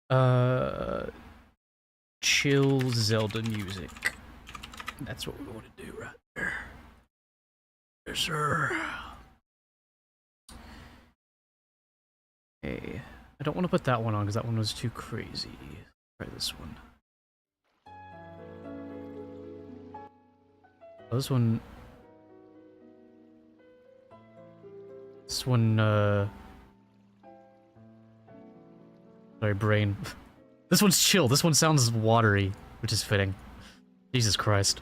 Uh, chill Zelda music. That's what we want to do right there. Yes, sir. Okay. I don't want to put that one on because that one was too crazy. Try this one. Oh, this one... Sorry, brain. This one's chill. This one sounds watery, which is fitting. Jesus Christ.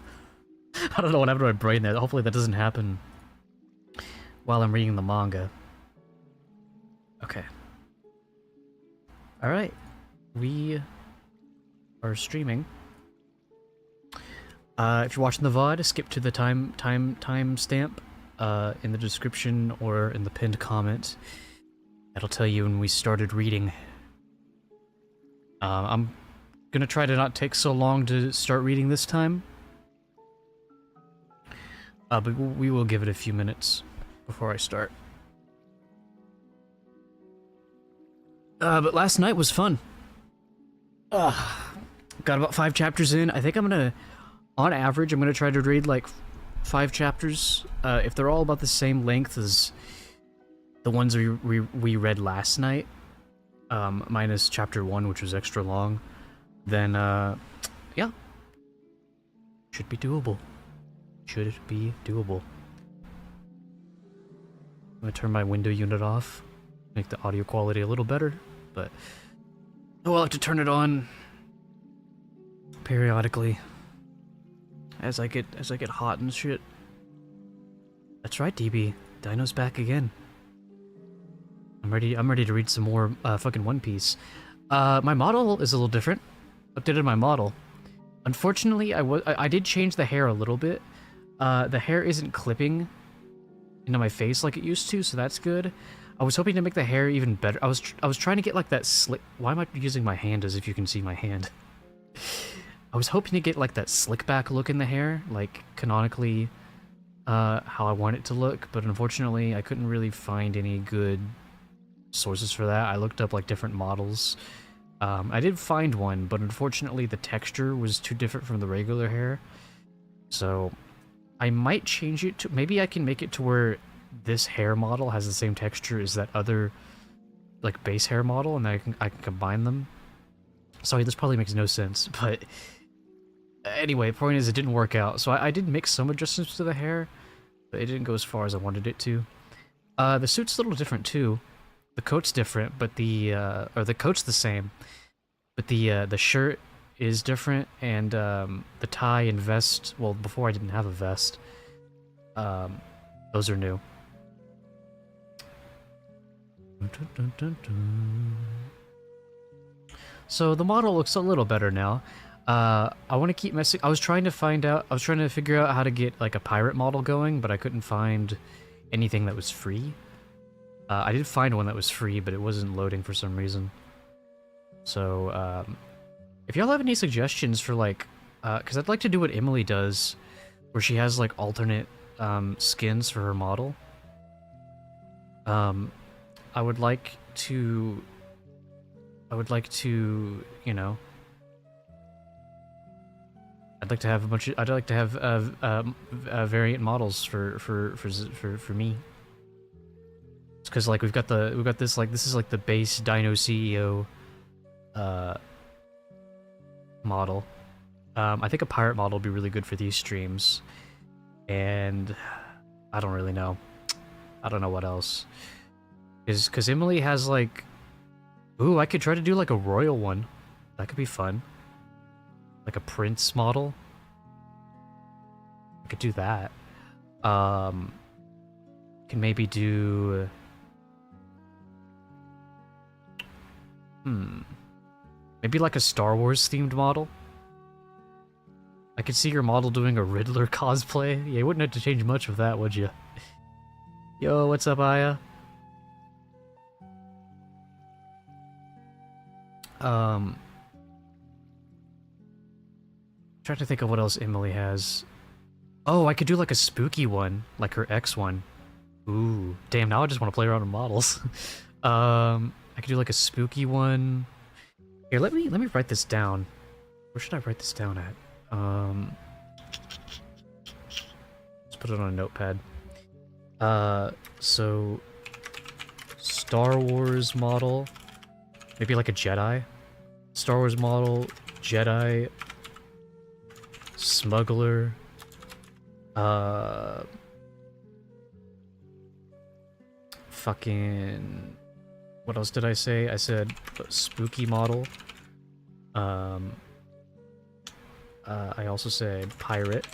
I don't know what happened to my brain there. Hopefully that doesn't happen while I'm reading the manga. Okay. Alright. We are streaming. If you're watching the VOD, skip to the time stamp in the description or in the pinned comment. That'll tell you when we started reading. I'm gonna try to not take so long to start reading this time. But we will give it a few minutes before I start. But last night was fun. Got about 5 chapters in. I think I'm gonna, on average, I'm gonna try to read like 5 chapters. If they're all about the same length as the ones we read last night, minus chapter 1, which was extra long, then, yeah. Should be doable. Should be doable. I'm gonna turn my window unit off, make the audio quality a little better, but I'll have to turn it on periodically as I get hot and shit. That's right, DB. Dino's back again. I'm ready to read some more fucking One Piece. My model is a little different. Updated my model. Unfortunately, I did change the hair a little bit. The hair isn't clipping into my face like it used to, so that's good. I was hoping to make the hair even better. I was trying to get like that slick. Why am I using my hand as if you can see my hand? I was hoping to get like that slick back look in the hair, like canonically how I want it to look, but unfortunately I couldn't really find any good sources for that. I looked up like different models. I did find one, but unfortunately the texture was too different from the regular hair. So I might change it to, maybe I can make it to where this hair model has the same texture as that other like base hair model, and then I can combine them. Sorry, this probably makes no sense, but anyway, the point is it didn't work out. So I did make some adjustments to the hair, but it didn't go as far as I wanted it to. The suit's a little different too. The coat's different, but the coat's the same, but the shirt is different, and the tie and vest, well, before I didn't have a vest, those are new. So the model looks a little better now. I want to keep messing. I was trying to figure out how to get like a pirate model going, but I couldn't find anything that was free. I did find one that was free, but it wasn't loading for some reason. So, if y'all have any suggestions for like, because I'd like to do what Emily does, where she has like alternate skins for her model. I would like to, you know, I'd like to have a bunch of, I'd like to have variant models for me. It's because like we've got this like, this is like the base Dino CEO model. I think a pirate model would be really good for these streams, and I don't really know. I don't know what else. Because Emily has like, ooh, I could try to do like a royal one. That could be fun. Like a prince model. I could do that. Can maybe do. Maybe like a Star Wars themed model. I could see your model doing a Riddler cosplay. Yeah, you wouldn't have to change much with that, would you? Yo, what's up, Aya? Trying to think of what else Emily has. Oh, I could do like a spooky one, like her X one. Ooh, damn, now I just want to play around with models. I could do like a spooky one. Here, let me write this down. Where should I write this down at? Let's put it on a notepad. So Star Wars model, maybe like a Jedi. Star Wars model, Jedi, smuggler, fucking, what else did I say? I said spooky model. I also said pirate.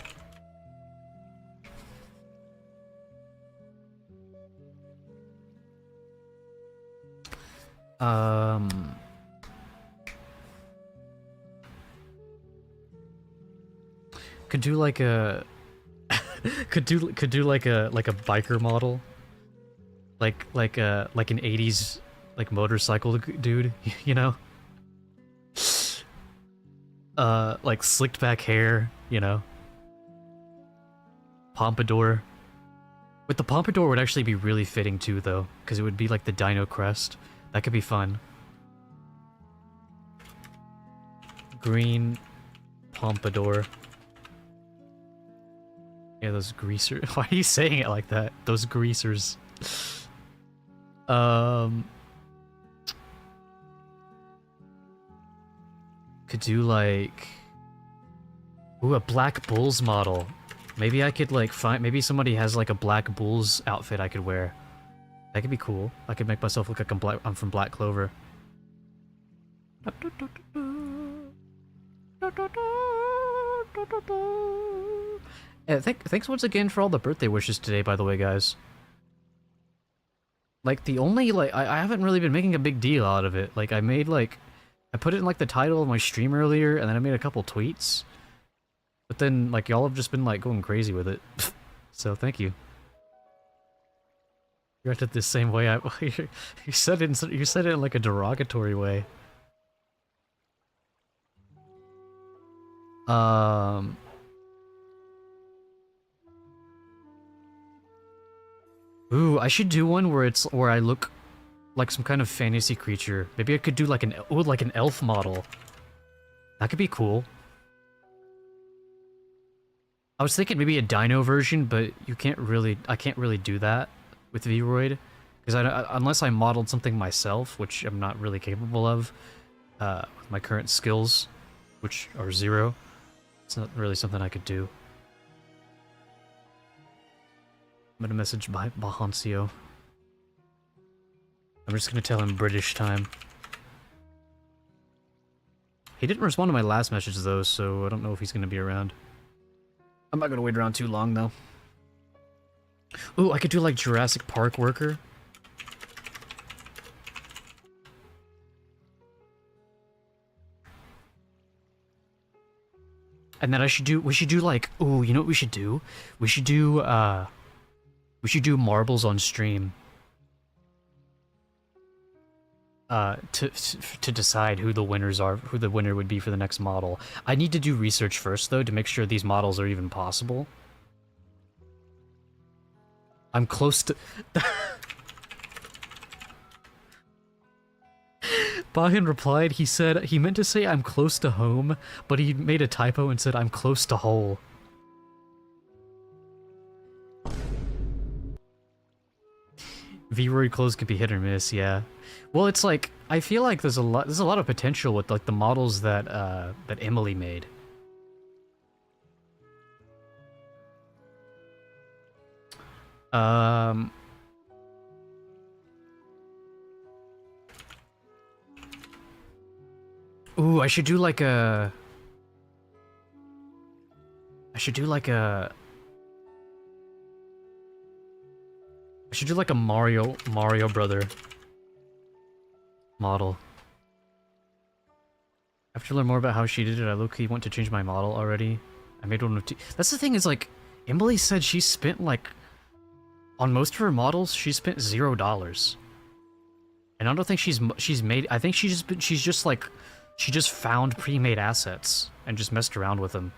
Could do like a could do like a biker model. Like an 80s like motorcycle dude, you know? Like slicked back hair, you know? Pompadour. With the pompadour would actually be really fitting too though, because it would be like the dino crest. That could be fun. Green pompadour. Yeah, those greasers. Why are you saying it like that? Those greasers. Could do like... Ooh, a Black Bulls model. Maybe I could like find... Maybe somebody has like a Black Bulls outfit I could wear. That could be cool. I could make myself look like I'm from Black Clover. Thanks once again for all the birthday wishes today, by the way, guys. Like, the only, like, I haven't really been making a big deal out of it. Like, I made, like, I put it in, like, the title of my stream earlier, and then I made a couple tweets. But then, like, y'all have just been, like, going crazy with it. So, thank you. You acted the same way you said it in, like, a derogatory way. Ooh, I should do one where I look like some kind of fantasy creature. Maybe I could do like an elf model. That could be cool. I was thinking maybe a dino version, but I can't really do that with Vroid, because unless I modeled something myself, which I'm not really capable of, with my current skills, which are 0. It's not really something I could do. I'm gonna message Bahancio. I'm just gonna tell him British time. He didn't respond to my last message though, so I don't know if he's gonna be around. I'm not gonna wait around too long though. Ooh, I could do like Jurassic Park worker. And then we should do like, ooh, you know what we should do? We should do marbles on stream. To decide who the winner would be for the next model. I need to do research first though to make sure these models are even possible. I'm close to... Bahan replied, he said, he meant to say I'm close to home, but he made a typo and said I'm close to hole. V-Roid clothes can be hit or miss, yeah. Well, it's like, I feel like there's a lot of potential with like the models that that Emily made. Ooh, I should do like a Mario brother model. I have to learn more about how she did it. I low-key want to change my model already. I made one of two. That's the thing, is like, Emily said she spent like, on most of her models, she spent $0. And I don't think she's made, I think she just found pre-made assets and just messed around with them.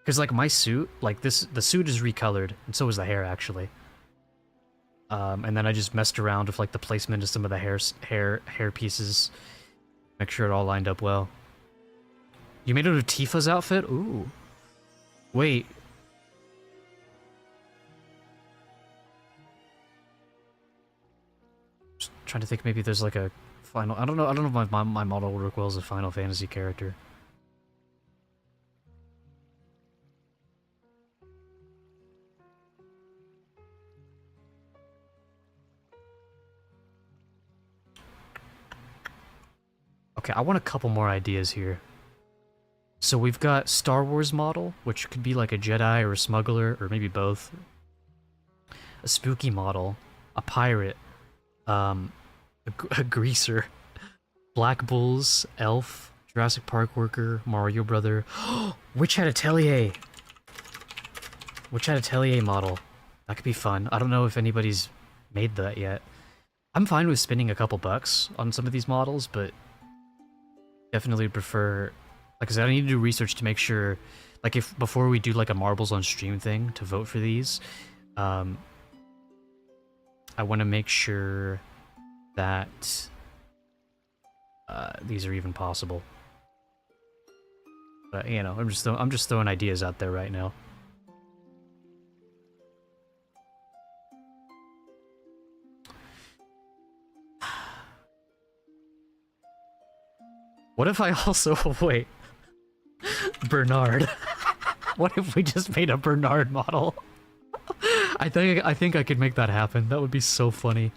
Because like my suit, like the suit is recolored, and so is the hair actually. And then I just messed around with like the placement of some of the hair pieces, Make sure it all lined up well. You made it with Tifa's outfit? Ooh. Wait. Just trying to think maybe there's like a final... I don't know if my model would work well as a Final Fantasy character. Okay, I want a couple more ideas here. So we've got Star Wars model, which could be like a Jedi or a smuggler, or maybe both. A spooky model, a pirate, a greaser, Black Bulls, elf, Jurassic Park worker, Mario brother. Witch Hat Atelier! Witch Hat Atelier model. That could be fun. I don't know if anybody's made that yet. I'm fine with spending a couple bucks on some of these models, but definitely prefer... Like I said, I need to do research to make sure, like if before we do like a marbles on stream thing to vote for these, I want to make sure that these are even possible. But you know, I'm just throwing ideas out there right now. What if I also wait? Bernard. What if we just made a Bernard model? I think I could make that happen. That would be so funny.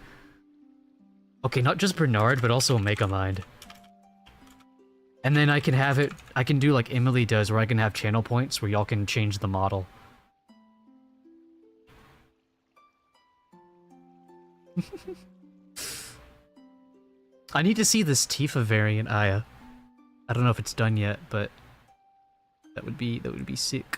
Okay, not just Bernard, but also a Megamind. And then I can have it... I can do like Emily does, where I can have channel points where y'all can change the model. I need to see this Tifa variant, Aya. I don't know if it's done yet, but... That would be sick.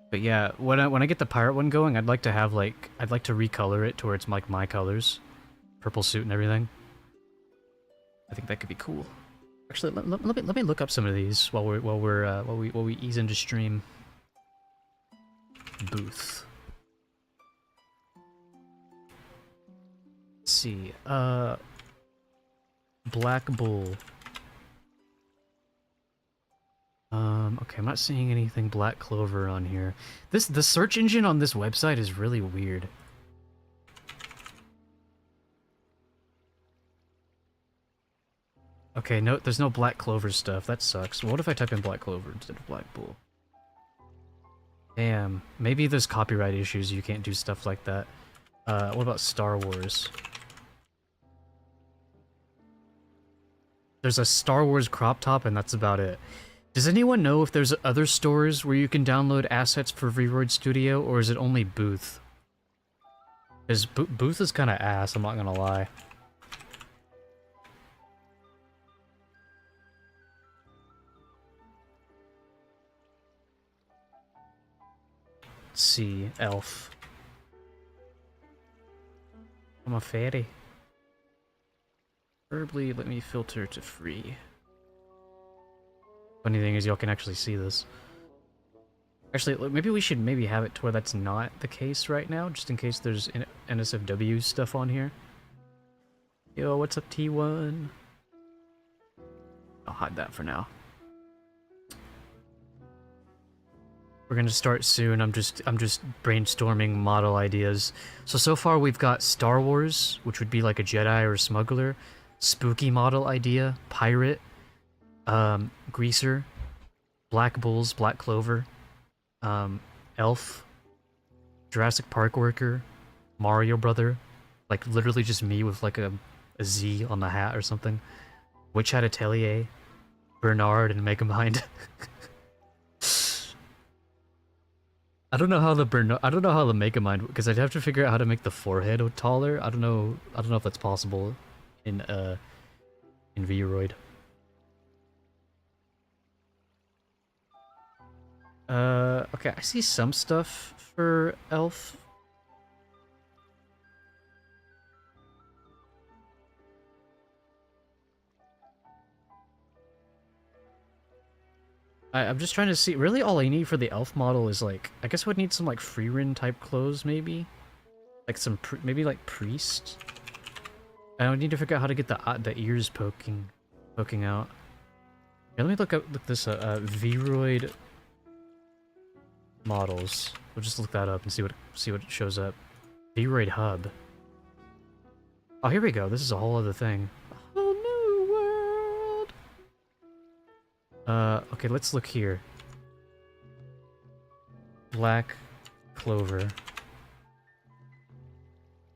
But yeah, when I get the pirate one going, I'd like to have like I'd like to recolor it to where it's like my colors, purple suit and everything. I think that could be cool. Actually, let me look up some of these while we ease into stream. Booth. Let's see. Black Bull. Okay, I'm not seeing anything Black Clover on here. The search engine on this website is really weird. Okay, no, there's no Black Clover stuff. That sucks. What if I type in Black Clover instead of Black Bull? Damn. Maybe there's copyright issues. You can't do stuff like that. What about Star Wars? There's a Star Wars crop top, and that's about it. Does anyone know if there's other stores where you can download assets for Vroid Studio, or is it only Booth? Because Booth is kind of ass, I'm not gonna lie. Let's see, elf. I'm a fairy. Preferably let me filter to free. Funny thing is y'all can actually see this. Actually, maybe we should have it to where that's not the case right now, just in case there's NSFW stuff on here. Yo, what's up, T1? I'll hide that for now. We're gonna start soon. I'm just brainstorming model ideas. So far we've got Star Wars, which would be like a Jedi or a smuggler, spooky model idea, pirate, greaser, Black Bulls, Black Clover, elf, Jurassic Park worker, Mario brother, like literally just me with like a Z on the hat or something, Witch Hat Atelier, Bernard, and Megamind. I don't know how the Megamind, because I'd have to figure out how to make the forehead taller. I don't know if that's possible in Vroid. Okay, I see some stuff for elf. I'm just trying to see. Really, all I need for the elf model is like, I guess I would need some like Freerin type clothes, maybe, like some maybe like priest. I would need to figure out how to get the ears poking out. Here, let me look this Vroid models. We'll just look that up and see what shows up. Vroid hub. Oh, here we go. This is a whole other thing. A whole new world. Okay, let's look here. Black clover.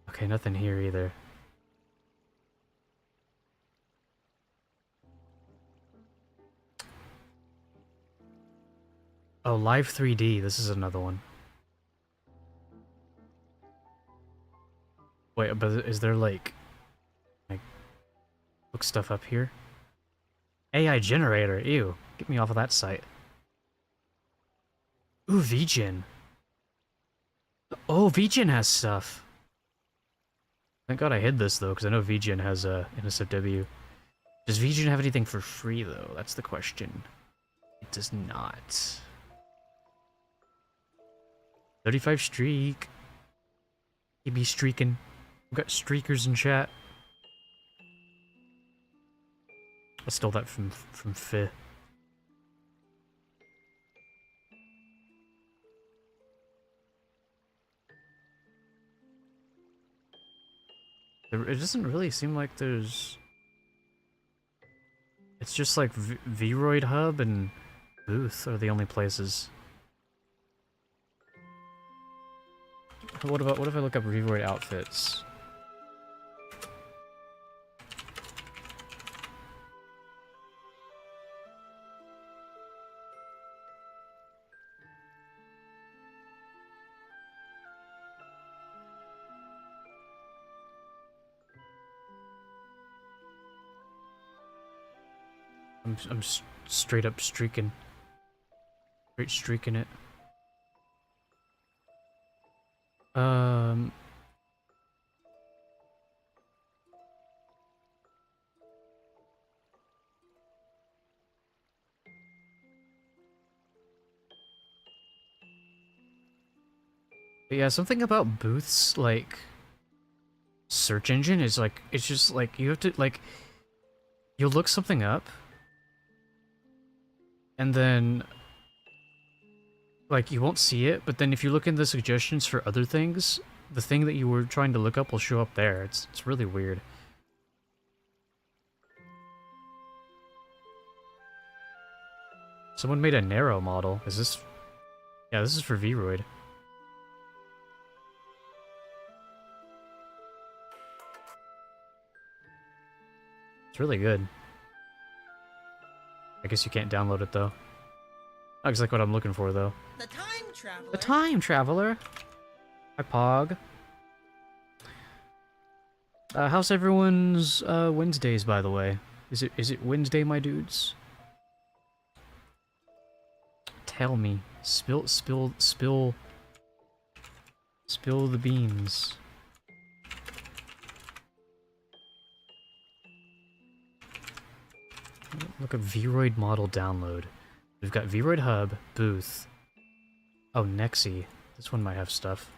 Okay, nothing here either. Oh, Live 3D. This is another one. Wait, but is there like look stuff up here? AI generator. Ew. Get me off of that site. Ooh, VGen. Oh, VGen has stuff. Thank God I hid this though, because I know VGen has NSFW. Does VGen have anything for free though? That's the question. It does not. 35 streak. He be streaking. We've got streakers in chat. I stole that from Fi. It doesn't really seem like there's... It's just like Vroid Hub and Booth are the only places. What if I look up Vroid outfits? I'm straight up streaking. Straight streaking it. But yeah, something about Booth's, like, search engine is, like, it's just, like, you have to, like, you'll look something up, and then, like, you won't see it, but then if you look in the suggestions for other things, the thing that you were trying to look up will show up there. It's really weird. Someone made a narrow model. Is this... Yeah, this is for Vroid. It's really good. I guess you can't download it, though. Not exactly what I'm looking for, though. The Time Traveler. The Time Traveler. Hi, Pog. How's everyone's Wednesdays, by the way? Is it Wednesday, my dudes? Tell me. Spill the beans. Look at Vroid model download. We've got Vroid Hub, Booth. Oh, Nexi. This one might have stuff.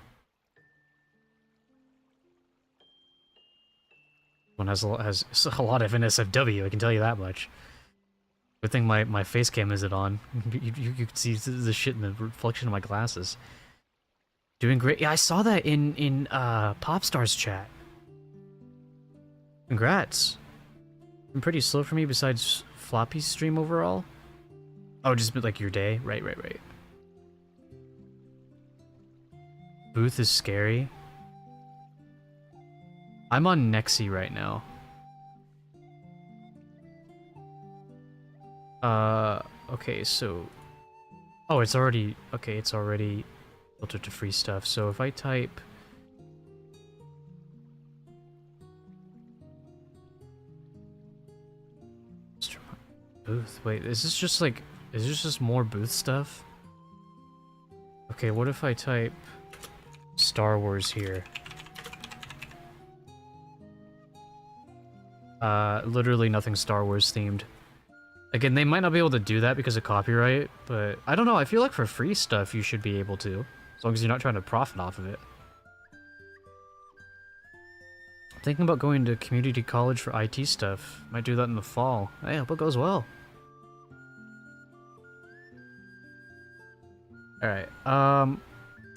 One has a lot of NSFW, I can tell you that much. Good thing my face cam isn't on. You can see the shit in the reflection of my glasses. Doing great. Yeah, I saw that in Popstar's chat. Congrats. Been pretty slow for me besides Floppy's stream overall. Oh, just like your day? Right. Booth is scary. I'm on Nexi right now. Okay, so... Oh, it's already... Okay, it's already filtered to free stuff. So if I type... Booth. Wait, is this just like... Is this just more Booth stuff? Okay, what if I type Star Wars here? Literally nothing Star Wars themed. Again, they might not be able to do that because of copyright, but I don't know, I feel like for free stuff you should be able to, as long as you're not trying to profit off of it. I'm thinking about going to community college for IT stuff. Might do that in the fall. Hey, I hope it goes well. Alright, I'm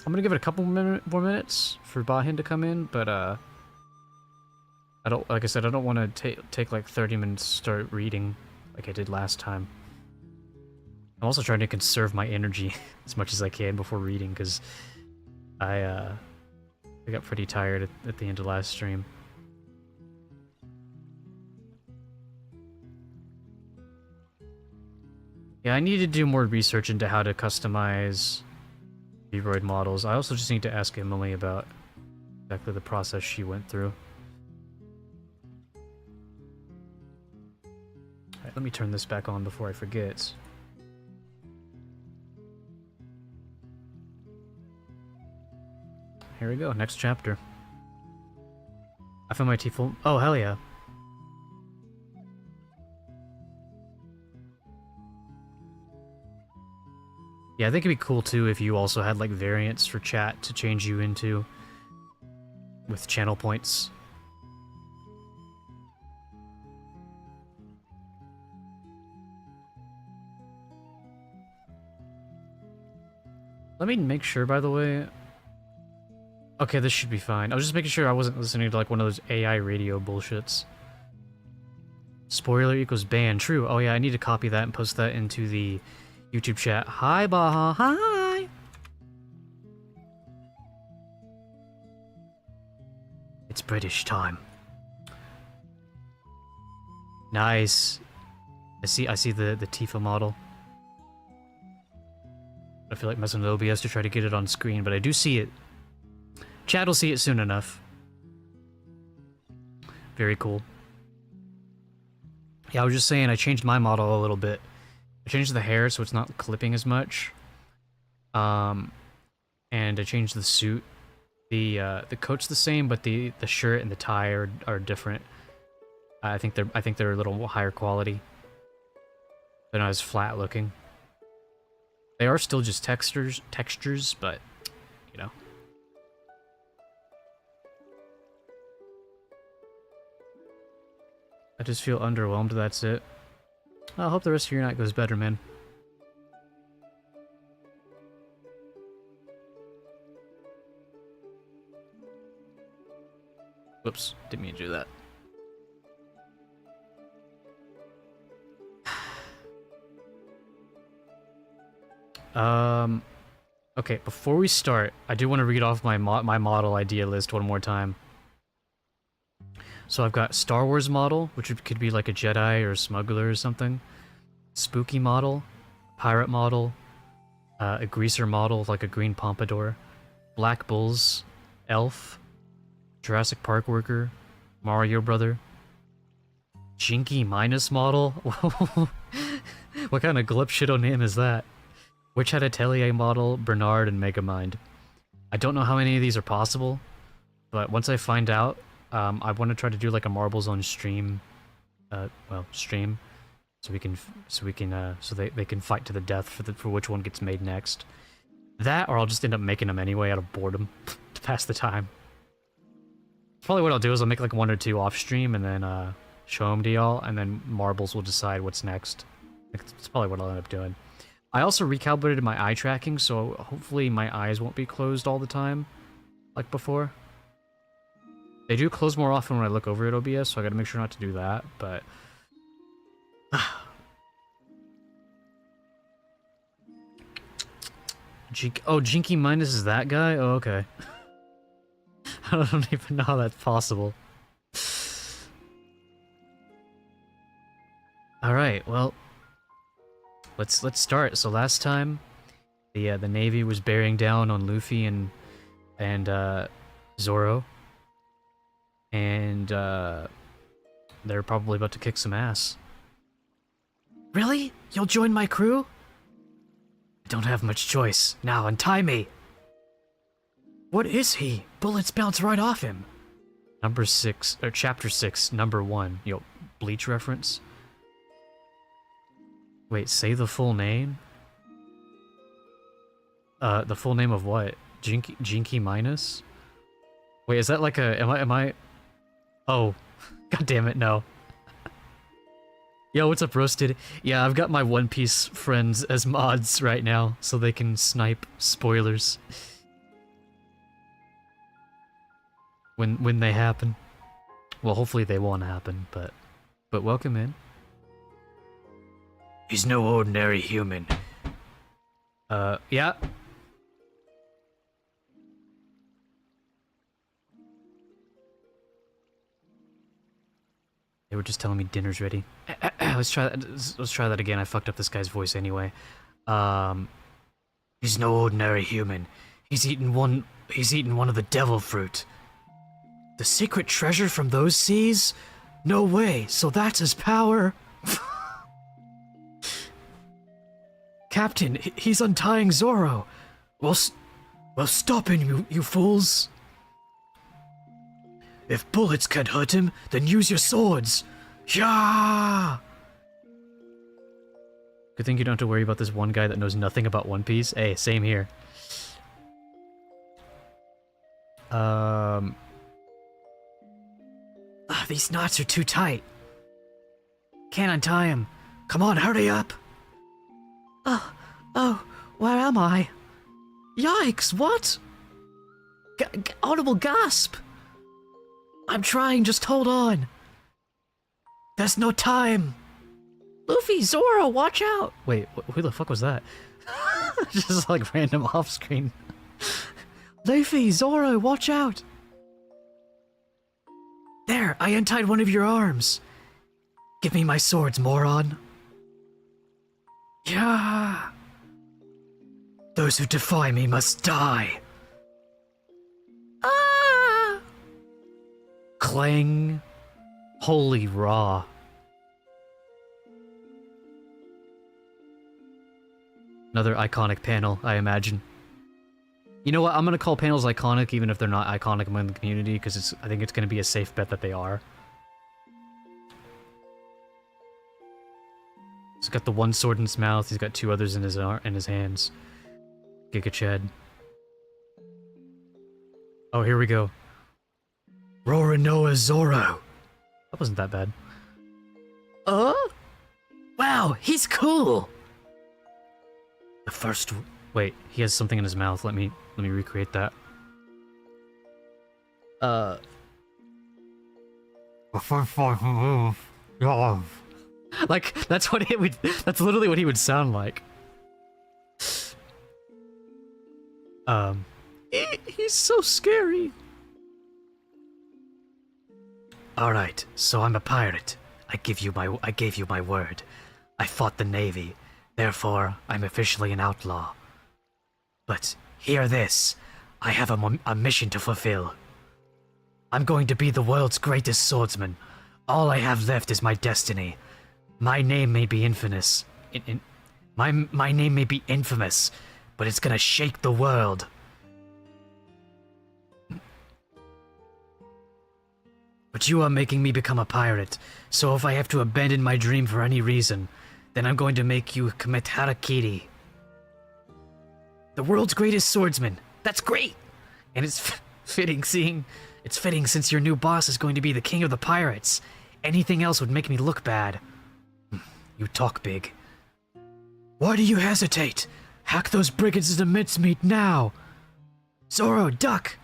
gonna give it a couple more minutes for Bahin to come in, but I don't, like I said, I don't want to take like 30 minutes to start reading like I did last time. I'm also trying to conserve my energy as much as I can before reading, because I got pretty tired at the end of last stream. Yeah, I need to do more research into how to customize Vroid models. I also just need to ask Emily about exactly the process she went through. Alright, let me turn this back on before I forget. Here we go, next chapter. I found my tea full. Oh, hell yeah. Yeah, I think it'd be cool too if you also had like variants for chat to change you into with channel points. Let me make sure, by the way. Okay, this should be fine. I was just making sure I wasn't listening to like one of those AI radio bullshits. Spoiler equals ban. True. Oh yeah, I need to copy that and post that into the YouTube chat. Hi, Baha. Hi! It's British time. Nice. I see the Tifa model. I feel like messing with OBS to try to get it on screen, but I do see it. Chat will see it soon enough. Very cool. Yeah, I was just saying I changed my model a little bit. I changed the hair so it's not clipping as much. And I changed the suit. The coat's the same, but the shirt and the tie are different. I think they're a little higher quality. They're not as flat looking. They are still just textures, but you know. I just feel underwhelmed, that's it. I hope the rest of your night goes better, man. Whoops, didn't mean to do that. Okay, before we start, I do want to read off my model idea list one more time. So I've got Star Wars model, which could be like a Jedi or a smuggler or something. Spooky model, pirate model, a greaser model with like a green pompadour, Black Bulls, elf, Jurassic Park worker, Mario brother, Jinky Minus model. What kind of glip shitto name is that? Witch Hat Atelier model, Bernard, and Megamind. I don't know how many of these are possible, but once I find out, I want to try to do like a Marbles on stream, stream, so they can fight to the death for which one gets made next. That, or I'll just end up making them anyway out of boredom to pass the time. Probably what I'll do is I'll make like 1 or 2 off stream and then show them to y'all, and then Marbles will decide what's next. That's probably what I'll end up doing. I also recalibrated my eye tracking, so hopefully my eyes won't be closed all the time, like before. They do close more often when I look over at OBS, so I gotta make sure not to do that, but... Jinky Minus is that guy? Oh, okay. I don't even know how that's possible. Alright, well... Let's start. So last time, the Navy was bearing down on Luffy and Zoro, and they're probably about to kick some ass. Really? You'll join my crew? I don't have much choice. Now untie me. What is he? Bullets bounce right off him. Number 6, or chapter 6, number 1. Bleach reference. Wait, say the full name? The full name of what? Jinky Minus? Wait, is that like a... Am I... Oh. God damn it, no. Yo, what's up, Roasted? Yeah, I've got my One Piece friends as mods right now, so they can snipe spoilers. When they happen. Well, hopefully they won't happen, but welcome in. He's no ordinary human. Yeah. They were just telling me dinner's ready. Let's try that again. I fucked up this guy's voice anyway. He's no ordinary human. He's eaten one of the devil fruit. The secret treasure from those seas? No way. So that's his power. Captain, he's untying Zoro. Well, stop him, you fools. If bullets can't hurt him, then use your swords. Yeah. Good thing you don't have to worry about this one guy that knows nothing about One Piece. Hey, same here. These knots are too tight. Can't untie him. Come on, hurry up. Oh, where am I? Yikes, what? Audible gasp. I'm trying, just hold on. There's no time. Luffy, Zoro, watch out. Wait, who the fuck was that? Just like random off screen. Luffy, Zoro, watch out. There, I untied one of your arms. Give me my swords, moron. Yeah. Those who defy me must die. Ah! Clang. Holy raw. Another iconic panel, I imagine. You know what? I'm gonna call panels iconic even if they're not iconic among the community, because I think it's gonna be a safe bet that they are. He's got the one sword in his mouth. He's got two others in his hands. Giga Chad. Oh, here we go. Roronoa Zoro. That wasn't that bad. Wow, he's cool. The first. Wait, he has something in his mouth. Let me recreate that. The first move. Yeah. Like, that's what it would. That's literally what he would sound like. He's so scary. All right, so I'm a pirate. I gave you my word. I fought the Navy, therefore I'm officially an outlaw. But hear this, I have a mission to fulfill. I'm going to be the world's greatest swordsman. All I have left is my destiny. My name may be infamous. My name may be infamous, but it's gonna shake the world. But you are making me become a pirate, so if I have to abandon my dream for any reason, then I'm going to make you commit harakiri. The world's greatest swordsman. That's great! And it's fitting since your new boss is going to be the king of the pirates. Anything else would make me look bad. You talk big. Why do you hesitate? Hack those brigands into mincemeat now! Zoro, duck!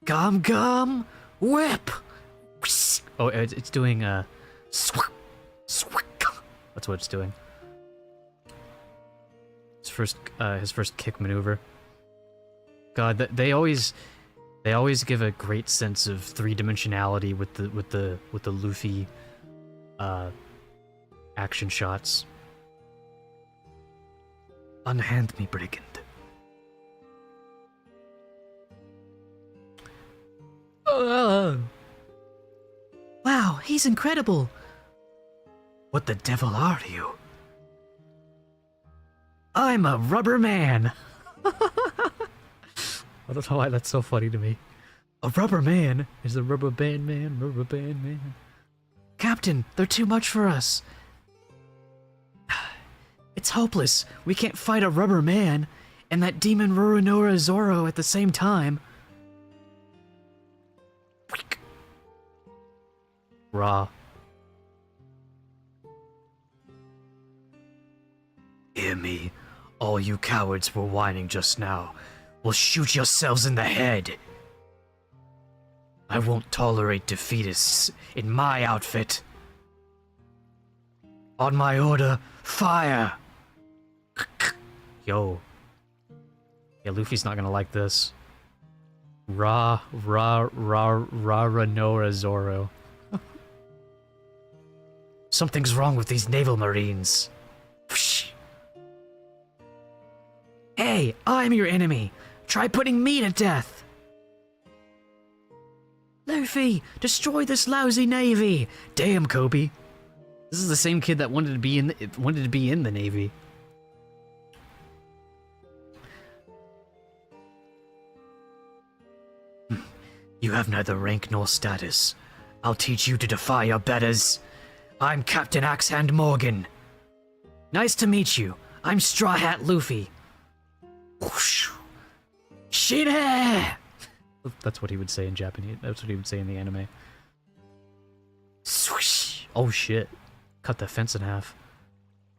Gum, whip! Oh, it's doing, swak. That's what it's doing. His first kick maneuver. God, they always give a great sense of three-dimensionality with the Luffy, action shots. Unhand me, brigand. Wow, he's incredible. What the devil are you? I'm a rubber man. I don't know why that's so funny to me. A rubber man is a rubber band man, rubber band man. Captain, they're too much for us. It's hopeless. We can't fight a rubber man and that demon Ruinora Zoro at the same time. Raw. Hear me. All you cowards were whining just now. Will shoot yourselves in the head. I won't tolerate defeatists in my outfit. On my order, fire! Yo. Yeah, Luffy's not gonna like this. Nora Zoro. Something's wrong with these naval marines. Hey, I'm your enemy. Try putting me to death. Luffy, destroy this lousy navy. Damn, Kobe. This is the same kid that wanted to be in the navy. You have neither rank nor status. I'll teach you to defy your betters. I'm Captain Axehand Morgan. Nice to meet you. I'm Straw Hat Luffy. Shine! That's what he would say in Japanese. That's what he would say in the anime. Swish! Oh shit. Cut the fence in half.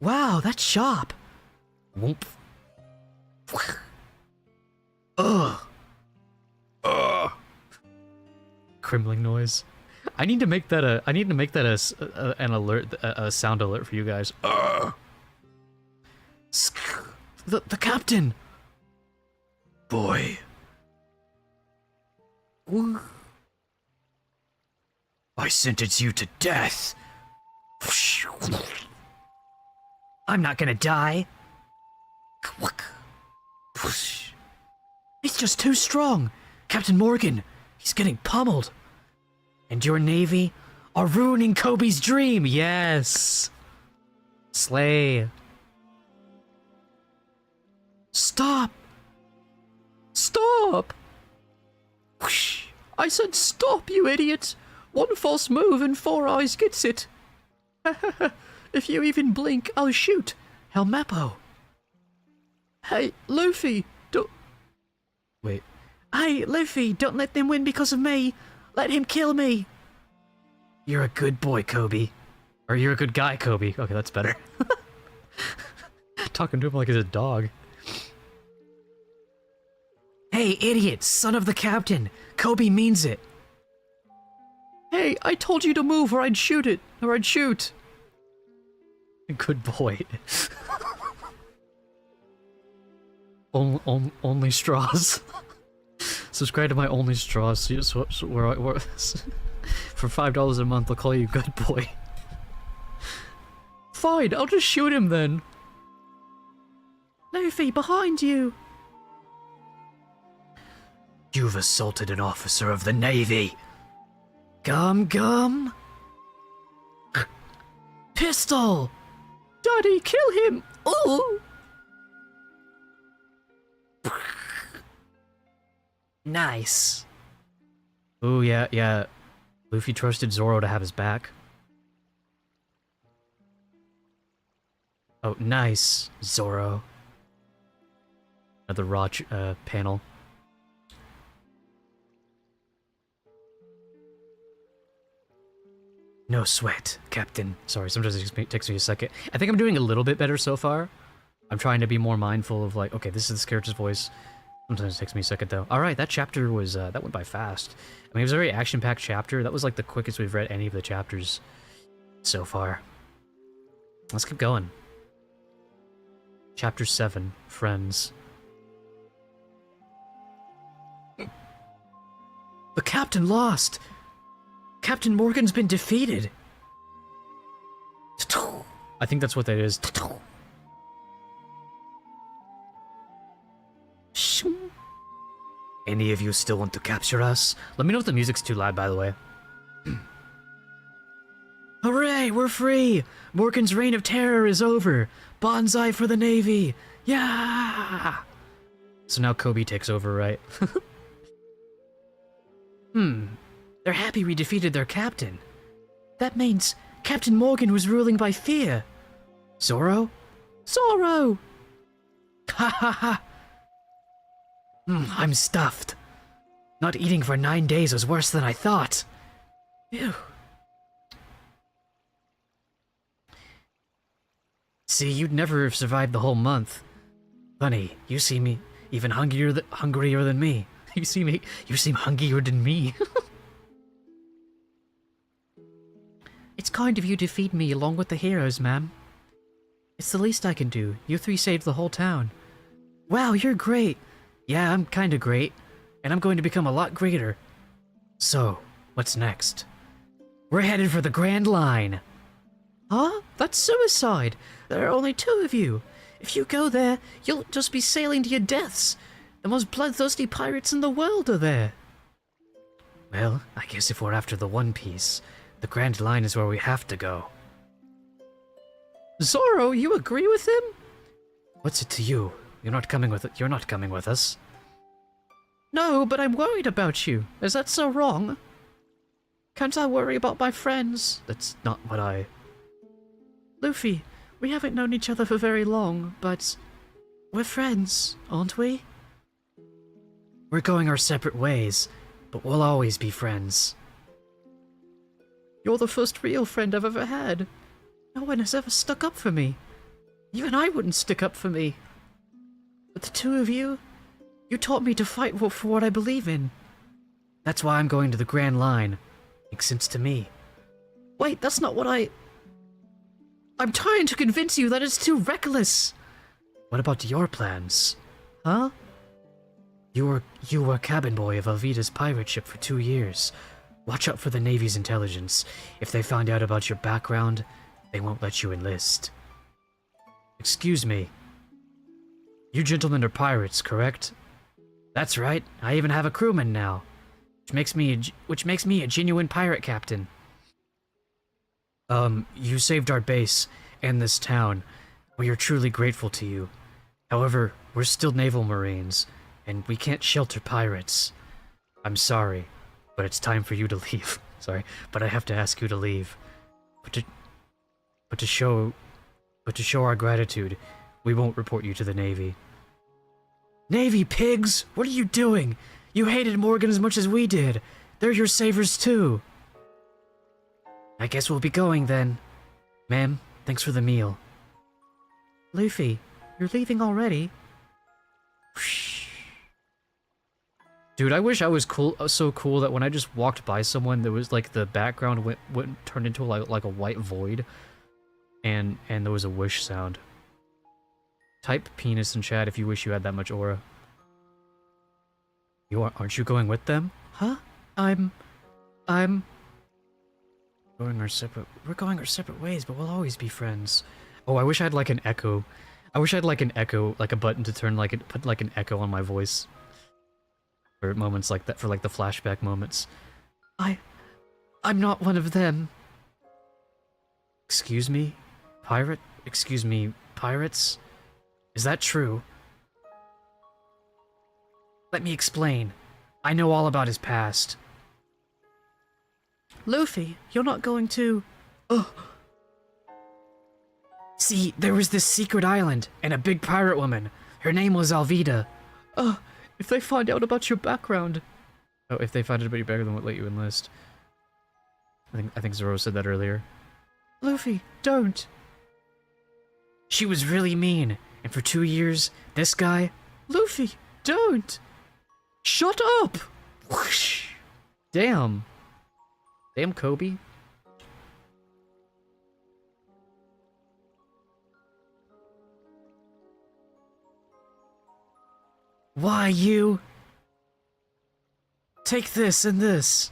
Wow, that's sharp. Whoop. Ugh. Ugh. Crimbling noise. I need to make that an alert, a sound alert for you guys. Ugh. The captain. Boy. I sentence you to death. I'm not gonna die. He's just too strong. Captain Morgan, he's getting pummeled. And your navy are ruining Kobe's dream. Yes. Slay. Stop. Stop. I said stop, you idiot. One false move and Four Eyes gets it. If you even blink, I'll shoot. Helmeppo. Hey, Luffy, don't... Wait. Hey, Luffy, don't let them win because of me. Let him kill me. You're a good boy, Kobe. Or you're a good guy, Kobe. Okay, that's better. Talking to him like he's a dog. Hey, idiot, son of the captain. Kobe means it. Hey, I told you to move or I'd shoot it. Or I'd shoot. Good boy. Only straws. Subscribe to my Only Straws so for $5 a month I'll call you good boy. Fine, I'll just shoot him then. Luffy, behind you. You've assaulted an officer of the Navy. Gum gum. Pistol. Daddy, kill him. Ooh. Nice. Ooh, yeah. Luffy trusted Zoro to have his back. Oh, nice, Zoro. Another raw panel. No sweat, Captain. Sorry, sometimes it takes me a second. I think I'm doing a little bit better so far. I'm trying to be more mindful of like, okay, this is this character's voice. Sometimes it takes me a second though. Alright, that chapter was, that went by fast. I mean, it was a very action-packed chapter. That was like the quickest we've read any of the chapters so far. Let's keep going. Chapter 7, Friends. The captain lost! Captain Morgan's been defeated! I think that's what that is. Any of you still want to capture us? Let me know if the music's too loud, by the way. Hooray, we're free! Morgan's reign of terror is over! Bonsai for the Navy! Yeah! So now Kobe takes over, right? They're happy we defeated their captain. That means Captain Morgan was ruling by fear. Zoro? Zoro! Ha ha ha! I'm stuffed. Not eating for 9 days was worse than I thought. Ew. See, you'd never have survived the whole month. Funny, you seem even hungrier than me. You seem hungrier than me. It's kind of you to feed me along with the heroes, ma'am. It's the least I can do. You three saved the whole town. Wow, you're great. Yeah, I'm kinda great. And I'm going to become a lot greater. So, what's next? We're headed for the Grand Line. Huh? That's suicide. There are only 2 of you. If you go there, you'll just be sailing to your deaths. The most bloodthirsty pirates in the world are there. Well, I guess if we're after the One Piece, the Grand Line is where we have to go. Zoro, you agree with him? What's it to you? You're not coming with us. No, but I'm worried about you. Is that so wrong? Can't I worry about my friends? That's not what I... Luffy, we haven't known each other for very long, but... we're friends, aren't we? We're going our separate ways, but we'll always be friends. You're the first real friend I've ever had. No one has ever stuck up for me. Even I wouldn't stick up for me. But the 2 of you, you taught me to fight for what I believe in. That's why I'm going to the Grand Line. Makes sense to me. Wait, that's not what I'm trying to convince you that it's too reckless. What about your plans? Huh? You were cabin boy of Alvida's pirate ship for 2 years. Watch out for the Navy's intelligence. If they find out about your background, they won't let you enlist. Excuse me. You gentlemen are pirates, correct? That's right. I even have a crewman now, which makes me a genuine pirate captain. You saved our base and this town. We are truly grateful to you. However, we're still naval marines, and we can't shelter pirates. I'm sorry, but it's time for you to leave. Sorry, but I have to ask you to leave. But to show our gratitude, we won't report you to the Navy. Navy pigs! What are you doing? You hated Morgan as much as we did. They're your savers too. I guess we'll be going then. Ma'am, thanks for the meal. Luffy, you're leaving already? Dude, I wish I was so cool that when I just walked by someone, there was like the background turned into like a white void, and there was a wish sound. Type penis in chat if you wish you had that much aura. Aren't you going with them? Huh? We're going our separate ways, but we'll always be friends. Oh, I wish I had like an echo. I wish I had like an echo, like a button to turn put like an echo on my voice. For moments like that, for like the flashback moments. I'm not one of them. Excuse me? Pirate? Excuse me, pirates? Is that true? Let me explain. I know all about his past. Luffy, you're not going to... Ugh. See, there was this secret island, and a big pirate woman. Her name was Alvida. If they find out about your background... Oh, if they find out about your background, they won't let you enlist. I think Zoro said that earlier. Luffy, don't. She was really mean, and for 2 years, this guy... Luffy, don't! Shut up! Whoosh. Damn. Damn, Kobe. Why, you? Take this and this.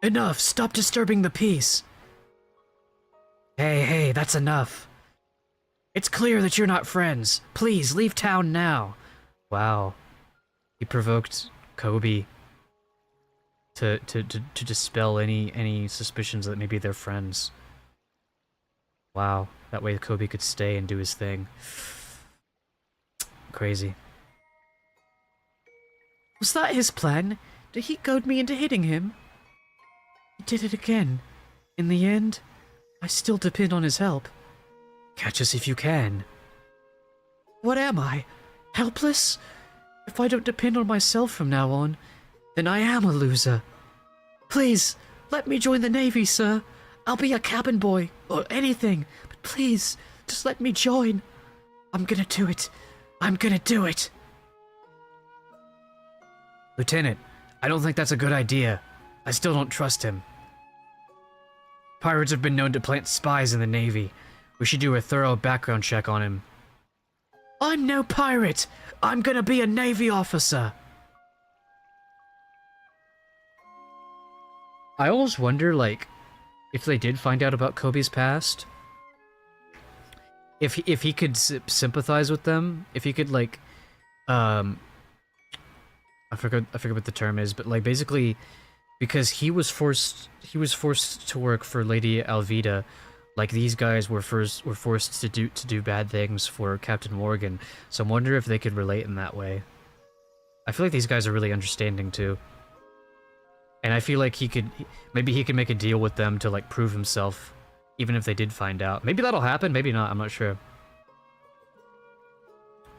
Enough, stop disturbing the peace. Hey, that's enough. It's clear that you're not friends. Please, leave town now. Wow. He provoked Kobe to dispel any suspicions that maybe they're friends. Wow. That way Kobe could stay and do his thing. Crazy. Was that his plan? Did he goad me into hitting him? He did it again. In the end, I still depend on his help. Catch us if you can. What am I? Helpless? If I don't depend on myself from now on, then I am a loser. Please, let me join the Navy, sir. I'll be a cabin boy, or anything, but please, just let me join. I'm gonna do it. I'm gonna do it. Lieutenant, I don't think that's a good idea. I still don't trust him. Pirates have been known to plant spies in the Navy. We should do a thorough background check on him. I'm no pirate! I'm gonna be a Navy officer! I always wonder, like, if they did find out about Kobe's past, if he could sympathize with them, if he could, like, I forget what the term is, but, like, basically, because he was forced to work for Lady Alvida, like, these guys were forced to do bad things for Captain Morgan, so I wonder if they could relate in that way. I feel like these guys are really understanding, too. And I feel like maybe he could make a deal with them to, like, prove himself, even if they did find out. Maybe that'll happen, maybe not, I'm not sure.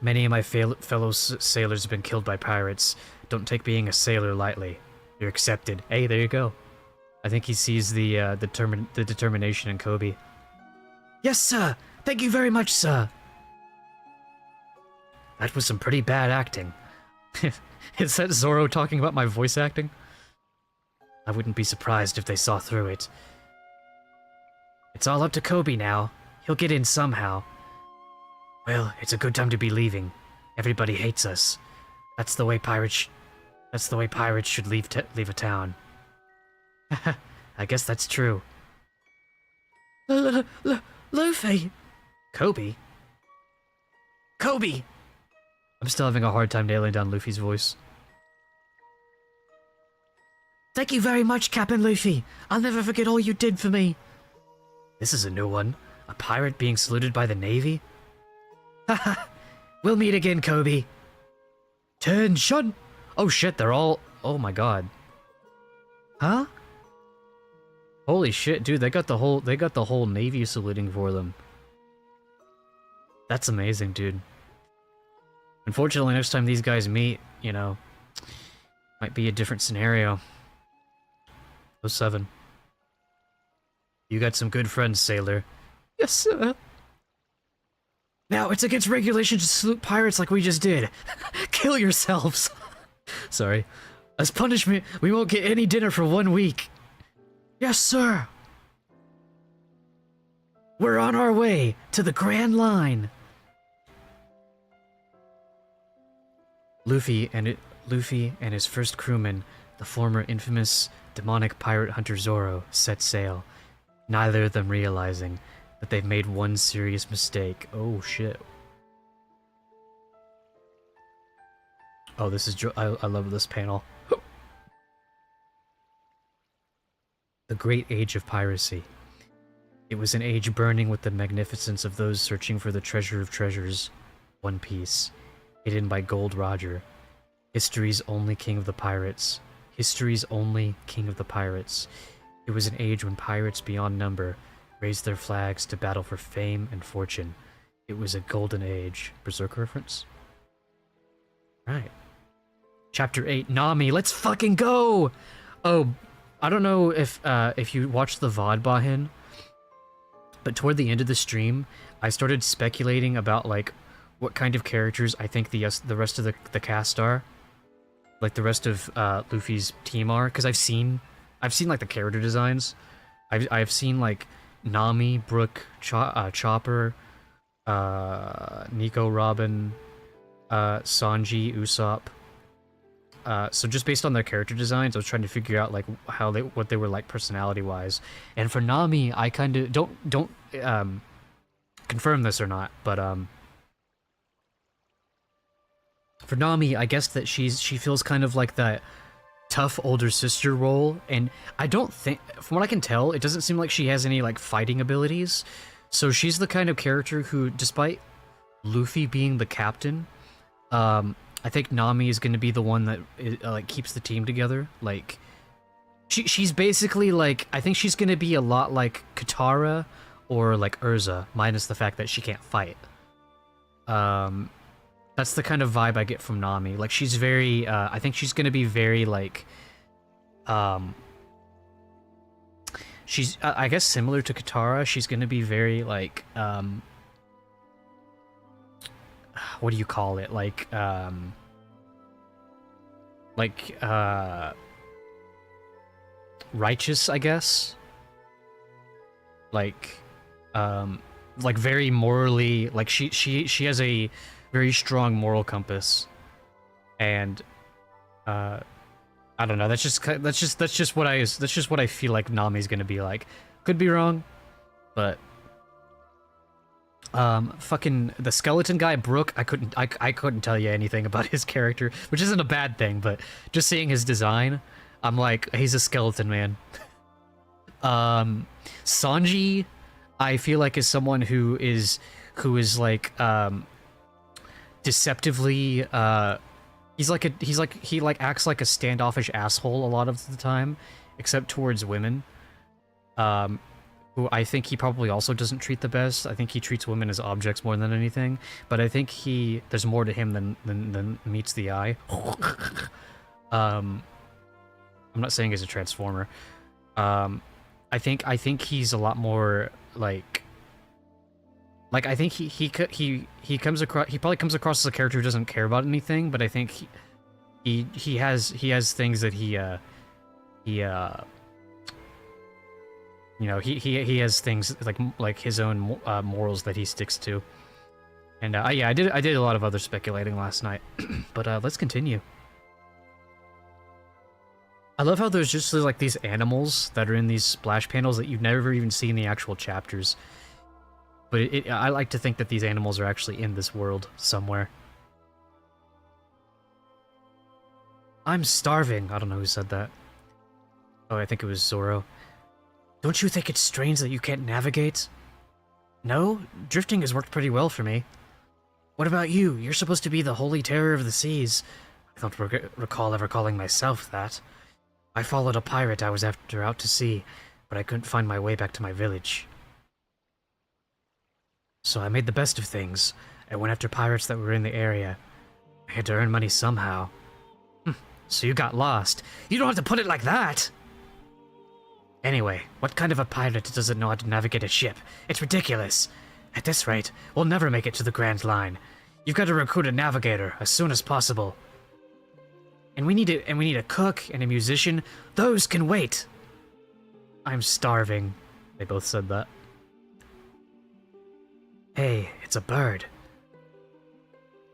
Many of my fellow sailors have been killed by pirates. Don't take being a sailor lightly. You're accepted. Hey, there you go. I think he sees the determination in Kobe. Yes, sir! Thank you very much, sir! That was some pretty bad acting. Is that Zoro talking about my voice acting? I wouldn't be surprised if they saw through it. It's all up to Kobe now. He'll get in somehow. Well, it's a good time to be leaving. Everybody hates us. That's the way pirates should leave a town. I guess that's true. Luffy! Kobe? Kobe! I'm still having a hard time nailing down Luffy's voice. Thank you very much, Captain Luffy. I'll never forget all you did for me. This is a new one. A pirate being saluted by the Navy? Haha. We'll meet again, Kobe. Tension! Oh shit, they're all... Oh my god. Huh? Holy shit, dude, they got the whole Navy saluting for them. That's amazing, dude. Unfortunately, next time these guys meet, you know, might be a different scenario. 07. You got some good friends, sailor. Yes, sir. Now, it's against regulations to salute pirates like we just did. Kill yourselves. Sorry. As punishment, we won't get any dinner for 1 week. Yes, sir. We're on our way to the Grand Line. Luffy and his first crewman, the former infamous demonic pirate hunter Zoro, set sail, neither of them realizing that they've made one serious mistake. Oh shit. Oh, this is I love this panel. The Great Age of Piracy. It was an age burning with the magnificence of those searching for the treasure of treasures, One Piece, hidden by Gold Roger, history's only king of the pirates. History's only king of the pirates. It was an age when pirates beyond number raised their flags to battle for fame and fortune. It was a golden age. Berserker reference? Right. Chapter 8, Nami, let's fucking go! Oh, I don't know if you watched the VOD, Bahin, but toward the end of the stream, I started speculating about, like, what kind of characters I think the rest of the cast are. Like, the rest of Luffy's team are, because I've seen, like, the character designs. I've seen, like, Nami, Brook, Chopper, Nico, Robin, Sanji, Usopp. So just based on their character designs, I was trying to figure out, like, what they were like personality-wise. And for Nami, I kind of don't confirm this or not, but for Nami, I guess that she feels kind of like that tough older sister role, and I don't think, from what I can tell, it doesn't seem like she has any, like, fighting abilities. So she's the kind of character who, despite Luffy being the captain, I think Nami is going to be the one that like keeps the team together. Like, she's basically like, I think she's going to be a lot like Katara or like Urza, minus the fact that she can't fight. That's the kind of vibe I get from Nami. Like, she's very, I think she's gonna be very, like, she's, I guess similar to Katara, she's gonna be very, like, what do you call it? Righteous, I guess? Like very morally, like she has a very strong moral compass, and I don't know. That's just what I feel like Nami's gonna be like. Could be wrong, but fucking the skeleton guy Brook, I couldn't tell you anything about his character, which isn't a bad thing, but just seeing his design, I'm like, he's a skeleton man. Sanji, I feel like is someone who is like deceptively he acts like a standoffish asshole a lot of the time, except towards women. Who I think he probably also doesn't treat the best. I think he treats women as objects more than anything, but I think there's more to him than meets the eye. I'm not saying he's a transformer. I think he's a lot more like I think he comes across, he probably comes across as a character who doesn't care about anything, but I think he has things that he you know, he has things like his own morals that he sticks to. And yeah, I did a lot of other speculating last night, but let's continue. I love how there's just like these animals that are in these splash panels that you've never even seen in the actual chapters. But I like to think that these animals are actually in this world somewhere. I'm starving. I don't know who said that. Oh, I think it was Zoro. Don't you think it's strange that you can't navigate? No, drifting has worked pretty well for me. What about you? You're supposed to be the holy terror of the seas. I don't recall ever calling myself that. I followed a pirate I was after out to sea, but I couldn't find my way back to my village. So I made the best of things. I went after pirates that were in the area. I had to earn money somehow. So you got lost. You don't have to put it like that! Anyway, what kind of a pirate doesn't know how to navigate a ship? It's ridiculous. At this rate, we'll never make it to the Grand Line. You've got to recruit a navigator as soon as possible. And we need a cook and a musician. Those can wait. I'm starving. They both said that. Hey, it's a bird.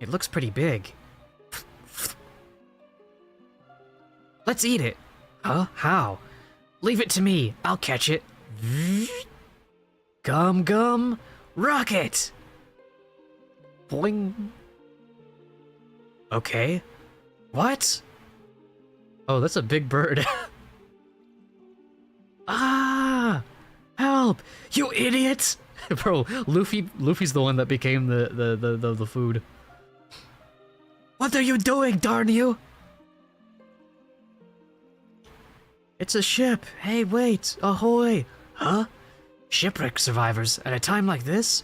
It looks pretty big. Let's eat it. Huh? How? Leave it to me. I'll catch it. Gum gum. Rocket! Boing. Okay. What? Oh, that's a big bird. Ah! Help! You idiot! Bro, Luffy's the one that became the food. What are you doing, darn you? It's a ship. Hey, wait. Ahoy. Huh? Shipwreck survivors at a time like this?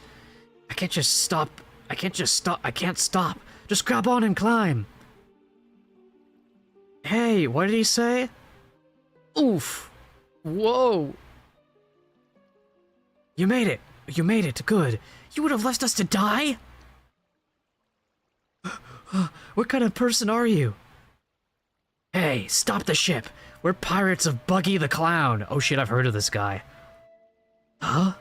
I can't stop. I can't stop. Just grab on and climb. Hey, what did he say? Oof. Whoa. You made it. You made it. Good. You would have left us to die? What kind of person are you? Hey, stop the ship. We're pirates of Buggy the Clown. Oh shit, I've heard of this guy. Huh?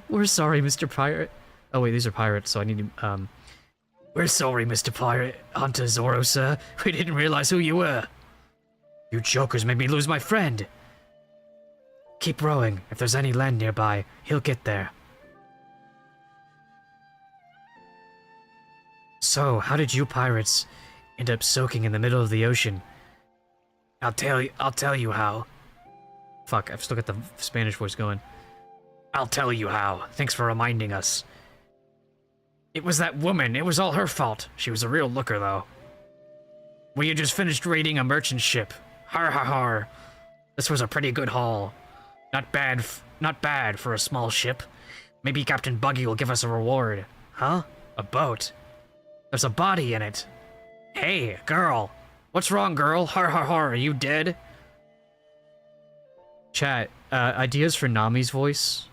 We're sorry, Mr. Pirate. Oh wait, these are pirates, so I need to, We're sorry, Mr. Pirate. Hunter Zoro, sir. We didn't realize who you were. You jokers made me lose my friend. Keep rowing. If there's any land nearby, he'll get there. So, how did you pirates end up soaking in the middle of the ocean? I'll tell you how. Fuck, I've still got the Spanish voice going. I'll tell you how. Thanks for reminding us. It was that woman. It was all her fault. She was a real looker, though. We had just finished raiding a merchant ship. Har har har. This was a pretty good haul. Not bad for a small ship. Maybe Captain Buggy will give us a reward. Huh? A boat? There's a body in it. Hey, girl. What's wrong, girl? Har har har, are you dead? Chat, ideas for Nami's voice?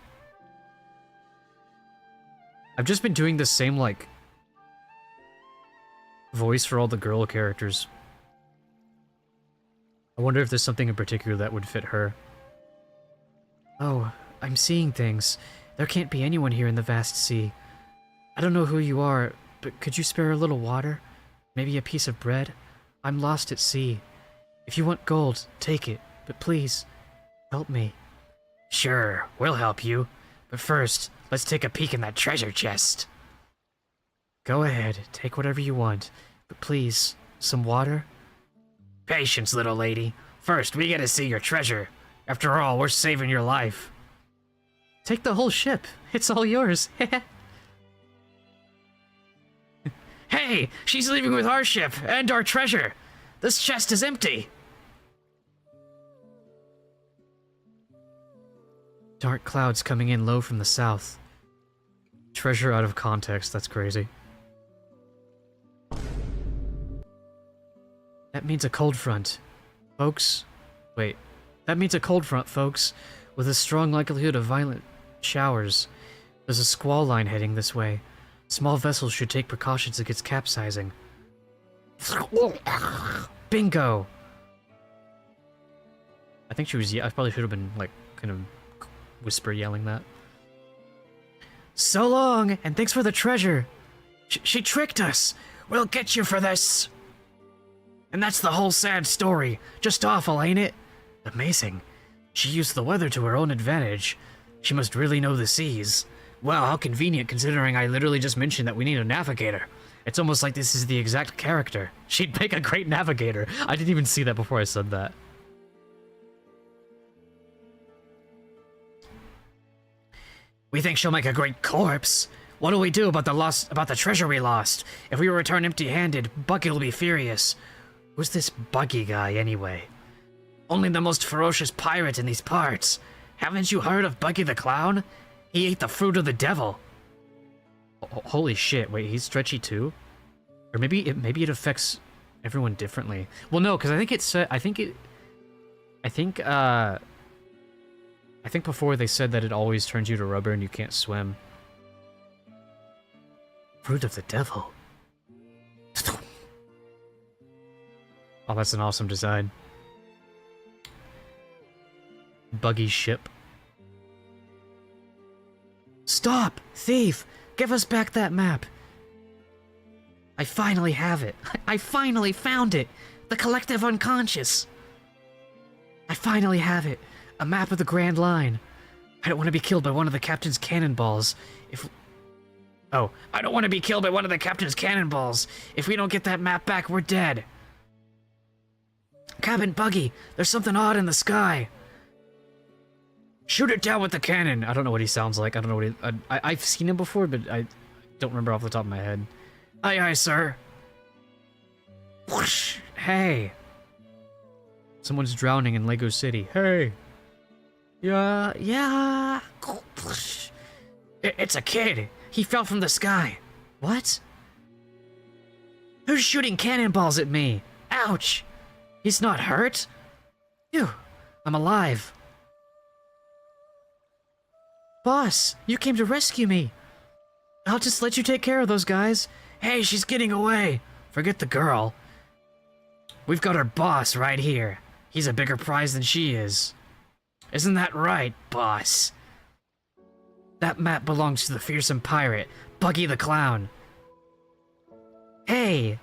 I've just been doing the same, like, voice for all the girl characters. I wonder if there's something in particular that would fit her. Oh, I'm seeing things. There can't be anyone here in the vast sea. I don't know who you are, but could you spare a little water? Maybe a piece of bread? I'm lost at sea. If you want gold, take it, but please, help me. Sure, we'll help you. But first, let's take a peek in that treasure chest. Go ahead, take whatever you want, but please, some water? Patience, little lady. First, we gotta see your treasure. After all, we're saving your life. Take the whole ship. It's all yours. Hey, she's leaving with our ship and our treasure. This chest is empty. Dark clouds coming in low from the south. Treasure out of context, that's crazy. That means a cold front. Folks, wait. That means a cold front, folks, with a strong likelihood of violent showers. There's a squall line heading this way. Small vessels should take precautions against capsizing. Bingo! I think she was, I probably should have been, like, kind of whisper yelling that. So long, and thanks for the treasure. She tricked us. We'll get you for this. And that's the whole sad story. Just awful, ain't it? Amazing. She used the weather to her own advantage. She must really know the seas. Wow, how convenient considering I literally just mentioned that we need a navigator. It's almost like this is the exact character. She'd make a great navigator. I didn't even see that before I said that. We think she'll make a great corpse. What do we do about the treasure we lost? If we return empty-handed, Bucky will be furious. Who's this Buggy guy, anyway? Only the most ferocious pirate in these parts. Haven't you heard of Buggy the Clown? He ate the fruit of the devil. Holy shit, wait, he's stretchy too? Or maybe it affects everyone differently. Well, no, because I think it said, I think before they said that it always turns you to rubber and you can't swim. Fruit of the devil. Oh, that's an awesome design. Buggy ship. Stop! Thief! Give us back that map! I finally have it. I finally found it! The collective unconscious! I finally have it. A map of the Grand Line. I don't want to be killed by one of the captain's cannonballs. I don't want to be killed by one of the captain's cannonballs. If we don't get that map back, we're dead. Cabin Buggy, there's something odd in the sky. Shoot it down with the cannon. I don't know what he sounds like. I don't know what he... I've seen him before, but I don't remember off the top of my head. Aye, aye, sir. Whoosh. Hey. Someone's drowning in Lego City. Hey. Yeah. It's a kid. He fell from the sky. What? Who's shooting cannonballs at me? Ouch. He's not hurt? Phew. I'm alive. Boss, you came to rescue me. I'll just let you take care of those guys. Hey, she's getting away. Forget the girl. We've got our boss right here. He's a bigger prize than she is. Isn't that right, boss? That map belongs to the fearsome pirate, Buggy the Clown. Hey!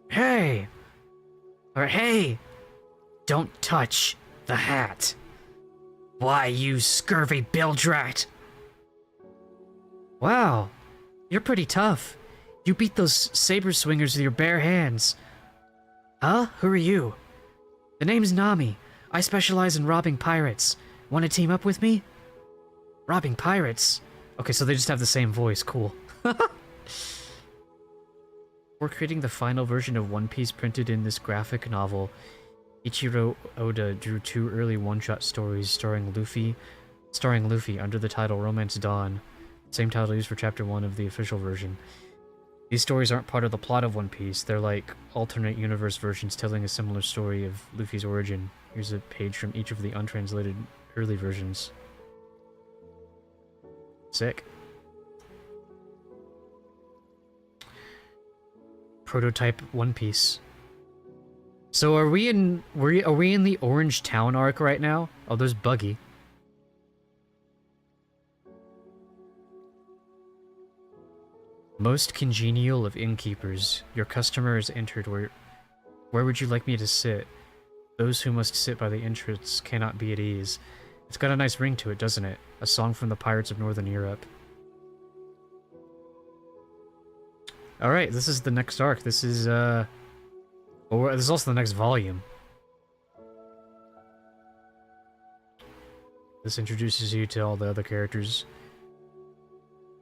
Hey! Or hey! Don't touch the hat. Why, you scurvy bilge-rat! Wow, you're pretty tough. You beat those saber swingers with your bare hands. Huh? Who are you? The name's Nami. I specialize in robbing pirates. Want to team up with me? Robbing pirates? Okay, so they just have the same voice. Cool. We're creating the final version of One Piece printed in this graphic novel. Ichiro Oda drew 2 early one-shot stories starring Luffy, starring Luffy under the title Romance Dawn, same title used for Chapter 1 of the official version. These stories aren't part of the plot of One Piece, they're like alternate universe versions telling a similar story of Luffy's origin. Here's a page from each of the untranslated early versions. Sick. Prototype One Piece. So are we in the Orange Town arc right now? Oh, there's Buggy. Most congenial of innkeepers, your customer has entered. Where would you like me to sit? Those who must sit by the entrance cannot be at ease. It's got a nice ring to it, doesn't it? A song from the pirates of Northern Europe. Alright, this is the next arc. This is, this is also the next volume. This introduces you to all the other characters.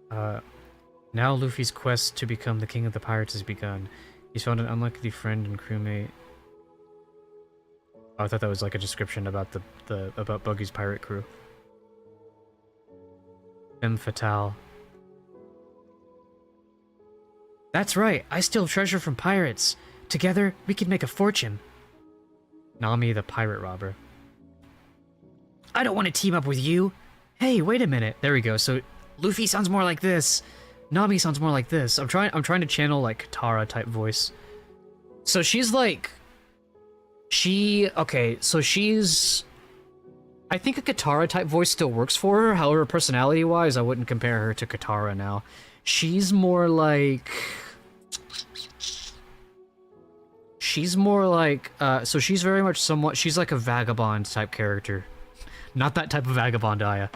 Now Luffy's quest to become the king of the pirates has begun. He's found an unlikely friend and crewmate. Oh, I thought that was like a description about about Buggy's pirate crew. Femme Fatale. That's right, I steal treasure from pirates. Together, we can make a fortune. Nami the pirate robber. I don't want to team up with you. Hey, wait a minute. There we go. So Luffy sounds more like this. Nami sounds more like this. I'm trying to channel like Katara type voice. So she's like okay, so she's I think a Katara type voice still works for her. However, personality wise, I wouldn't compare her to Katara now. She's more like so she's very much she's like a vagabond type character. Not that type of vagabond, Aya.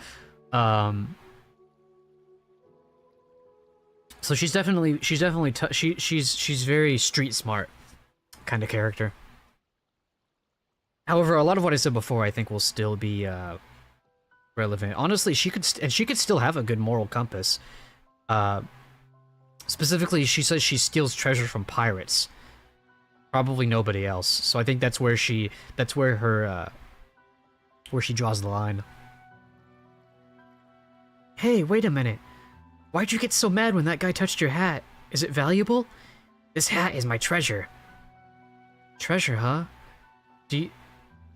So she's definitely she's very street smart kind of character. However, a lot of what I said before I think will still be relevant. Honestly, she could still have a good moral compass. Specifically, she says she steals treasure from pirates. Probably nobody else. So I think that's where she draws the line. Hey, wait a minute. Why'd you get so mad when that guy touched your hat? Is it valuable? This hat is my treasure. Treasure, huh? Do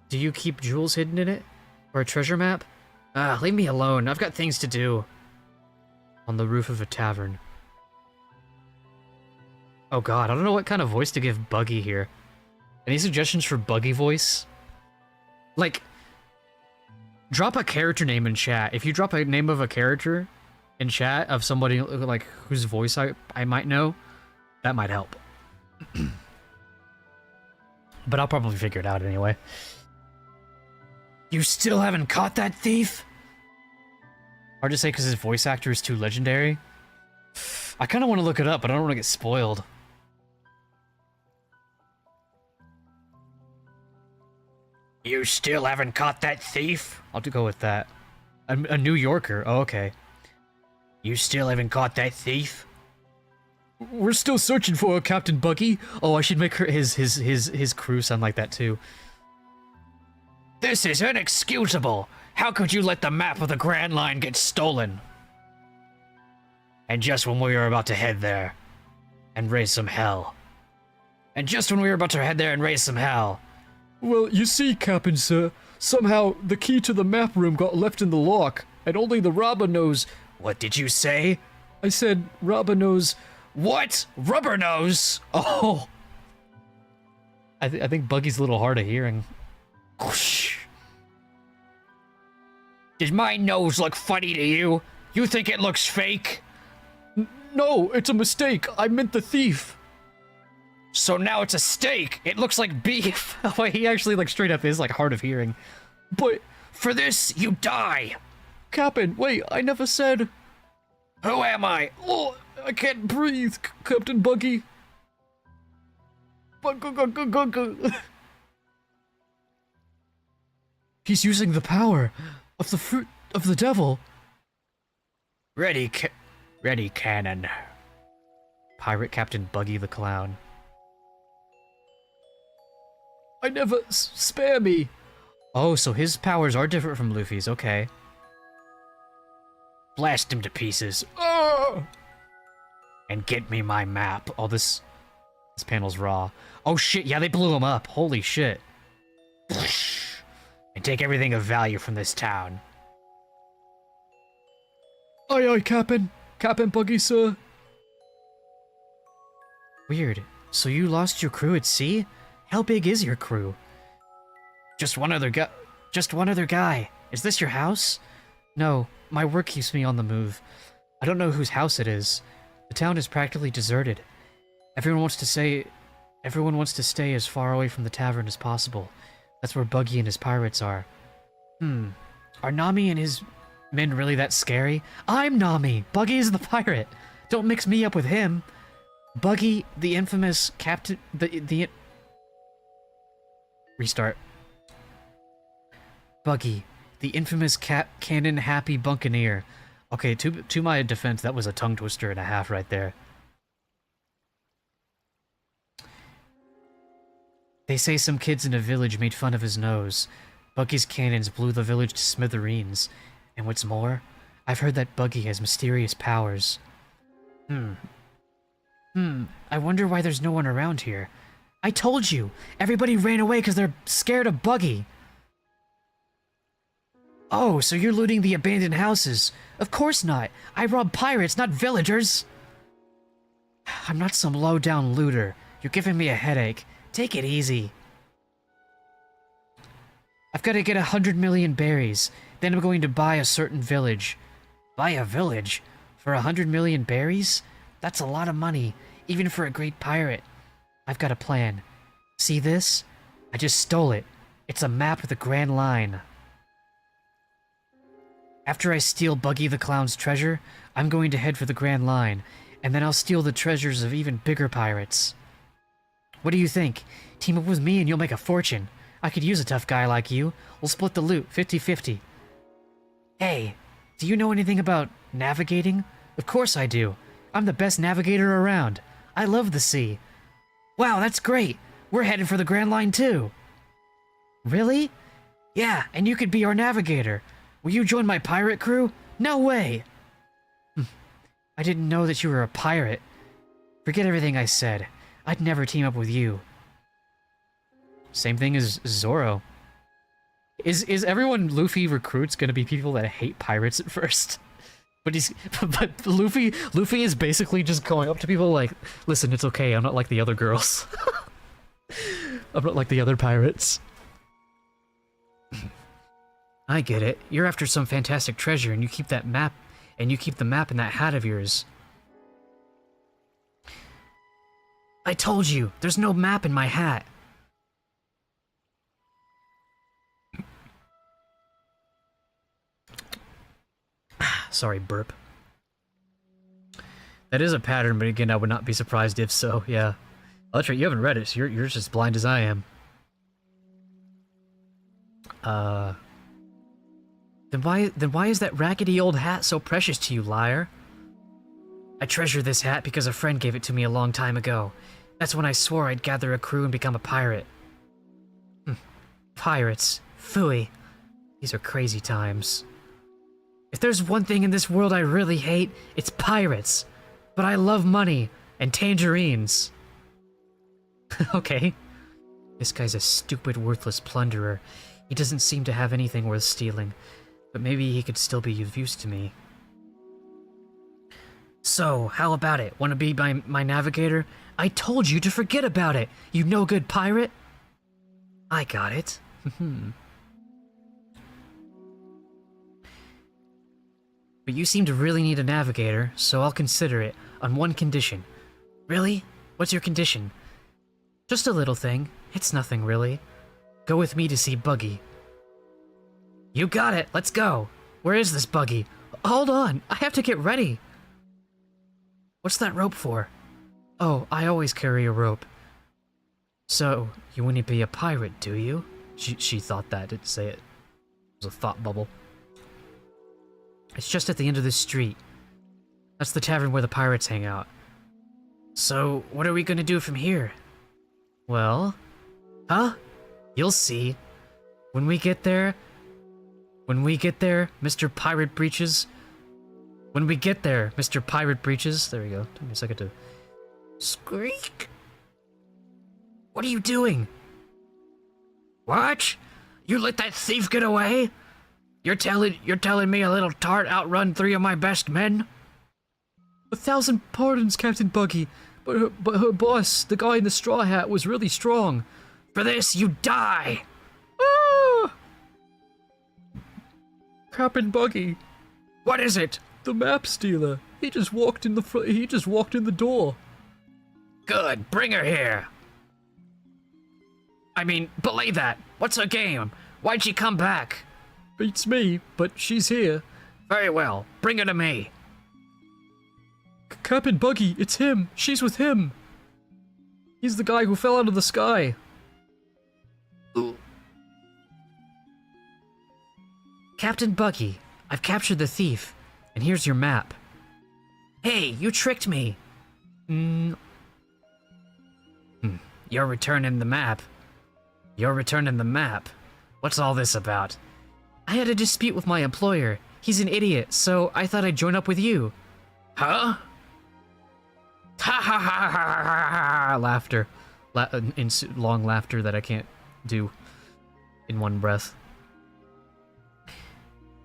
you keep jewels hidden in it? Or a treasure map? Ah, leave me alone. I've got things to do. On the roof of a tavern. Oh god, I don't know what kind of voice to give Buggy here. Any suggestions for Buggy voice? Like, drop a character name in chat. If you drop a name of a character in chat of somebody like whose voice I might know, that might help. But I'll probably figure it out anyway. You still haven't caught that thief? Hard to say because his voice actor is too legendary. I kind of want to look it up, but I don't want to get spoiled. You still haven't caught that thief? I'll go with that. A New Yorker. Oh, okay. You still haven't caught that thief? We're still searching for Captain Buggy. Oh, I should make his crew sound like that too. This is inexcusable. How could you let the map of the Grand Line get stolen? And just when we were about to head there and raise some hell. Well, you see, Captain Sir, somehow the key to the map room got left in the lock, and only the robber knows. What did you say? I said robber knows. What? Rubber nose? Oh. I think Buggy's a little hard of hearing. Whoosh. Did my nose look funny to you? You think it looks fake? No, it's a mistake. I meant the thief. So now it's a steak. It looks like beef. Oh, he actually like straight up is like hard of hearing. But for this, you die. Captain, wait, I never said. Who am I? Oh, I can't breathe, Captain Buggy. He's using the power of the fruit of the devil. Ready cannon. Pirate Captain Buggy the Clown. I never spare me. Oh, so his powers are different from Luffy's, okay. Blast him to pieces. Oh! And get me my map. Oh, this panel's raw. Oh shit, yeah, they blew him up. Holy shit. And take everything of value from this town. Aye aye, Captain. Captain Buggy, sir. Weird. So you lost your crew at sea? How big is your crew? Just one other guy. Is this your house? No, my work keeps me on the move. I don't know whose house it is. The town is practically deserted. Everyone wants to stay as far away from the tavern as possible. That's where Buggy and his pirates are. Are Nami and his men really that scary? I'm Nami! Buggy is the pirate! Don't mix me up with him! Buggy, the infamous captain... Restart. Buggy, the infamous cannon-happy buccaneer. Okay, to my defense, that was a tongue twister and a half right there. They say some kids in a village made fun of his nose. Buggy's cannons blew the village to smithereens. And what's more, I've heard that Buggy has mysterious powers. I wonder why there's no one around here. I told you! Everybody ran away because they're scared of Buggy! Oh, so you're looting the abandoned houses. Of course not. I rob pirates, not villagers. I'm not some low-down looter. You're giving me a headache. Take it easy. I've got to get 100 million berries. Then I'm going to buy a certain village. Buy a village? For 100 million berries? That's a lot of money, even for a great pirate. I've got a plan. See this? I just stole it. It's a map with a grand line. After I steal Buggy the Clown's treasure, I'm going to head for the Grand Line, and then I'll steal the treasures of even bigger pirates. What do you think? Team up with me and you'll make a fortune. I could use a tough guy like you. We'll split the loot, 50-50. Hey, do you know anything about navigating? Of course I do. I'm the best navigator around. I love the sea. Wow, that's great. We're headed for the Grand Line too. Really? Yeah, and you could be our navigator. Will you join my pirate crew? No way! I didn't know that you were a pirate. Forget everything I said. I'd never team up with you. Same thing as Zoro. Is everyone Luffy recruits gonna be people that hate pirates at first? But Luffy is basically just going up to people like, listen, it's okay, I'm not like the other girls. I'm not like the other pirates. I get it. You're after some fantastic treasure and you keep that map, and you keep the map in that hat of yours. I told you, there's no map in my hat. Sorry, burp. That is a pattern, but again, I would not be surprised if so, yeah. Oh, that's right, you haven't read it, so you're just as blind as I am. Then why is that raggedy old hat so precious to you, liar? I treasure this hat because a friend gave it to me a long time ago. That's when I swore I'd gather a crew and become a pirate. Pirates. Phooey. These are crazy times. If there's one thing in this world I really hate, it's pirates. But I love money and tangerines. Okay. This guy's a stupid, worthless plunderer. He doesn't seem to have anything worth stealing. But maybe he could still be of use to me. So, how about it? Want to be my navigator? I told you to forget about it, you no-good pirate! I got it. But you seem to really need a navigator, so I'll consider it, on one condition. Really? What's your condition? Just a little thing. It's nothing, really. Go with me to see Buggy. You got it! Let's go! Where is this Buggy? Hold on! I have to get ready! What's that rope for? Oh, I always carry a rope. So, you wouldn't be a pirate, do you? She thought that, didn't say it. It was a thought bubble. It's just at the end of this street. That's the tavern where the pirates hang out. So, what are we gonna do from here? Well... Huh? You'll see. When we get there, Mr. Pirate Breeches, When we get there, Mr. Pirate Breeches. There we go. Took me a second to... Squeak! What are you doing? What? You let that thief get away? You're telling me a little tart outrun 3 of my best men? 1,000 pardons, Captain Buggy, but her boss, the guy in the straw hat, was really strong. For this, you die! Ah! Captain Buggy. What is it? The map stealer. He just walked in the door. Good, bring her here. I mean, belay that. What's her game? Why'd she come back? Beats me, but she's here. Very well, bring her to me. Captain Buggy, it's him. She's with him. He's the guy who fell out of the sky. Ooh. Captain Buggy, I've captured the thief, and here's your map. Hey, you tricked me. You're returning the map. What's all this about? I had a dispute with my employer. He's an idiot, so I thought I'd join up with you. Huh? Ha ha ha ha ha ha! Laughter. Long laughter that I can't do in one breath.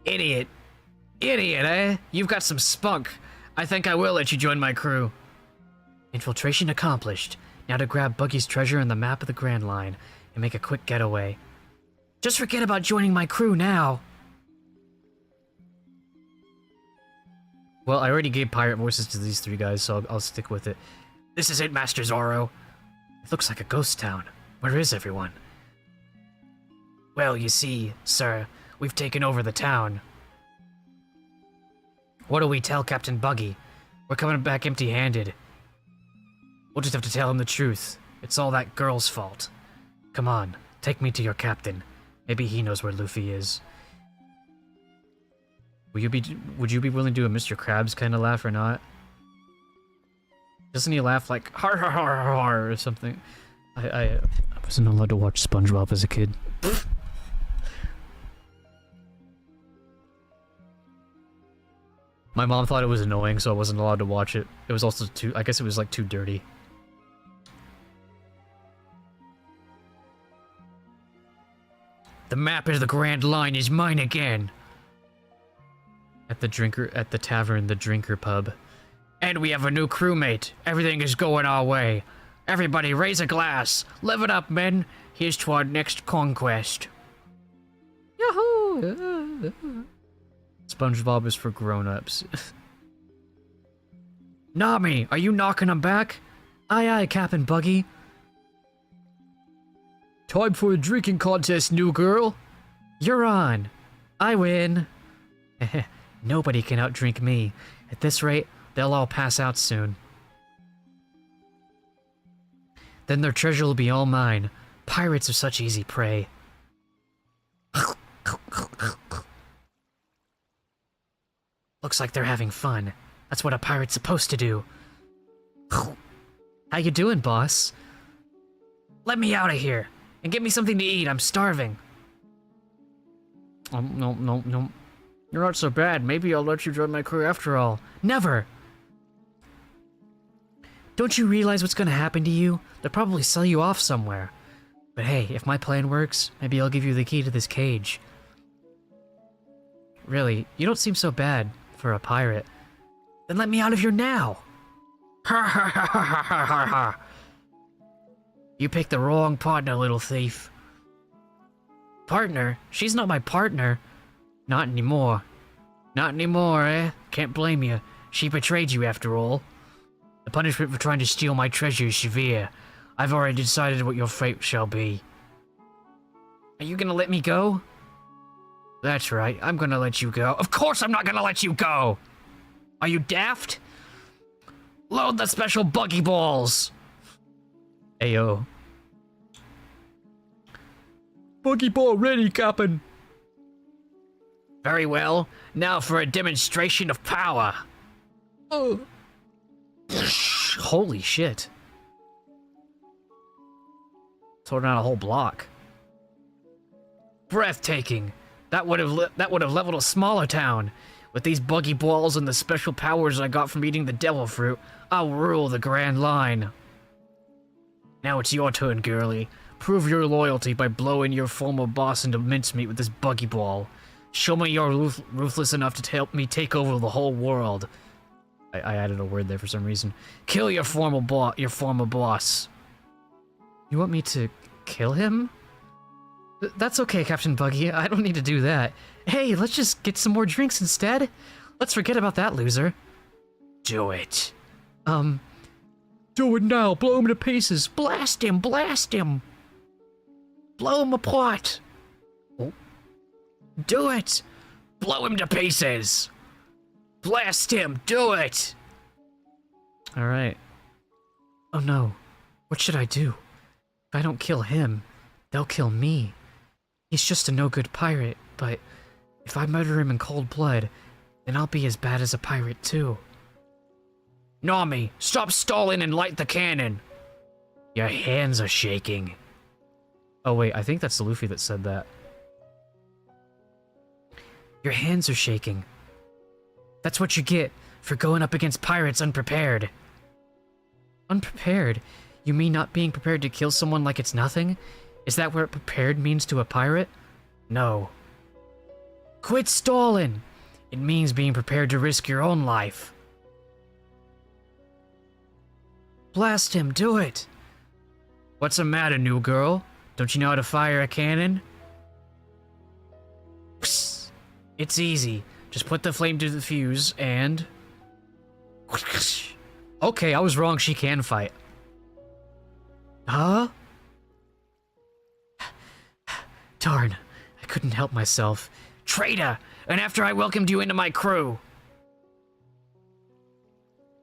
Idiot, eh? You've got some spunk. I think I will let you join my crew. Infiltration accomplished. Now to grab Buggy's treasure and the map of the Grand Line and make a quick getaway. Just forget about joining my crew now. Well, I already gave pirate voices to these 3 guys, so I'll stick with it. This is it, Master Zorro. It looks like a ghost town. Where is everyone? Well, you see, sir, we've taken over the town. What do we tell Captain Buggy? We're coming back empty-handed. We'll just have to tell him the truth. It's all that girl's fault. Come on, take me to your captain. Maybe he knows where Luffy is. Would you be willing to do a Mr. Krabs kind of laugh or not? Doesn't he laugh like har har har har har or something? I wasn't allowed to watch SpongeBob as a kid. My mom thought it was annoying, so I wasn't allowed to watch it. It was also too, I guess it was like too dirty. The map of the Grand Line is mine again. At the tavern, the drinker pub. And we have a new crewmate. Everything is going our way. Everybody raise a glass. Live it up, men. Here's to our next conquest. Yahoo! SpongeBob is for grown-ups. Nami, are you knocking him back? Aye aye, Captain Buggy. Time for a drinking contest, new girl. You're on. I win. Nobody can outdrink me. At this rate, they'll all pass out soon. Then their treasure will be all mine. Pirates are such easy prey. Looks like they're having fun. That's what a pirate's supposed to do. How you doing, boss? Let me out of here. And get me something to eat, I'm starving. No. You're not so bad. Maybe I'll let you join my crew after all. Never! Don't you realize what's gonna happen to you? They'll probably sell you off somewhere. But hey, if my plan works, maybe I'll give you the key to this cage. Really, you don't seem so bad for a pirate. Then let me out of here now! Ha ha ha ha ha ha ha! You picked the wrong partner, little thief. Partner? She's not my partner. Not anymore. Not anymore, eh? Can't blame you. She betrayed you after all. The punishment for trying to steal my treasure is severe. I've already decided what your fate shall be. Are you gonna let me go? That's right, I'm gonna let you go. Of course I'm not gonna let you go! Are you daft? Load the special buggy balls! Ayo. Buggy ball ready, Captain. Very well. Now for a demonstration of power. Oh. Holy shit. Tore down a whole block. Breathtaking. That would have leveled a smaller town. With these buggy balls and the special powers I got from eating the devil fruit, I'll rule the Grand Line. Now it's your turn, girlie. Prove your loyalty by blowing your former boss into mincemeat with this buggy ball. Show me you're ruthless enough to help me take over the whole world. I added a word there for some reason. Kill your former boss. You want me to kill him? That's okay, Captain Buggy. I don't need to do that. Hey, let's just get some more drinks instead. Let's forget about that loser. Do it. Do it now. Blow him to pieces. Blast him. Blast him. Blow him apart. Oh. Do it. Blow him to pieces. Blast him. Do it. All right. Oh no. What should I do? If I don't kill him, they'll kill me. He's just a no-good pirate, but if I murder him in cold blood, then I'll be as bad as a pirate too. Nami, stop stalling and light the cannon! Your hands are shaking. Oh wait, I think that's the Luffy that said that. Your hands are shaking. That's what you get for going up against pirates unprepared. Unprepared? You mean not being prepared to kill someone like it's nothing? Is that what prepared means to a pirate? No. Quit stalling! It means being prepared to risk your own life. Blast him, do it! What's the matter, new girl? Don't you know how to fire a cannon? Psst. It's easy. Just put the flame to the fuse and... Okay, I was wrong, she can fight. Huh? Darn, I couldn't help myself. Traitor! And after I welcomed you into my crew!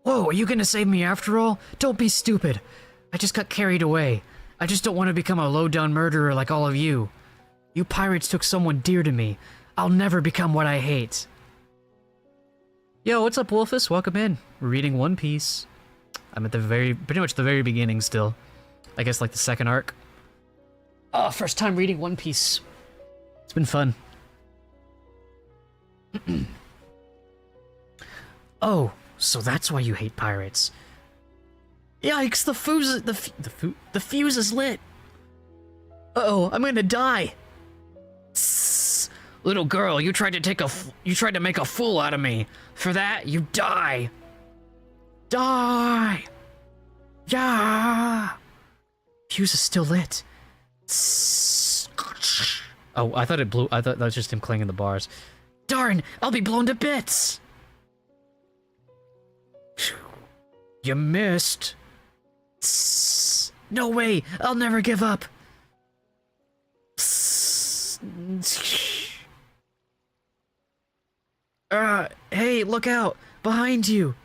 Whoa, are you gonna save me after all? Don't be stupid. I just got carried away. I just don't want to become a low-down murderer like all of you. You pirates took someone dear to me. I'll never become what I hate. Yo, what's up, Wolfus? Welcome in. We're reading One Piece. I'm at pretty much the very beginning still. I guess like the second arc. Oh, first time reading One Piece. It's been fun. Oh, so that's why you hate pirates. Yikes, the fuse is lit. Uh-oh, I'm gonna die. Tss, little girl, you tried to make a fool out of me. For that, you die. Die. Yeah. Fuse is still lit. Tss. Oh, I thought it blew. I thought that was just him clanging the bars. Darn, I'll be blown to bits. You missed. Tss. No way, I'll never give up. Hey, look out! Behind you!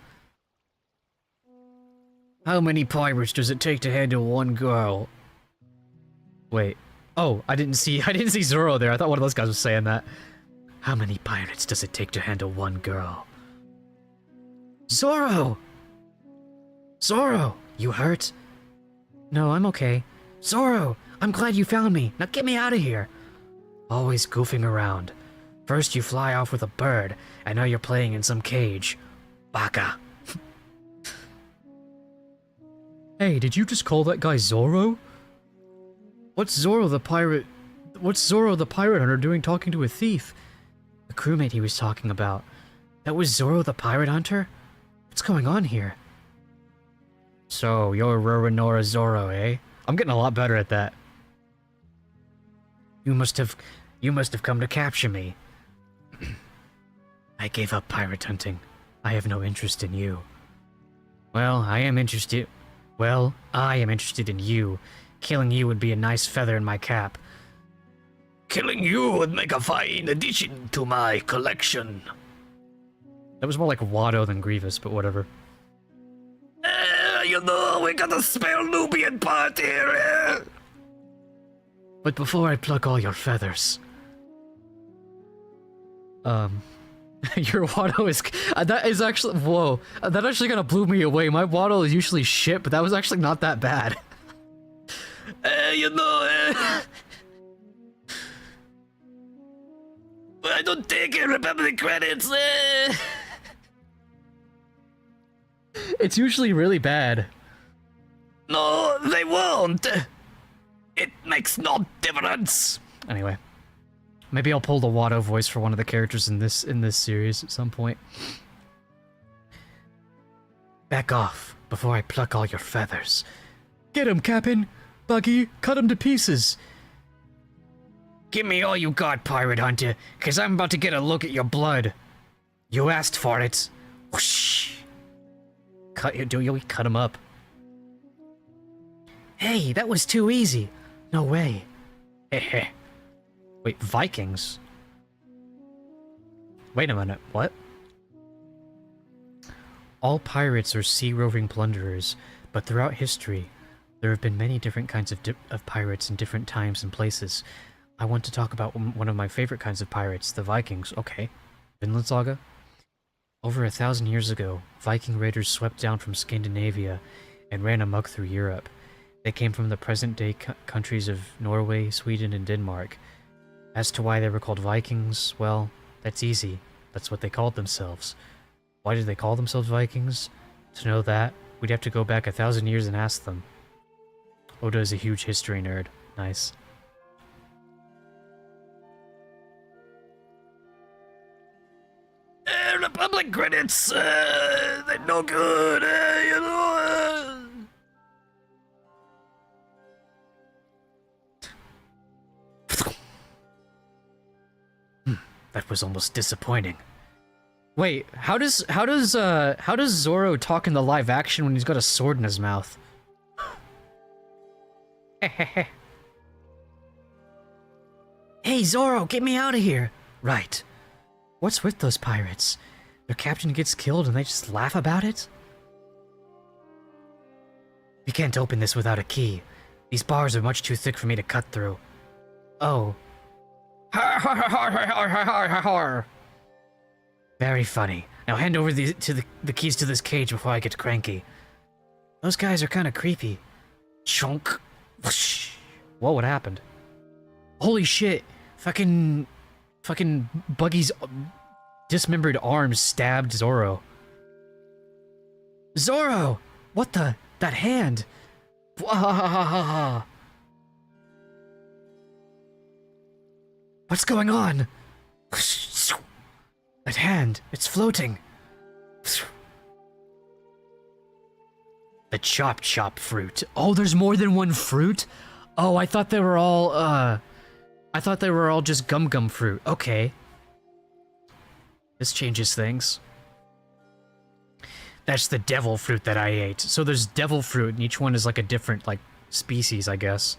How many pirates does it take to handle one girl? Wait. Oh, I didn't see Zoro there. I thought one of those guys was saying that. How many pirates does it take to handle one girl? Zoro! Zoro! You hurt? No, I'm okay. Zoro! I'm glad you found me. Now get me out of here. Always goofing around. First you fly off with a bird, and now you're playing in some cage. Baka. Hey, did you just call that guy Zoro? What's Zoro the pirate hunter doing talking to a thief? The crewmate he was talking about. That was Zoro the pirate hunter? What's going on here? So, you're Roronoa Zoro, eh? I'm getting a lot better at that. You must have come to capture me. I gave up pirate hunting. I have no interest in you. Well, I am interested in you. Killing you would be a nice feather in my cap. Killing you would make a fine addition to my collection. That was more like Watto than Grievous, but whatever. You know, we got a spare Nubian part here. But before I pluck all your feathers... your Watto is... that is actually... Whoa. That actually kind of blew me away. My Watto is usually shit, but that was actually not that bad. You know... I don't take Republic credits. It's usually really bad. No, they won't. It makes no difference. Anyway, maybe I'll pull the Watto voice for one of the characters in this series at some point. Back off before I pluck all your feathers. Get him, Captain! Buggy, cut him to pieces! Give me all you got, Pirate Hunter, cause I'm about to get a look at your blood. You asked for it. Whoosh! Cut him up. Hey, that was too easy. No way. Heh. Wait, Vikings? Wait a minute, what? All pirates are sea-roving plunderers, but throughout history, there have been many different kinds of pirates in different times and places. I want to talk about one of my favorite kinds of pirates, the Vikings. Okay. Vinland Saga? Over 1,000 years ago, Viking raiders swept down from Scandinavia and ran amok through Europe. They came from the present-day countries of Norway, Sweden, and Denmark. As to why they were called Vikings, well, that's easy. That's what they called themselves. Why did they call themselves Vikings? To know that, we'd have to go back 1,000 years and ask them. Oda is a huge history nerd. Nice. Republic credits, they're no good, you know. That was almost disappointing. Wait, how does Zoro talk in the live action when he's got a sword in his mouth? Hey Zoro, get me out of here! Right. What's with those pirates? Their captain gets killed and they just laugh about it? We can't open this without a key. These bars are much too thick for me to cut through. Oh. Very funny. Now hand over the keys to this cage before I get cranky. Those guys are kind of creepy. Chunk. Whoosh. Whoa, what happened? Holy shit. Fucking Buggy's dismembered arms stabbed Zoro. Zoro! What the? That hand! What's going on? That hand, it's floating. The chop fruit. Oh, there's more than one fruit? Oh, I thought they were all, just gum fruit. Okay. This changes things. That's the devil fruit that I ate. So there's devil fruit, and each one is like a different, like, species, I guess.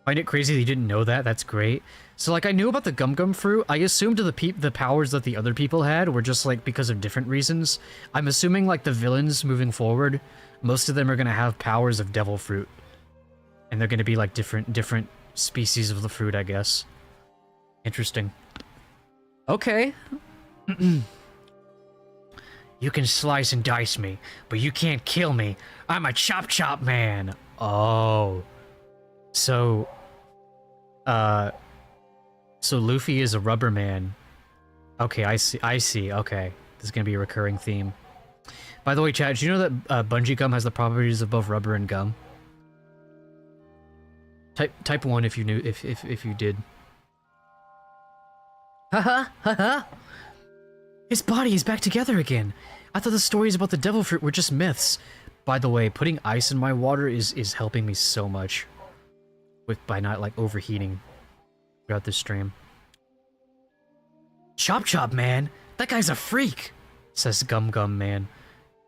Find it crazy that you didn't know that? That's great. So, like, I knew about the gum fruit. I assumed the powers that the other people had were just, like, because of different reasons. I'm assuming, like, the villains moving forward, most of them are gonna have powers of devil fruit. And they're gonna be, like, different species of the fruit, I guess. Interesting. Okay. You can slice and dice me, but you can't kill me. I'm a chop man. Oh. So Luffy is a rubber man. Okay, I see. Okay. This is gonna be a recurring theme. By the way, chat, do you know that bungee gum has the properties of both rubber and gum? Type 1 if you knew, if you did. Haha. His body is back together again. I thought the stories about the devil fruit were just myths. By the way, putting ice in my water is helping me so much. By not, like, overheating throughout this stream. Chop man? That guy's a freak, says Gum Man.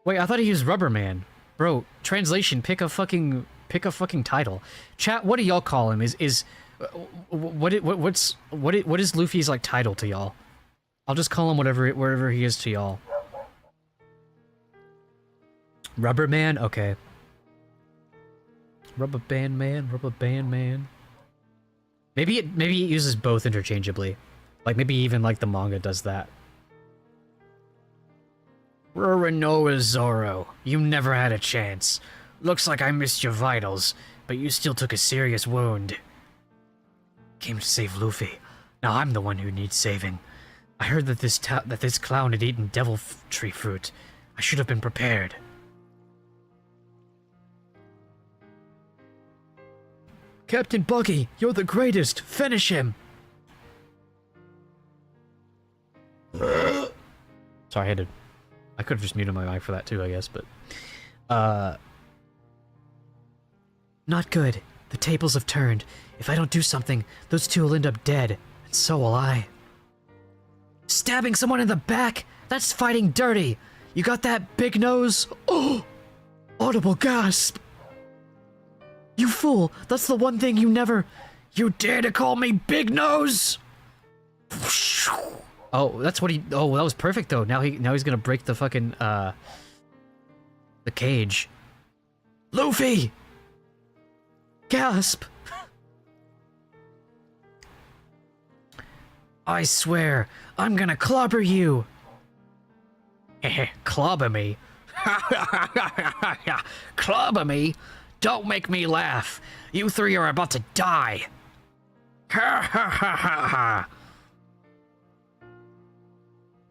Wait, I thought he was Rubber Man. Bro, translation, pick a fucking title. Chat, what do y'all call him? What is Luffy's, like, title to y'all? I'll just call him wherever he is to y'all. Rubber Man? Okay. Rubber band man. Maybe it uses both interchangeably. Like, maybe even, like, the manga does that. Roronoa Zoro, you never had a chance. Looks like I missed your vitals, but you still took a serious wound. Came to save Luffy. Now I'm the one who needs saving. I heard that this clown had eaten devil tree fruit. I should have been prepared. Captain Buggy, you're the greatest. Finish him. Sorry, I could have just muted my mic for that too, I guess, but not good. The tables have turned. If I don't do something, those two will end up dead, and so will I. Stabbing someone in the back? That's fighting dirty. You got that, big nose? Oh! Audible gasp. You fool! That's the one thing you never... You dare to call me big nose? Oh, that's what he... Oh, that was perfect though. Now he's gonna break the fucking the cage. Luffy! Gasp! I swear, I'm gonna clobber you! Clobber me? Clobber me? Don't make me laugh. You three are about to die. Ha ha ha ha ha.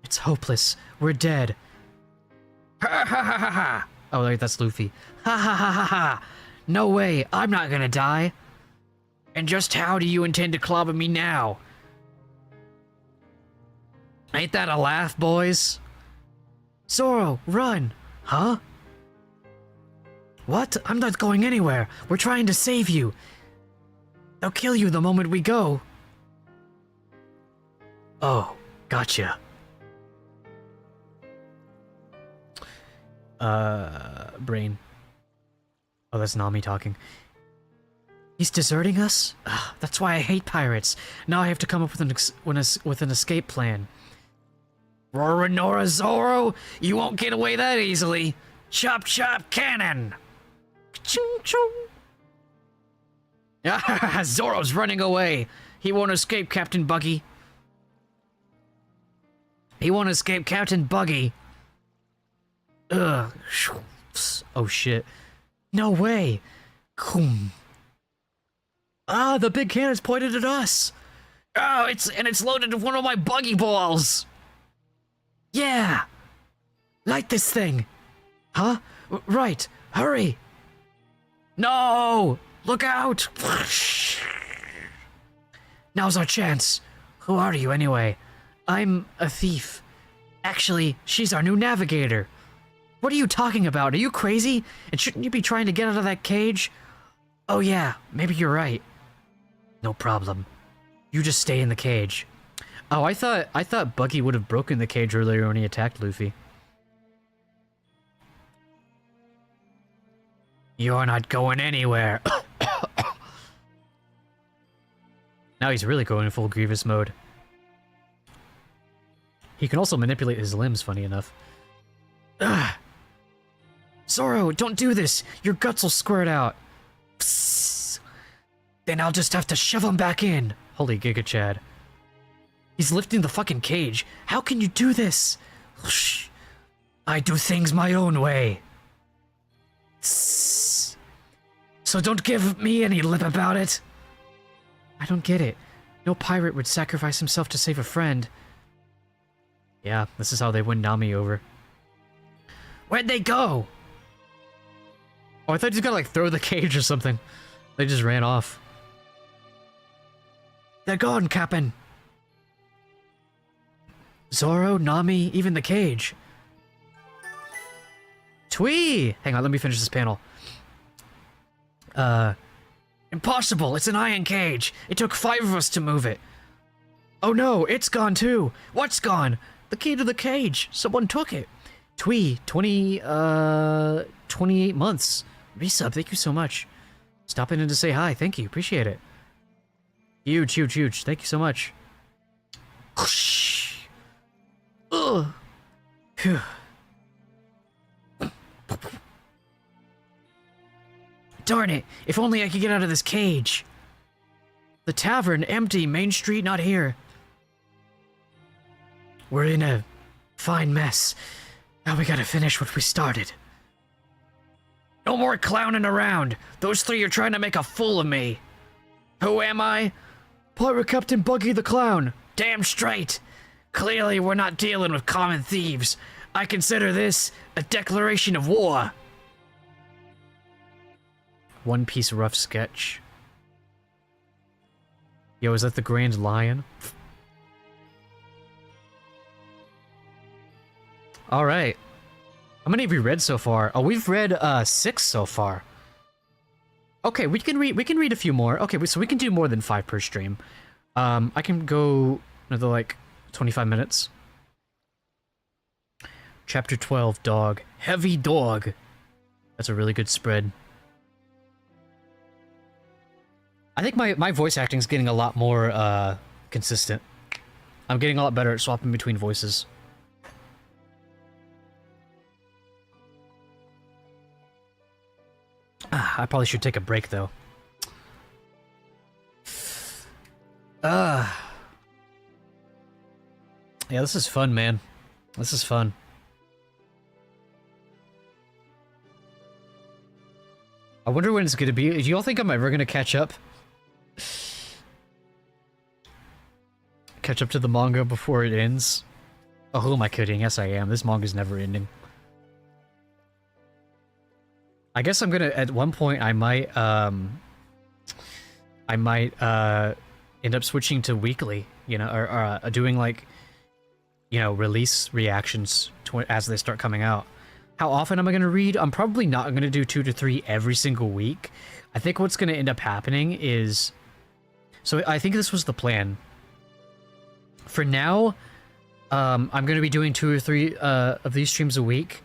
It's hopeless. We're dead. Ha ha ha ha ha. Oh, wait, that's Luffy. Ha ha ha ha ha. No way, I'm not gonna die. And just how do you intend to clobber me now? Ain't that a laugh, boys? Zoro, run! Huh? What? I'm not going anywhere. We're trying to save you. They'll kill you the moment we go. Oh, gotcha. Brain. Oh, that's Nami talking. He's deserting us? Ugh, that's why I hate pirates. Now I have to come up with an escape plan. Roranora Zoro, you won't get away that easily. Chop chop cannon. Chung chung. Zoro's running away. He won't escape, Captain Buggy. He won't escape, Captain Buggy. Ugh. Oh shit. No way. Ah, the big cannon's pointed at us. Oh, it's loaded with one of my buggy balls. Yeah. Light this thing. Huh? Right. Hurry. No! Look out! Now's our chance. Who are you anyway? I'm a thief. Actually, she's our new navigator. What are you talking about? Are you crazy? And shouldn't you be trying to get out of that cage? Oh yeah, maybe you're right. No problem. You just stay in the cage. Oh, I thought Buggy would have broken the cage earlier when he attacked Luffy. You're not going anywhere. Now he's really going in full Grievous mode. He can also manipulate his limbs, funny enough. Ugh. Zoro, don't do this! Your guts will squirt out! Psst. Then I'll just have to shove him back in! Holy Giga Chad. He's lifting the fucking cage. How can you do this? Shh. I do things my own way. Psst. So don't give me any lip about it. I don't get it. No pirate would sacrifice himself to save a friend. Yeah, this is how they win Nami over. Where'd they go? Oh, I thought he was gonna like throw the cage or something. They just ran off. They're gone, Captain. Zoro, Nami, even the cage. Twee! Hang on, let me finish this panel. Impossible! It's an iron cage! It took 5 of us to move it! Oh no, it's gone too! What's gone? The key to the cage! Someone took it! Twee, 28 months. Resub, thank you so much. Stopping in to say hi, thank you, appreciate it. Huge, huge, huge, thank you so much. Ugh. Phew. Darn it, if only I could get out of this cage. The tavern, empty, Main Street not here. We're in a fine mess. Now we gotta finish what we started. No more clowning around. Those 3 are trying to make a fool of me. Who am I? Pirate Captain Buggy the Clown! Damn straight! Clearly we're not dealing with common thieves. I consider this a declaration of war. One Piece rough sketch. Yo, is that the Grand Lion? Alright. How many have we read so far? Oh, we've read 6 so far. Okay, we can read a few more. Okay, so we can do more than 5 per stream. I can go another like 25 minutes. Chapter 12, Dog. Heavy Dog. That's a really good spread. I think my voice acting is getting a lot more consistent. I'm getting a lot better at swapping between voices. I probably should take a break though. Yeah, this is fun, man. This is fun. I wonder when it's gonna be. Do y'all think I'm ever gonna catch up? Catch up to the manga before it ends? Oh, who am I kidding? Yes, I am. This manga's never ending. I guess I'm gonna, at one point, I might end up switching to weekly, you know, or doing like, you know, release reactions as they start coming out. How often am I gonna read? I'm probably not gonna do 2 to 3 every single week. I think what's gonna end up happening is, so I think this was the plan. For now, I'm gonna be doing 2 or 3 of these streams a week.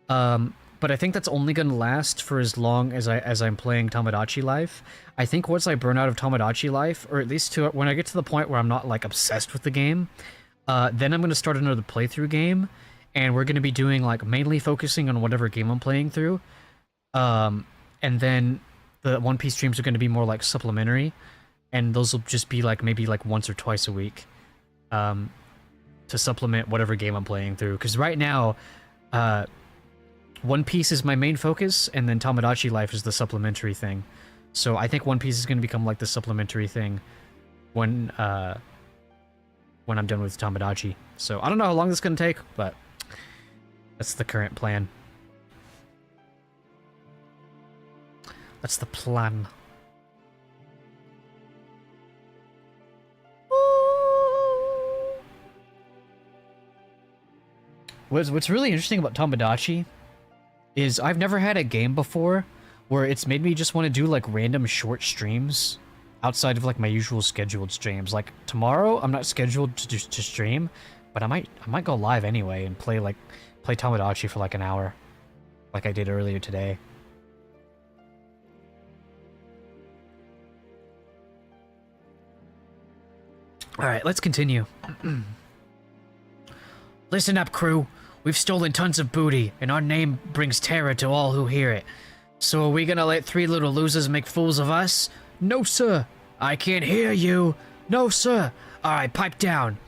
But I think that's only going to last for as long as I'm playing Tomodachi Life. I think once I burn out of Tomodachi Life, or at least when I get to the point where I'm not like obsessed with the game, then I'm going to start another playthrough game, and we're going to be doing like mainly focusing on whatever game I'm playing through. And then the One Piece streams are going to be more like supplementary, and those will just be like maybe like once or twice a week, to supplement whatever game I'm playing through. Because right now, One Piece is my main focus, and then Tomodachi Life is the supplementary thing. So I think One Piece is going to become like the supplementary thing when I'm done with Tomodachi. So I don't know how long this is going to take, but that's the current plan. That's the plan. What's really interesting about Tomodachi is I've never had a game before where it's made me just want to do like random short streams outside of like my usual scheduled streams. Like tomorrow, I'm not scheduled to stream, but I might go live anyway and play Tomodachi for like an hour, like I did earlier today. All right, let's continue. Listen up, crew. We've stolen tons of booty, and our name brings terror to all who hear it. So are we gonna let 3 little losers make fools of us? No, sir. I can't hear you. No, sir. Alright, pipe down.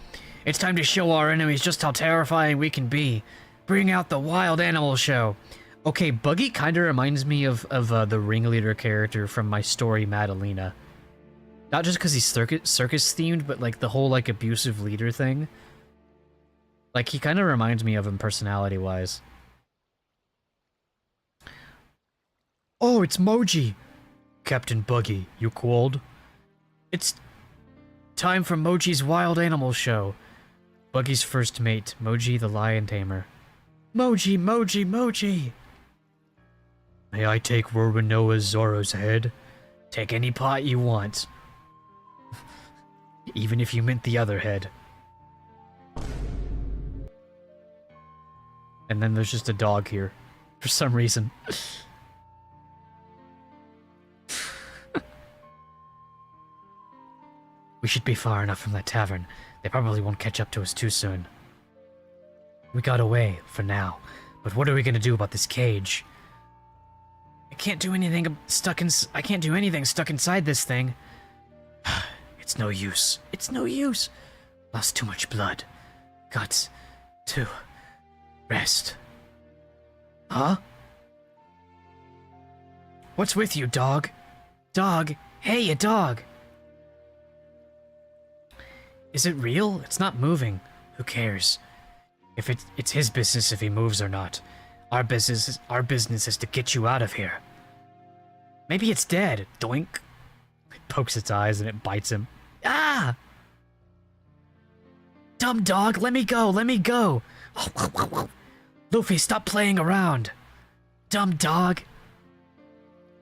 It's time to show our enemies just how terrifying we can be. Bring out the wild animal show. Okay, Buggy kind of reminds me of the ringleader character from my story, Madalena. Not just because he's circus themed, but like the whole like abusive leader thing. Like, he kind of reminds me of him personality-wise. Oh, it's Moji! Captain Buggy, you called? It's time for Moji's wild animal show. Buggy's first mate, Moji the lion tamer. Moji, Moji, Moji! May I take Roronoa's Zoro's head? Take any part you want. Even if you meant the other head. And then there's just a dog here, for some reason. We should be far enough from that tavern. They probably won't catch up to us too soon. We got away, for now. But what are we gonna do about this cage? I can't do anything stuck inside this thing. It's no use. It's no use. Lost too much blood. Got to rest. Huh? What's with you, dog? Dog? Hey, you dog! Is it real? It's not moving. Who cares? If it's his business if he moves or not. Our business is to get you out of here. Maybe it's dead. Doink. It pokes its eyes and it bites him. Ah! Dumb dog, let me go, let me go. Luffy, stop playing around. Dumb dog.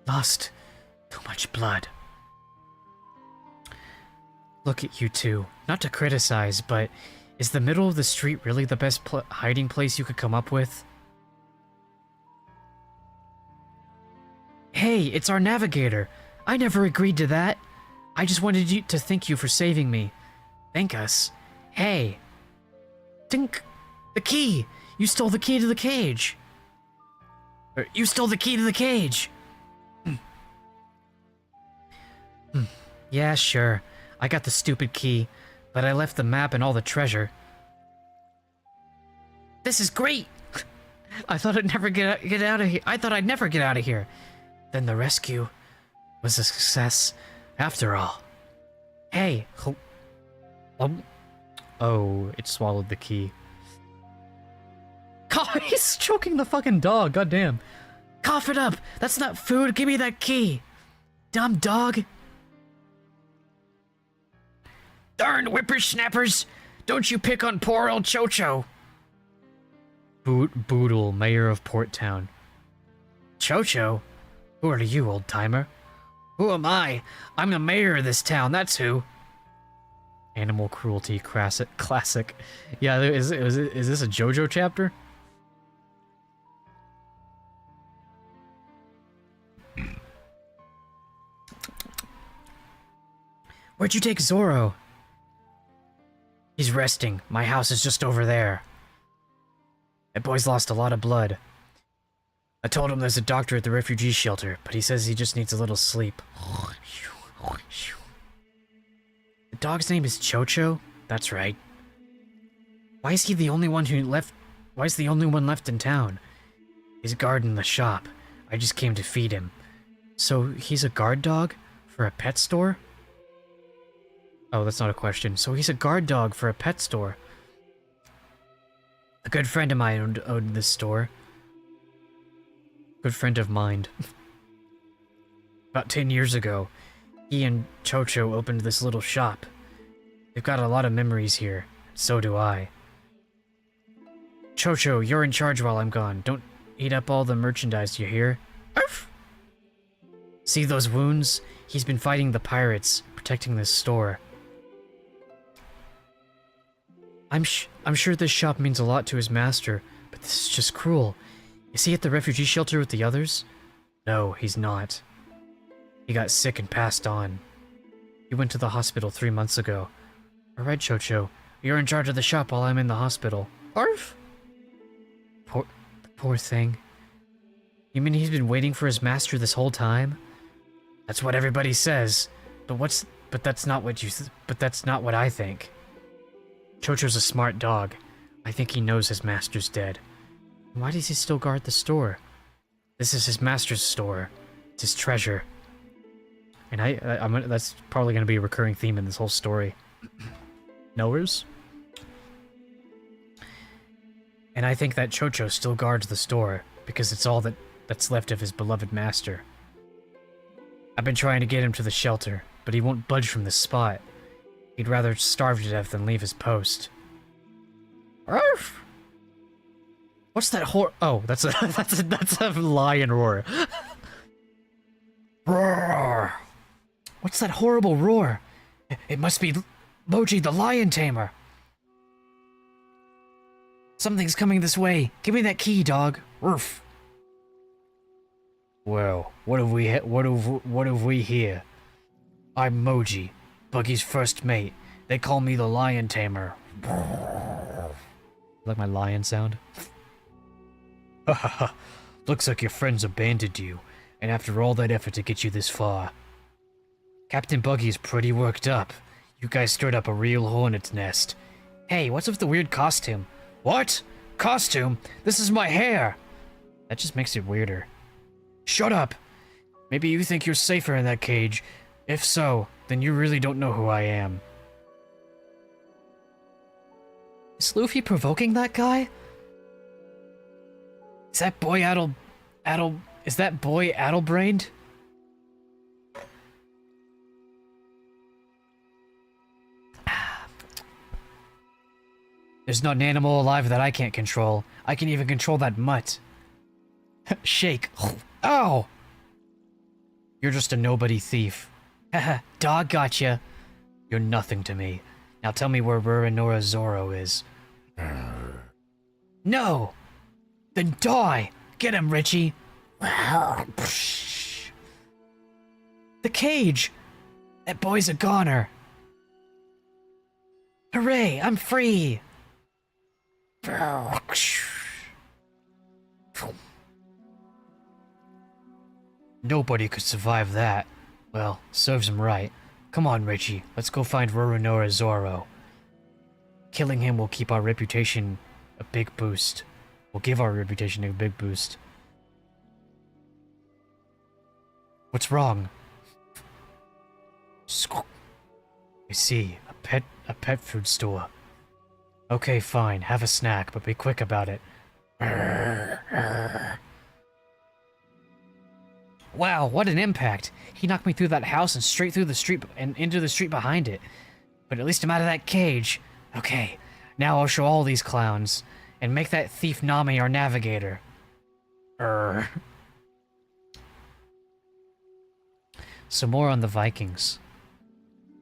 Lost too much blood. Look at you two. Not to criticize, but is the middle of the street really the best hiding place you could come up with? Hey, it's our navigator. I never agreed to that. I just wanted you to thank you for saving me. Thank us. Hey. Tink. The key. You stole the key to the cage. You stole the key to the cage. Yeah, sure. I got the stupid key, but I left the map and all the treasure. This is great. I thought I'd never get out of here. I thought I'd never get out of here. Then the rescue was a success after all. Hey. Oh, it swallowed the key. He's choking the fucking dog, goddamn. Cough it up. That's not food. Give me that key. Dumb dog. Darn whippersnappers. Don't you pick on poor old Chocho. Boodle, mayor of Port Town. Chocho? Who are you, old timer? Who am I? I'm the mayor of this town, that's who. Animal cruelty classic. Yeah, is this a JoJo chapter? Where'd you take Zoro? He's resting. My house is just over there. That boy's lost a lot of blood. I told him there's a doctor at the refugee shelter, but he says he just needs a little sleep. The dog's name is Chocho? That's right. Why is he the only one who left? Why is the only one left in town? He's guarding the shop. I just came to feed him. So he's a guard dog for a pet store? Oh, that's not a question. So he's a guard dog for a pet store. A good friend of mine owned this store. Good friend of mine. About 10 years ago, he and Chocho opened this little shop. They've got a lot of memories here. So do I. Chocho, you're in charge while I'm gone. Don't eat up all the merchandise, you hear? Arf! See those wounds? He's been fighting the pirates, protecting this store. I'm sure this shop means a lot to his master, but this is just cruel. Is he at the refugee shelter with the others? No, he's not. He got sick and passed on. He went to the hospital 3 months ago. Alright, Chocho, you're in charge of the shop while I'm in the hospital. Arf! Poor thing. You mean he's been waiting for his master this whole time? That's what everybody says. But that's not what I think. Chocho's a smart dog. I think he knows his master's dead. Why does he still guard the store? This is his master's store. It's his treasure. And that's probably going to be a recurring theme in this whole story. Knowers? And I think that Chocho still guards the store, because it's all that's left of his beloved master. I've been trying to get him to the shelter, but he won't budge from this spot. He'd rather starve to death than leave his post. Arf! What's that Oh, that's a lion roar. Roar! What's that horrible roar? It must be Moji the lion tamer. Something's coming this way. Give me that key, dog. Roof. Well, what have we here? I'm Moji, Buggy's first mate. They call me the lion tamer. Like my lion sound? Hahaha. Looks like your friends abandoned you, and after all that effort to get you this far. Captain Buggy is pretty worked up. You guys stirred up a real hornet's nest. Hey, what's with the weird costume? What? Costume? This is my hair! That just makes it weirder. Shut up! Maybe you think you're safer in that cage. If so, then you really don't know who I am. Is Luffy provoking that guy? Is that boy is that boy addle-brained? There's not an animal alive that I can't control. I can even control that mutt. Shake. Ow! You're just a nobody thief. Haha, dog gotcha. You're nothing to me. Now tell me where Rurinora Zoro is. No! Then die! Get him, Richie! The cage! That boy's a goner! Hooray, I'm free! Nobody could survive that. Well, serves him right. Come on, Richie, let's go find Rurinora Zoro. Killing him will keep our reputation a big boost. Will give our reputation a big boost. What's wrong? I see, a pet food store. Okay, fine, have a snack, but be quick about it. Wow, what an impact! He knocked me through that house and straight through the street and into the street behind it. But at least I'm out of that cage. Okay, now I'll show all these clowns and make that thief Nami our navigator. Some more on the Vikings.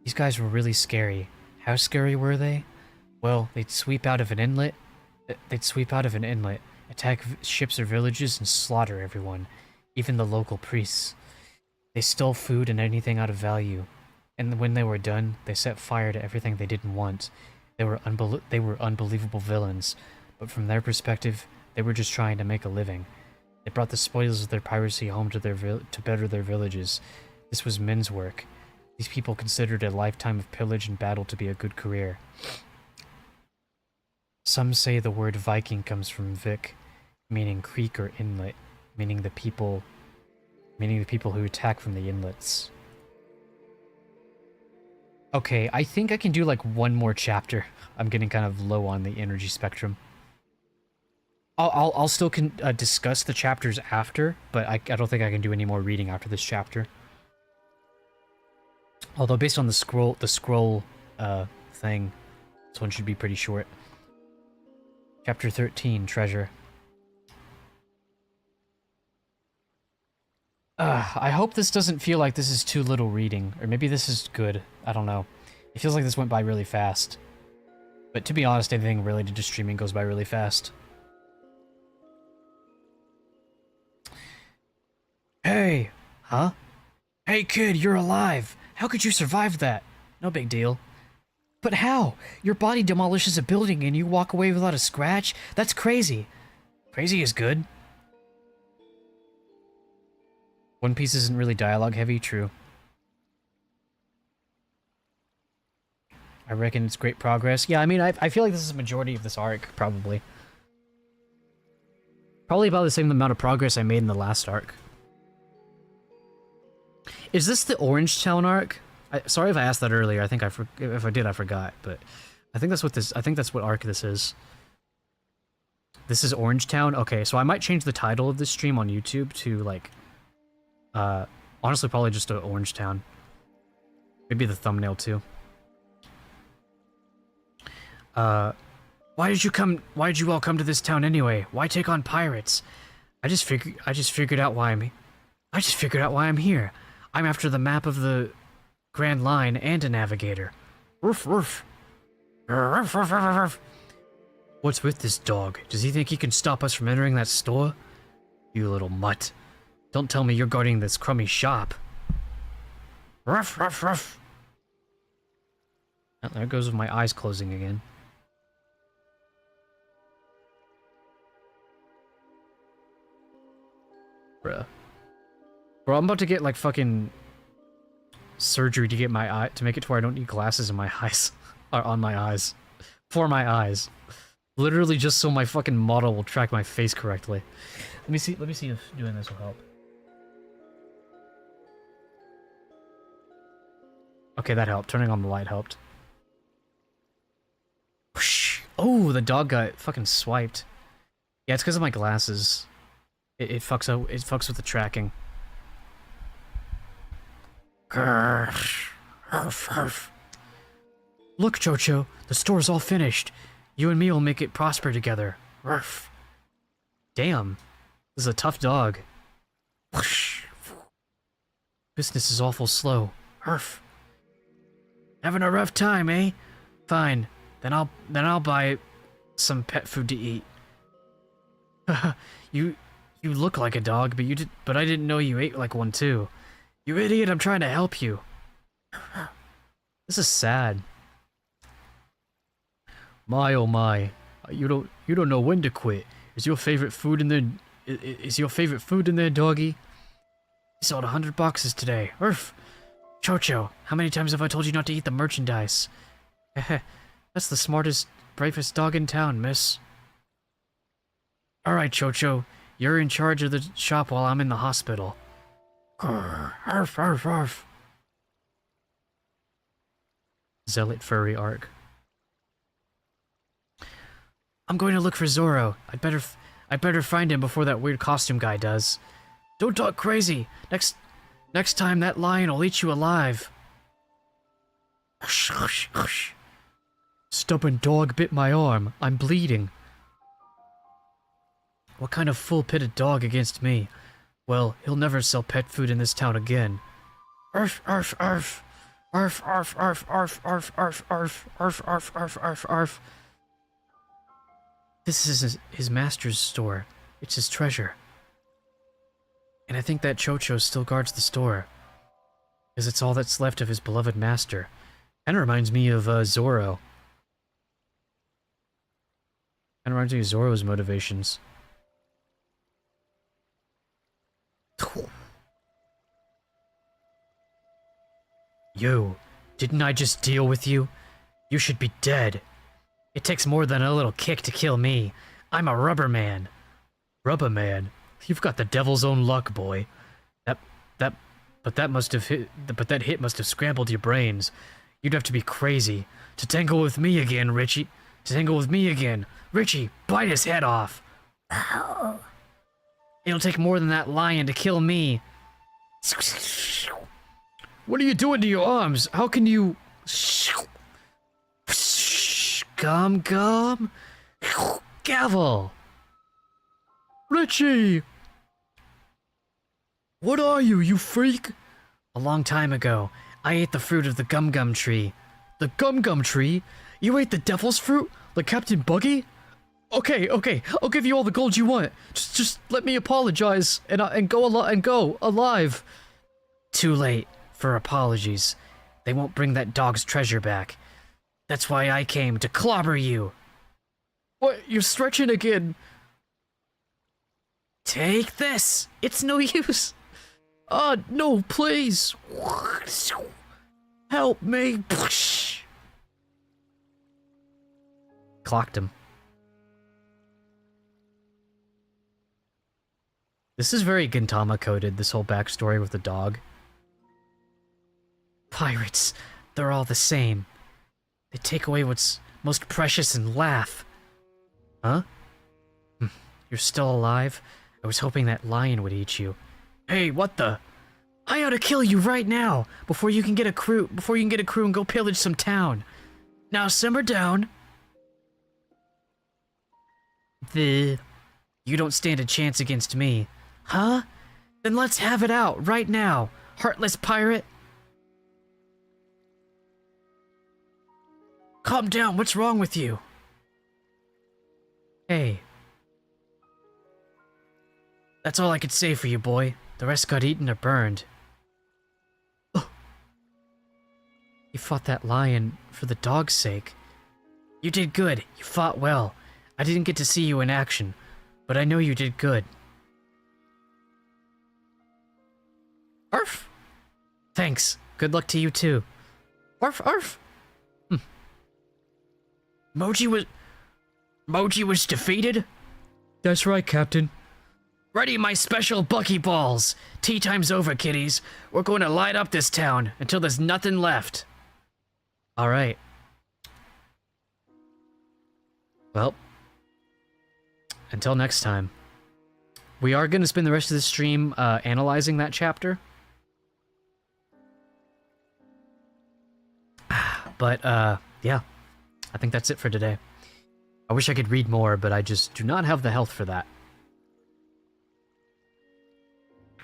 These guys were really scary. How scary were they? Well, they'd sweep out of an inlet, attack ships or villages, and slaughter everyone, even the local priests. They stole food and anything out of value, and when they were done, they set fire to everything they didn't want. They were unbelievable villains, but from their perspective, they were just trying to make a living. They brought the spoils of their piracy home to better their villages. This was men's work. These people considered a lifetime of pillage and battle to be a good career. Some say the word Viking comes from Vik, meaning creek or inlet, meaning the people who attack from the inlets. Okay, I think I can do like one more chapter. I'm getting kind of low on the energy spectrum. I'll still discuss the chapters after, but I don't think I can do any more reading after this chapter. Although based on the scroll thing, this one should be pretty short. Chapter 13, Treasure. I hope this doesn't feel like this is too little reading, or maybe this is good. I don't know. It feels like this went by really fast. But to be honest, anything related to streaming goes by really fast. Hey! Huh? Hey kid, you're alive! How could you survive that? No big deal. But how? Your body demolishes a building and you walk away without a scratch? That's crazy. Crazy is good. One Piece isn't really dialogue heavy, true. I reckon it's great progress. Yeah, I mean, I feel like this is the majority of this arc, probably. Probably about the same amount of progress I made in the last arc. Is this the Orange Town arc? Sorry if I asked that earlier. I think if I did, I forgot. But I think that's what this. I think that's what arc this is. This is Orange Town. Okay, so I might change the title of this stream on YouTube to like, honestly, probably just a Orange Town. Maybe the thumbnail too. Why did you all come to this town anyway? Why take on pirates? I just figured out why I'm here. I'm after the map of the Grand Line and a navigator. Roof, roof. Roof, roof, roof, roof. What's with this dog? Does he think he can stop us from entering that store? You little mutt. Don't tell me you're guarding this crummy shop. Ruff, ruff, ruff. Oh, there it goes with my eyes closing again. Bruh. Bro, I'm about to get like fucking surgery to get my eye to make it to where I don't need glasses in my eyes or on my eyes. For my eyes. Literally just so my fucking model will track my face correctly. Let me see if doing this will help. Okay, that helped. Turning on the light helped. Oh, the dog got fucking swiped. Yeah, it's because of my glasses. It fucks up. It fucks with the tracking. Grrr. Arf, arf. Look, Chocho, the store's all finished. You and me will make it prosper together. Arf. Damn, this is a tough dog. Whoosh. Business is awful slow. Arf. Having a rough time, eh? Fine. Then I'll buy some pet food to eat. You look like a dog, but I didn't know you ate like one too. You idiot, I'm trying to help you. This is sad. My oh my, you don't know when to quit. Is your favorite food in there? Is your favorite food in there, doggy? He sold 100 boxes today. Urf. Chocho, how many times have I told you not to eat the merchandise? That's the smartest, bravest dog in town, miss. Alright, Chocho, you're in charge of the shop while I'm in the hospital. Arf, arf, arf. Zealot furry arc. I'm going to look for Zorro. I'd better find him before that weird costume guy does. Don't talk crazy. Next time that lion will eat you alive. Stubborn dog bit my arm. I'm bleeding. What kind of fool pitted dog against me? Well, he'll never sell pet food in this town again. Arf, arf, arf. Arf, arf, arf, arf, arf, arf, arf, arf, arf, arf, arf, arf. This is his master's store. It's his treasure. And I think that Chocho still guards the store. Because it's all that's left of his beloved master. Kinda reminds me of Zorro. Kinda reminds me of Zorro's motivations. Yo, didn't I just deal with you? You should be dead. It takes more than a little kick to kill me. I'm a rubber man. Rubber man? You've got the devil's own luck, boy. But that hit must have scrambled your brains. You'd have to be crazy to tangle with me again, Richie. To tangle with me again. Richie, bite his head off. It'll take more than that lion to kill me. What are you doing to your arms? How can you... Gum gum. Gavel. Richie! What are you, you freak? A long time ago, I ate the fruit of the gum gum tree. The gum gum tree? You ate the devil's fruit? Like Captain Buggy? Okay, I'll give you all the gold you want. Just let me apologize and go alive. Too late for apologies. They won't bring that dog's treasure back. That's why I came to clobber you. What? You're stretching again. Take this. It's no use. No, please. Help me. Clocked him. This is very Gintama coded, this whole backstory with the dog. Pirates, they're all the same. They take away what's most precious and laugh. Huh? You're still alive? I was hoping that lion would eat you. Hey, what the? I ought to kill you right now, before you can get a crew and go pillage some town. Now simmer down. You don't stand a chance against me. Huh? Then let's have it out, right now, heartless pirate. Calm down, what's wrong with you? Hey. That's all I could say for you, boy. The rest got eaten or burned. You fought that lion for the dog's sake. You did good. You fought well. I didn't get to see you in action, but I know you did good. Arf! Thanks. Good luck to you too. Arf, arf! Moji was defeated? That's right, Captain. Ready my special buckyballs. Tea time's over, kiddies. We're going to light up this town until there's nothing left. Alright. Well, until next time. We are going to spend the rest of the stream analyzing that chapter. But, yeah. I think that's it for today. I wish I could read more, but I just do not have the health for that.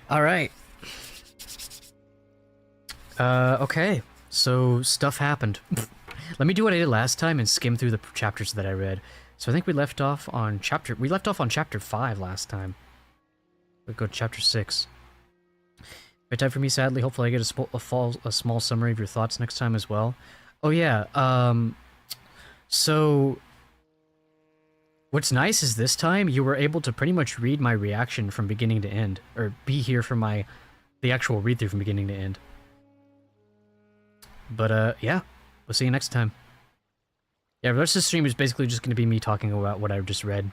Alright. Okay. So, stuff happened. Let me do what I did last time and skim through the chapters that I read. So I think we left off on chapter 5 last time. We'll go to chapter 6. Bedtime for me, sadly. Hopefully I get a small summary of your thoughts next time as well. Oh yeah, so what's nice is this time you were able to pretty much read my reaction from beginning to end, or be here for the actual read-through from beginning to end. But yeah, we'll see you next time. Yeah, the rest of the stream is basically just going to be me talking about what I just read.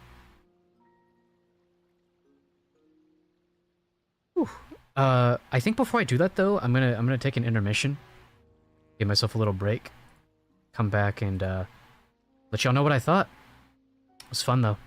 Whew. I think before I do that though, I'm gonna take an intermission, give myself a little break, come back and let y'all know what I thought. It was fun though.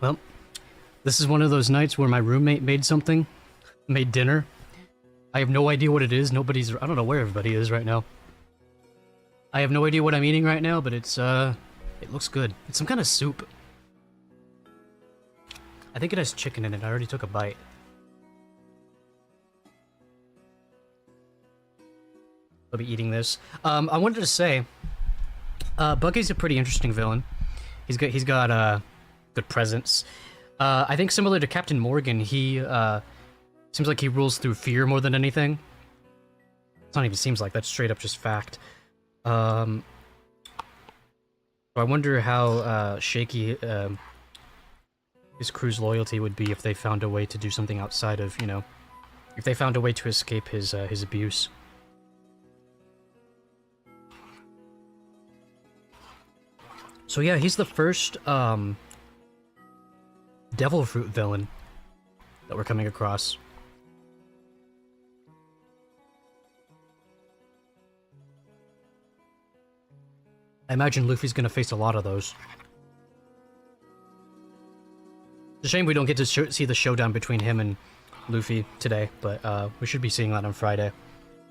Well, this is one of those nights where my roommate made dinner. I have no idea what it is. I don't know where everybody is right now. I have no idea what I'm eating right now, but it looks good. It's some kind of soup. I think it has chicken in it. I already took a bite. I'll be eating this. I wanted to say, Buggy's a pretty interesting villain. He's got good presence. I think similar to Captain Morgan, he seems like he rules through fear more than anything. It's not even seems like, that's straight up just fact. So I wonder how shaky his crew's loyalty would be if they found a way to do something outside of, you know, if they found a way to escape his abuse. So yeah, he's the first devil fruit villain that we're coming across. I imagine Luffy's gonna face a lot of those. It's a shame we don't get to see the showdown between him and Luffy today, but we should be seeing that on Friday.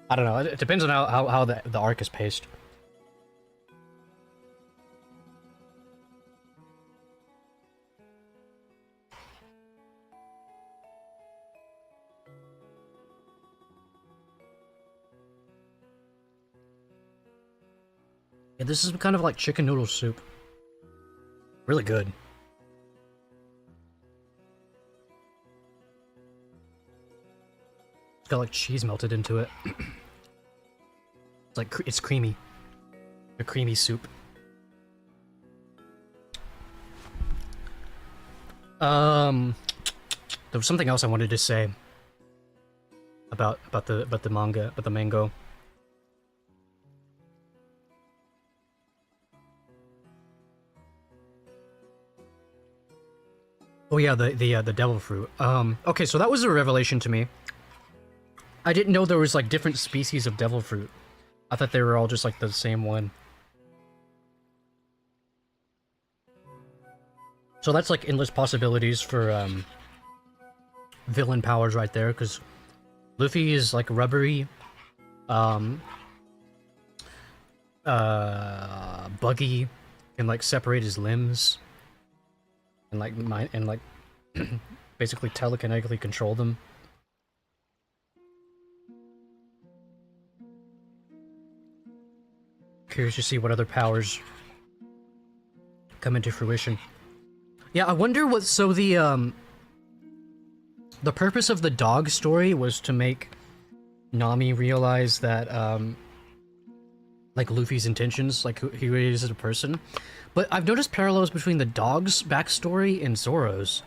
I don't know, it depends on how the arc is paced. Yeah, this is kind of like chicken noodle soup. Really good. It's got like cheese melted into it. It's like, it's creamy. A creamy soup. There was something else I wanted to say about the mango. Oh yeah, the devil fruit. Okay, so that was a revelation to me. I didn't know there was like different species of devil fruit. I thought they were all just like the same one. So that's like endless possibilities for villain powers right there, because Luffy is like rubbery. Buggy can like separate his limbs. And like basically telekinetically control them. Curious to see what other powers come into fruition. Yeah, I wonder what. So the purpose of the dog story was to make Nami realize that like Luffy's intentions, like who he is as a person. But I've noticed parallels between the dog's backstory and Zoro's.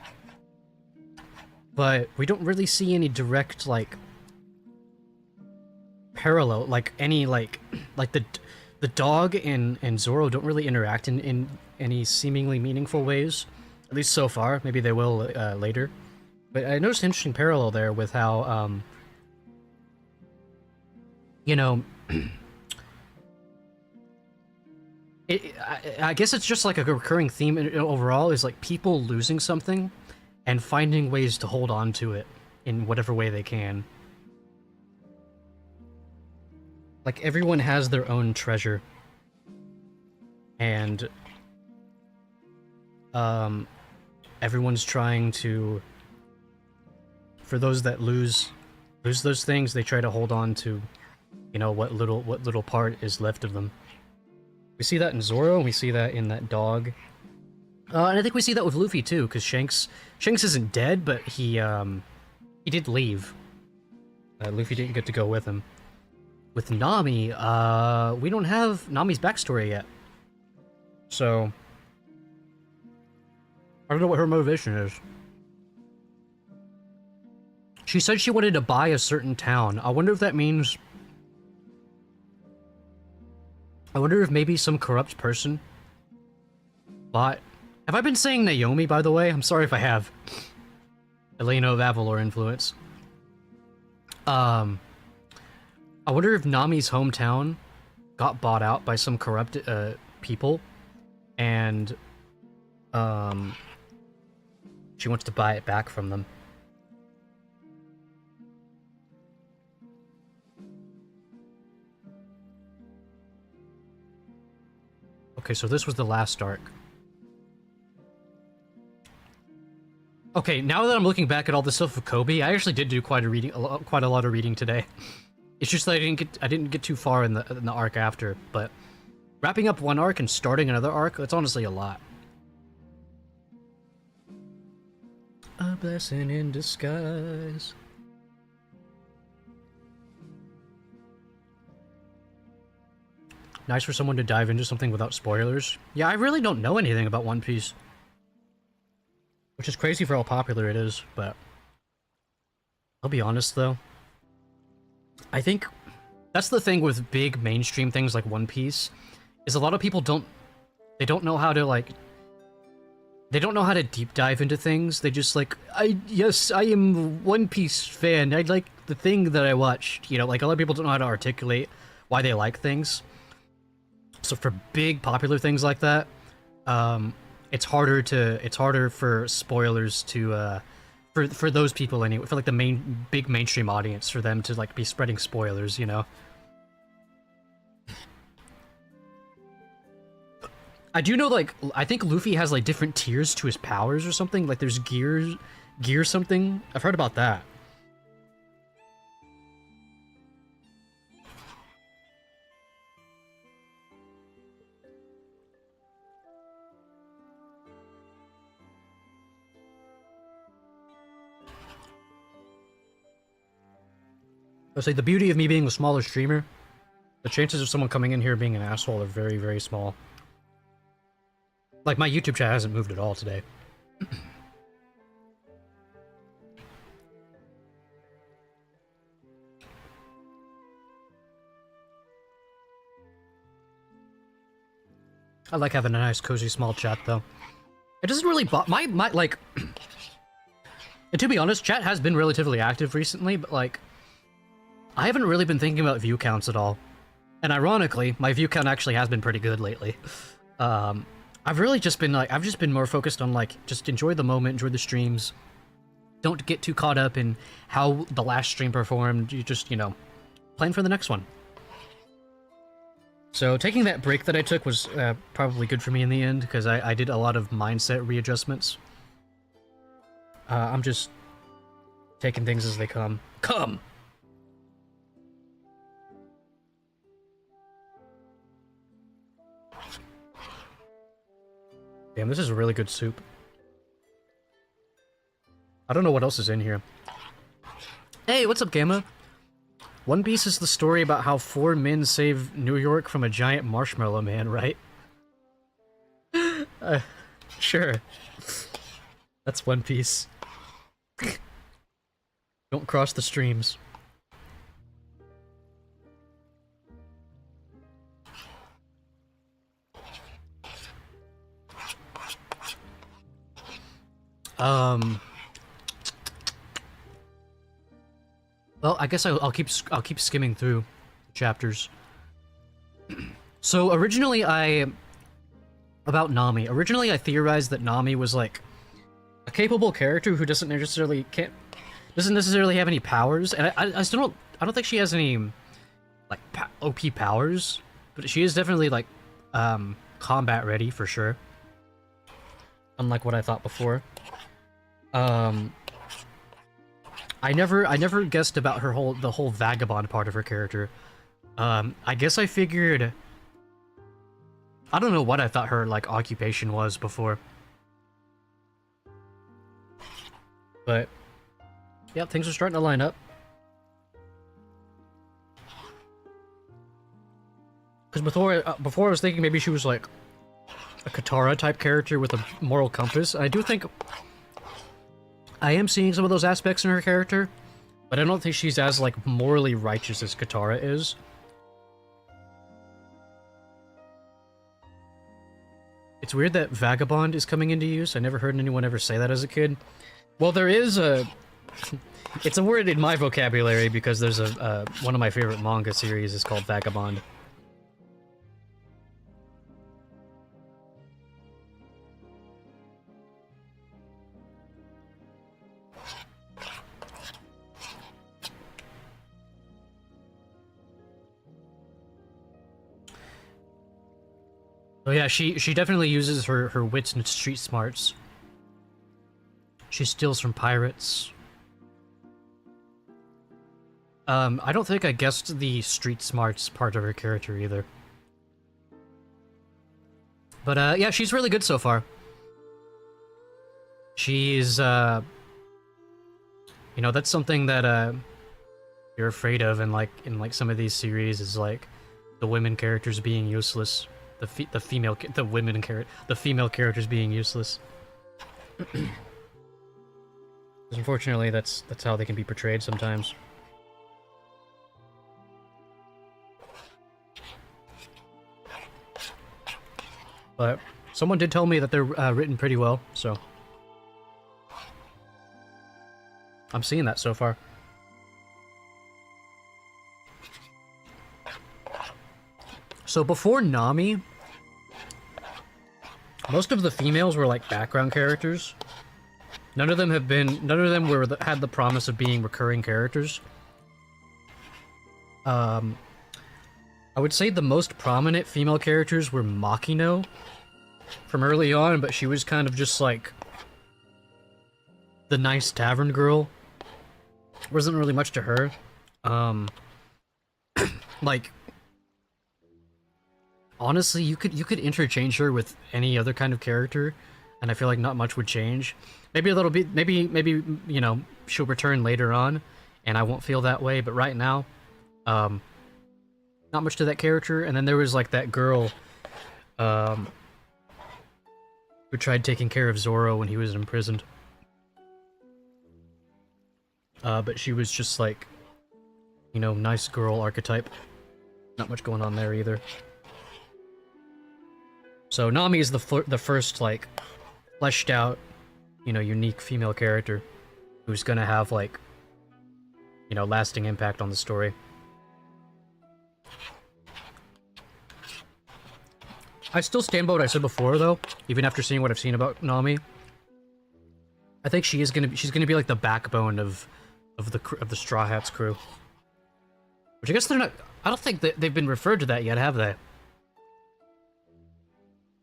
But we don't really see any direct, like, parallel, like, any, like the dog and Zoro don't really interact in any seemingly meaningful ways. At least so far. Maybe they will later. But I noticed an interesting parallel there with how, you know... I guess it's just like a recurring theme overall, is like people losing something and finding ways to hold on to it in whatever way they can. Like everyone has their own treasure. And everyone's trying to, for those that lose those things, they try to hold on to, you know, what little part is left of them. We see that in Zoro, and we see that in that dog. And I think we see that with Luffy too, because Shanks isn't dead, but he did leave. Luffy didn't get to go with him. With Nami, we don't have Nami's backstory yet. So I don't know what her motivation is. She said she wanted to buy a certain town. I wonder if that means... I wonder if maybe some corrupt person bought... Have I been saying Naomi, by the way? I'm sorry if I have. Elena of Avalor influence. I wonder if Nami's hometown got bought out by some corrupt people, and She wants to buy it back from them. Okay, so this was the last arc. Okay, now that I'm looking back at all this stuff with Kobe, I actually did do quite a lot of reading today. It's just that I didn't get too far in the arc after, but wrapping up one arc and starting another arc, that's honestly a lot. A blessing in disguise. Nice for someone to dive into something without spoilers. Yeah, I really don't know anything about One Piece. Which is crazy for how popular it is, but... I'll be honest, though. I think that's the thing with big mainstream things like One Piece, is a lot of people don't know how to, like... They don't know how to deep dive into things. They just like, yes, I am One Piece fan. I like the thing that I watched. You know, like a lot of people don't know how to articulate why they like things. So for big popular things like that, it's harder for spoilers to for those people anyway, for like the big mainstream audience, for them to like be spreading spoilers, you know. I do know, like, I think Luffy has like different tiers to his powers or something. Like there's gear something. I've heard about that. I would say the beauty of me being a smaller streamer, the chances of someone coming in here being an asshole are very, very small. Like, my YouTube chat hasn't moved at all today. I like having a nice, cozy, small chat, though. It doesn't really my like... And to be honest, chat has been relatively active recently, but, like... I haven't really been thinking about view counts at all. And ironically, my view count actually has been pretty good lately. I've really just been, like, I've just been more focused on, like, just enjoy the moment, enjoy the streams. Don't get too caught up in how the last stream performed. You just, you know, plan for the next one. So taking that break that I took was probably good for me in the end, because I did a lot of mindset readjustments. I'm just taking things as they come. Come! Damn, this is a really good soup. I don't know what else is in here. Hey, what's up, Gamma? One Piece is the story about how 4 men save New York from a giant marshmallow man, right? Sure. That's One Piece. Don't cross the streams. Well, I guess I'll keep skimming through chapters. So originally about Nami. Originally I theorized that Nami was like a capable character who doesn't necessarily have any powers, and I don't think she has any like OP powers, but she is definitely like combat ready for sure. Unlike what I thought before. I never guessed about the whole vagabond part of her character. I guess I figured... I don't know what I thought her, like, occupation was before. But, yeah, things are starting to line up. Because before I was thinking maybe she was, like, a Katara-type character with a moral compass. I do think... I am seeing some of those aspects in her character, but I don't think she's as, like, morally righteous as Katara is. It's weird that vagabond is coming into use. I never heard anyone ever say that as a kid. Well, there is a... It's a word in my vocabulary because there's one of my favorite manga series is called Vagabond. So yeah, she definitely uses her wits and street smarts. She steals from pirates. I don't think I guessed the street smarts part of her character either. But yeah, she's really good so far. She's you know, that's something that you're afraid of in like some of these series is like the women characters being useless, the female the female characters being useless. Unfortunately, that's how they can be portrayed sometimes. But someone did tell me that they're written pretty well, so I'm seeing that so far. So before Nami, most of the females were like background characters. None of them had the promise of being recurring characters. I would say the most prominent female characters were Makino from early on, but she was kind of just like the nice tavern girl. Wasn't really much to her. Like honestly, you could interchange her with any other kind of character, and I feel like not much would change. Maybe a little bit, maybe you know, she'll return later on, and I won't feel that way. But right now, not much to that character. And then there was like that girl, who tried taking care of Zoro when he was imprisoned. But she was just like, you know, nice girl archetype. Not much going on there either. So Nami is the first, like, fleshed out, you know, unique female character who's gonna have, like, you know, lasting impact on the story. I still stand by what I said before, though, even after seeing what I've seen about Nami. I think she's gonna be like the backbone of the Straw Hats crew. Which I guess they're not. I don't think that they've been referred to that yet, have they?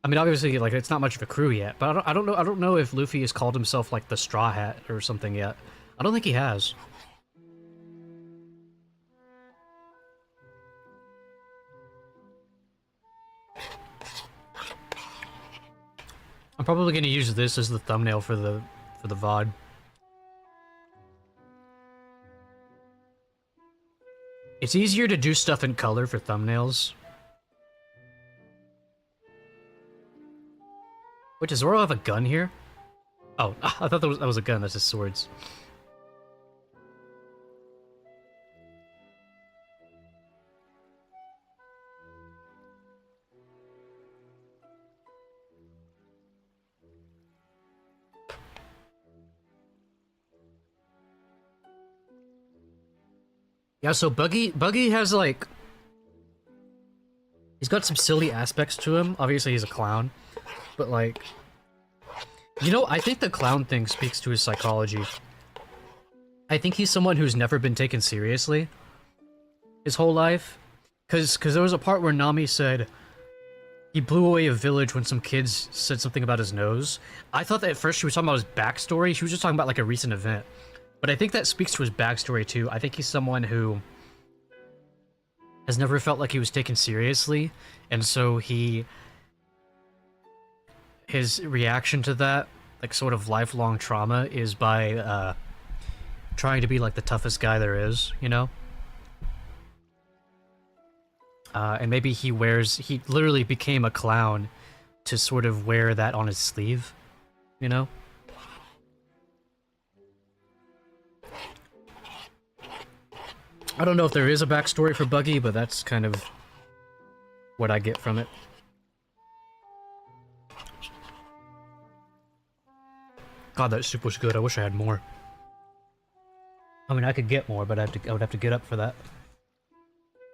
I mean, obviously, like, it's not much of a crew yet, but I don't know if Luffy has called himself, like, the Straw Hat or something yet. I don't think he has. I'm probably gonna use this as the thumbnail for the VOD. It's easier to do stuff in color for thumbnails. Wait, does Zoro have a gun here? Oh, I thought that was a gun. That's his swords. Yeah, so Buggy has, like... He's got some silly aspects to him. Obviously, he's a clown. But, like... You know, I think the clown thing speaks to his psychology. I think he's someone who's never been taken seriously his whole life. Because there was a part where Nami said he blew away a village when some kids said something about his nose. I thought that at first she was talking about his backstory. She was just talking about, like, a recent event. But I think that speaks to his backstory, too. I think he's someone who has never felt like he was taken seriously, and so his reaction to that, like, sort of lifelong trauma, is by, trying to be, like, the toughest guy there is, you know? And maybe he literally became a clown to sort of wear that on his sleeve, you know? I don't know if there is a backstory for Buggy, but that's kind of what I get from it. God, that soup was good. I wish I had more. I mean, I could get more, but I would have to get up for that.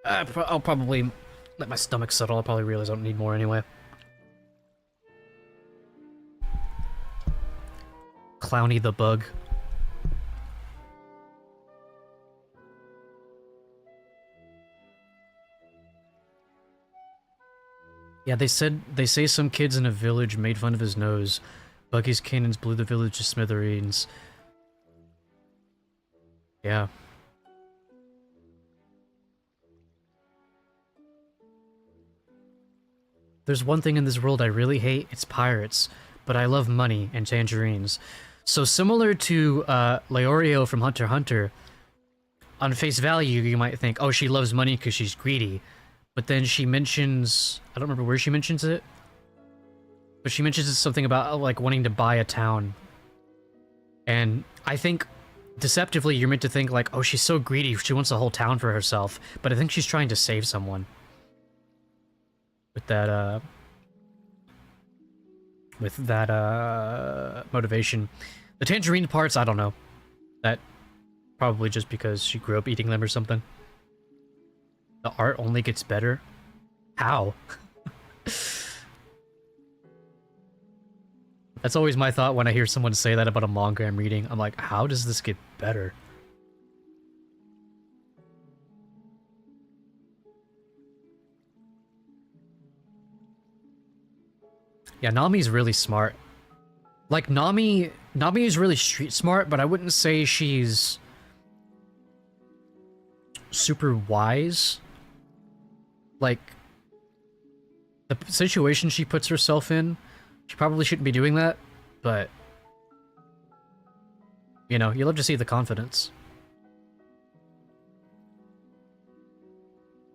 I'll probably let my stomach settle. I'll probably realize I don't need more anyway. Clowny the Bug. Yeah, they say some kids in a village made fun of his nose. Buggy's cannons blew the village to smithereens. Yeah. There's one thing in this world I really hate, it's pirates, but I love money and tangerines. So similar to Leorio from Hunter x Hunter, on face value you might think, oh, she loves money because she's greedy. But then she mentions, I don't remember where she mentions it, but she mentions something about like wanting to buy a town. And I think deceptively you're meant to think like, oh, she's so greedy, she wants a whole town for herself. But I think she's trying to save someone. With that motivation. The tangerine parts, I don't know. That probably just because she grew up eating them or something. The art only gets better? How? That's always my thought when I hear someone say that about a manga I'm reading. I'm like, how does this get better? Yeah, Nami's really smart. Like, Nami is really street smart, but I wouldn't say she's super wise. Like, the situation she puts herself in, she probably shouldn't be doing that, but, you know, you love to see the confidence.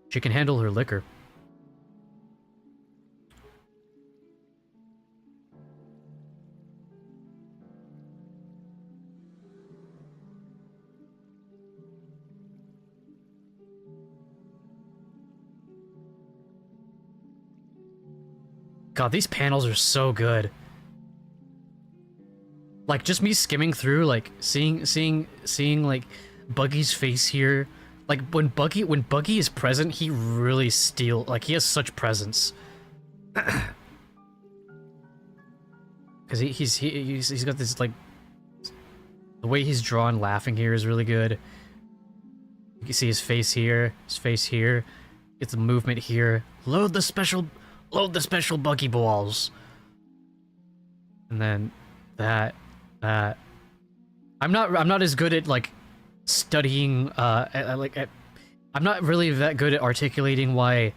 She can handle her liquor. God, these panels are so good. Like, just me skimming through, like, seeing, like, Buggy's face here. Like, when Buggy is present, he really like, he has such presence. Because he's got this, like, the way he's drawn laughing here is really good. You can see his face here, It's the movement here. Load the special Buggy balls. And then that. I'm not as good at like studying. I'm not really that good at articulating why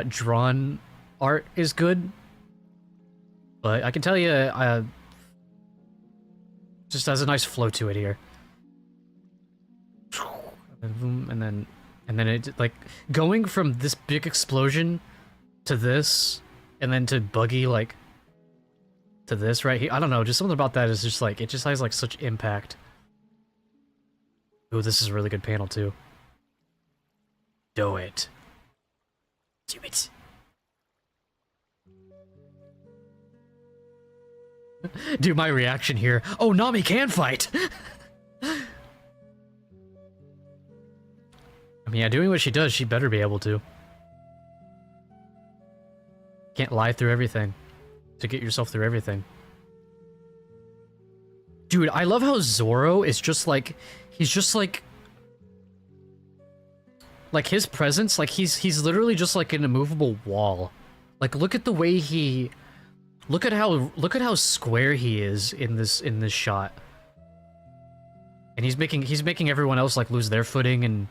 drawn art is good. But I can tell you, just has a nice flow to it here. And then it like going from this big explosion to this, and then to Buggy like to this right here. I don't know, just something about that is just like, it just has like such impact. Ooh, this is a really good panel too. Do it. Do it. Do my reaction here. Oh, Nami can fight! I mean, yeah, doing what she does, she better be able to. Can't lie through everything to get yourself through everything. Dude, I love how Zoro is just like, he's just like his presence, like he's literally just like an immovable wall. Like, look at the way he, look at how square he is in this shot. And he's making everyone else like lose their footing, and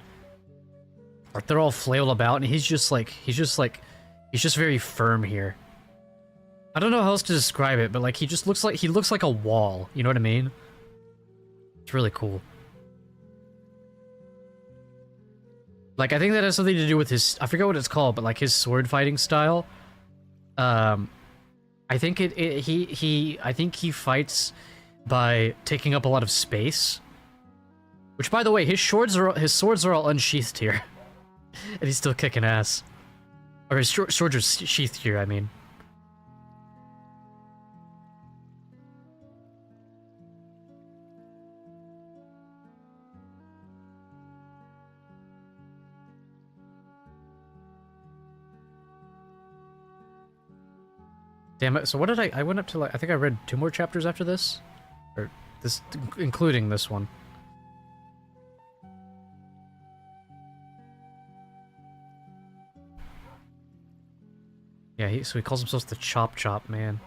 like they're all flailed about, and he's just very firm here. I don't know how else to describe it, but like he looks like a wall, you know what I mean? It's really cool. Like, I think that has something to do with his, I forget what it's called, but like his sword fighting style. I think he fights by taking up a lot of space. Which, by the way, his swords are all unsheathed here. And he's still kicking ass. Or his swords are sheathed here, I mean. Damn it, so what did I went up to, like, I think I read 2 more chapters after this? Or this, including this one. Yeah, so he calls himself the Chop Chop Man.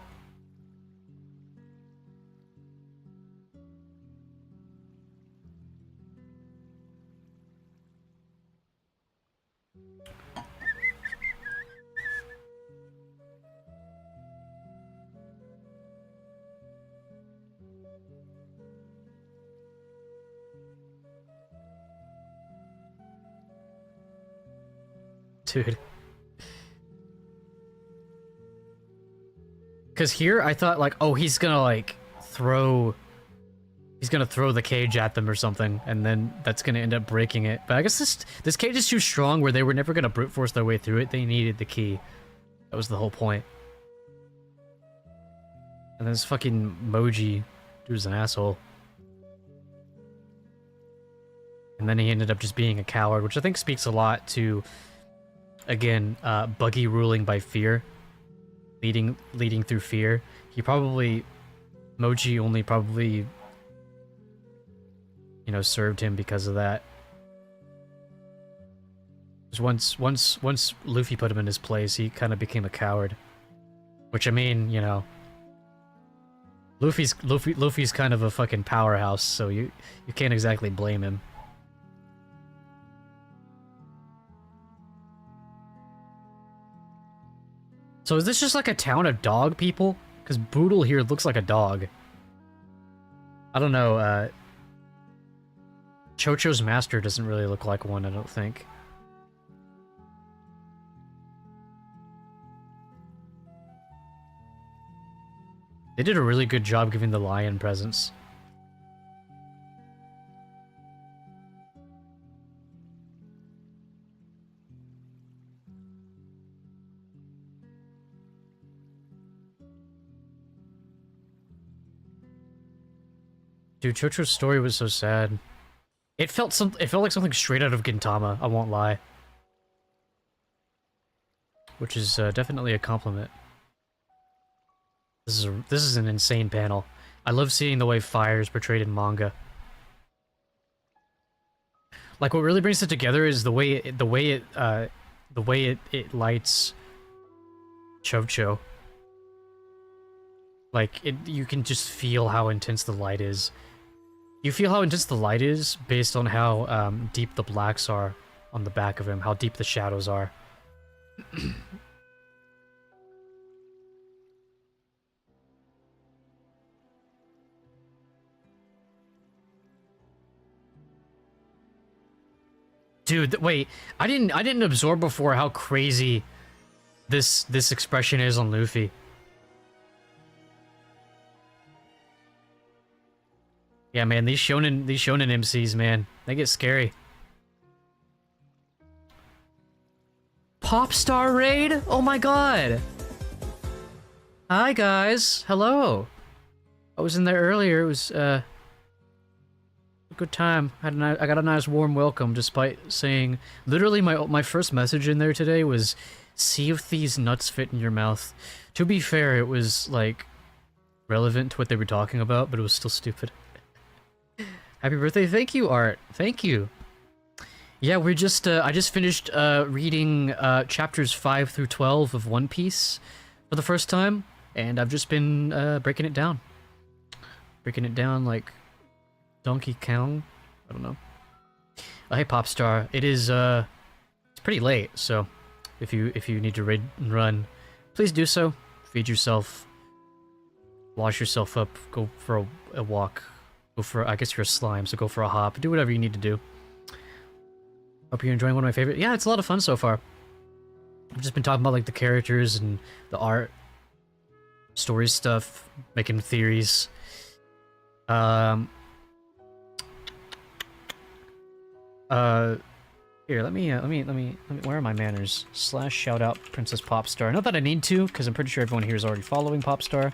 Dude. Because here, I thought, like, oh, he's gonna, like, throw the cage at them or something, and then that's gonna end up breaking it. But I guess this cage is too strong where they were never gonna brute force their way through it. They needed the key. That was the whole point. And this fucking Moji dude's an asshole. And then he ended up just being a coward, which I think speaks a lot to, again, Buggy ruling by fear. Leading through fear. Moji only probably, you know, served him because of that. Because once Luffy put him in his place, he kind of became a coward. Which, I mean, you know, Luffy's kind of a fucking powerhouse, so you can't exactly blame him. So is this just like a town of dog people? Because Boodle here looks like a dog. I don't know, Chocho's master doesn't really look like one, I don't think. They did a really good job giving the lion presents. Dude, Chocho's story was so sad. It felt like something straight out of Gintama, I won't lie. Which is definitely a compliment. This is an insane panel. I love seeing the way fire is portrayed in manga. Like, what really brings it together is the way it lights Chocho. Like, you can just feel how intense the light is. You feel how intense the light is based on how deep the blacks are on the back of him, how deep the shadows are. Dude, wait, I didn't absorb before how crazy this expression is on Luffy. Yeah, man, these shonen MCs, man, they get scary. Popstar raid? Oh my god! Hi guys, hello. I was in there earlier. It was a good time. I got a nice warm welcome, despite saying literally my first message in there today was, "See if these nuts fit in your mouth." To be fair, it was like relevant to what they were talking about, but it was still stupid. Happy birthday, thank you, Art. Thank you. Yeah, I just finished reading chapters 5 through 12 of One Piece for the first time, and I've just been breaking it down. Breaking it down like Donkey Kong. I don't know. Hey, Popstar. It is it's pretty late, so if you need to raid and run, please do so. Feed yourself, wash yourself up, go for a walk. Go for, I guess you're a slime, so go for a hop. Do whatever you need to do. Hope you're enjoying one of my favorite. Yeah, it's a lot of fun so far. I've just been talking about like the characters and the art, story stuff, making theories. Here, let me, where are my manners? / shout out Princess Popstar. Not that I need to, because I'm pretty sure everyone here is already following Popstar.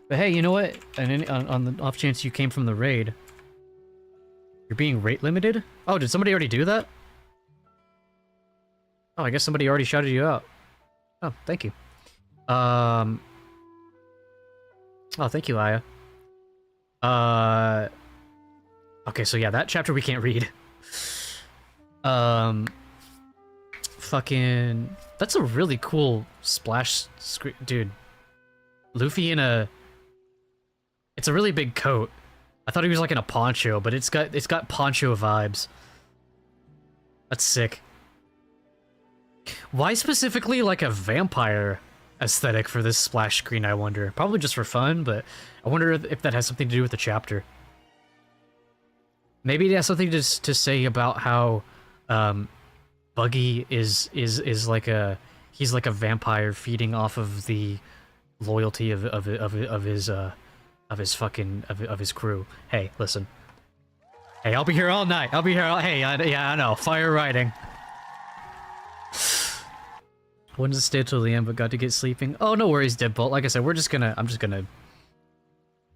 But hey, you know what? And on the off chance you came from the raid, you're being rate limited? Oh, did somebody already do that? Oh, I guess somebody already shouted you out. Oh, thank you. Oh, thank you, Aya. Okay, so yeah, that chapter we can't read. fucking... That's a really cool splash screen. Dude. Luffy in a... It's a really big coat. I thought he was like in a poncho, but it's got poncho vibes. That's sick. Why specifically like a vampire aesthetic for this splash screen, I wonder? Probably just for fun, but I wonder if that has something to do with the chapter. Maybe it has something to say about how Buggy is like a... He's like a vampire feeding off of the loyalty of his crew. Hey, listen. Hey, I'll be here all night. I'll be here all... Hey, yeah, I know. Fire riding. Wanted to stay till the end, but got to get sleeping. Oh, no worries, Deadbolt. Like I said, I'm just gonna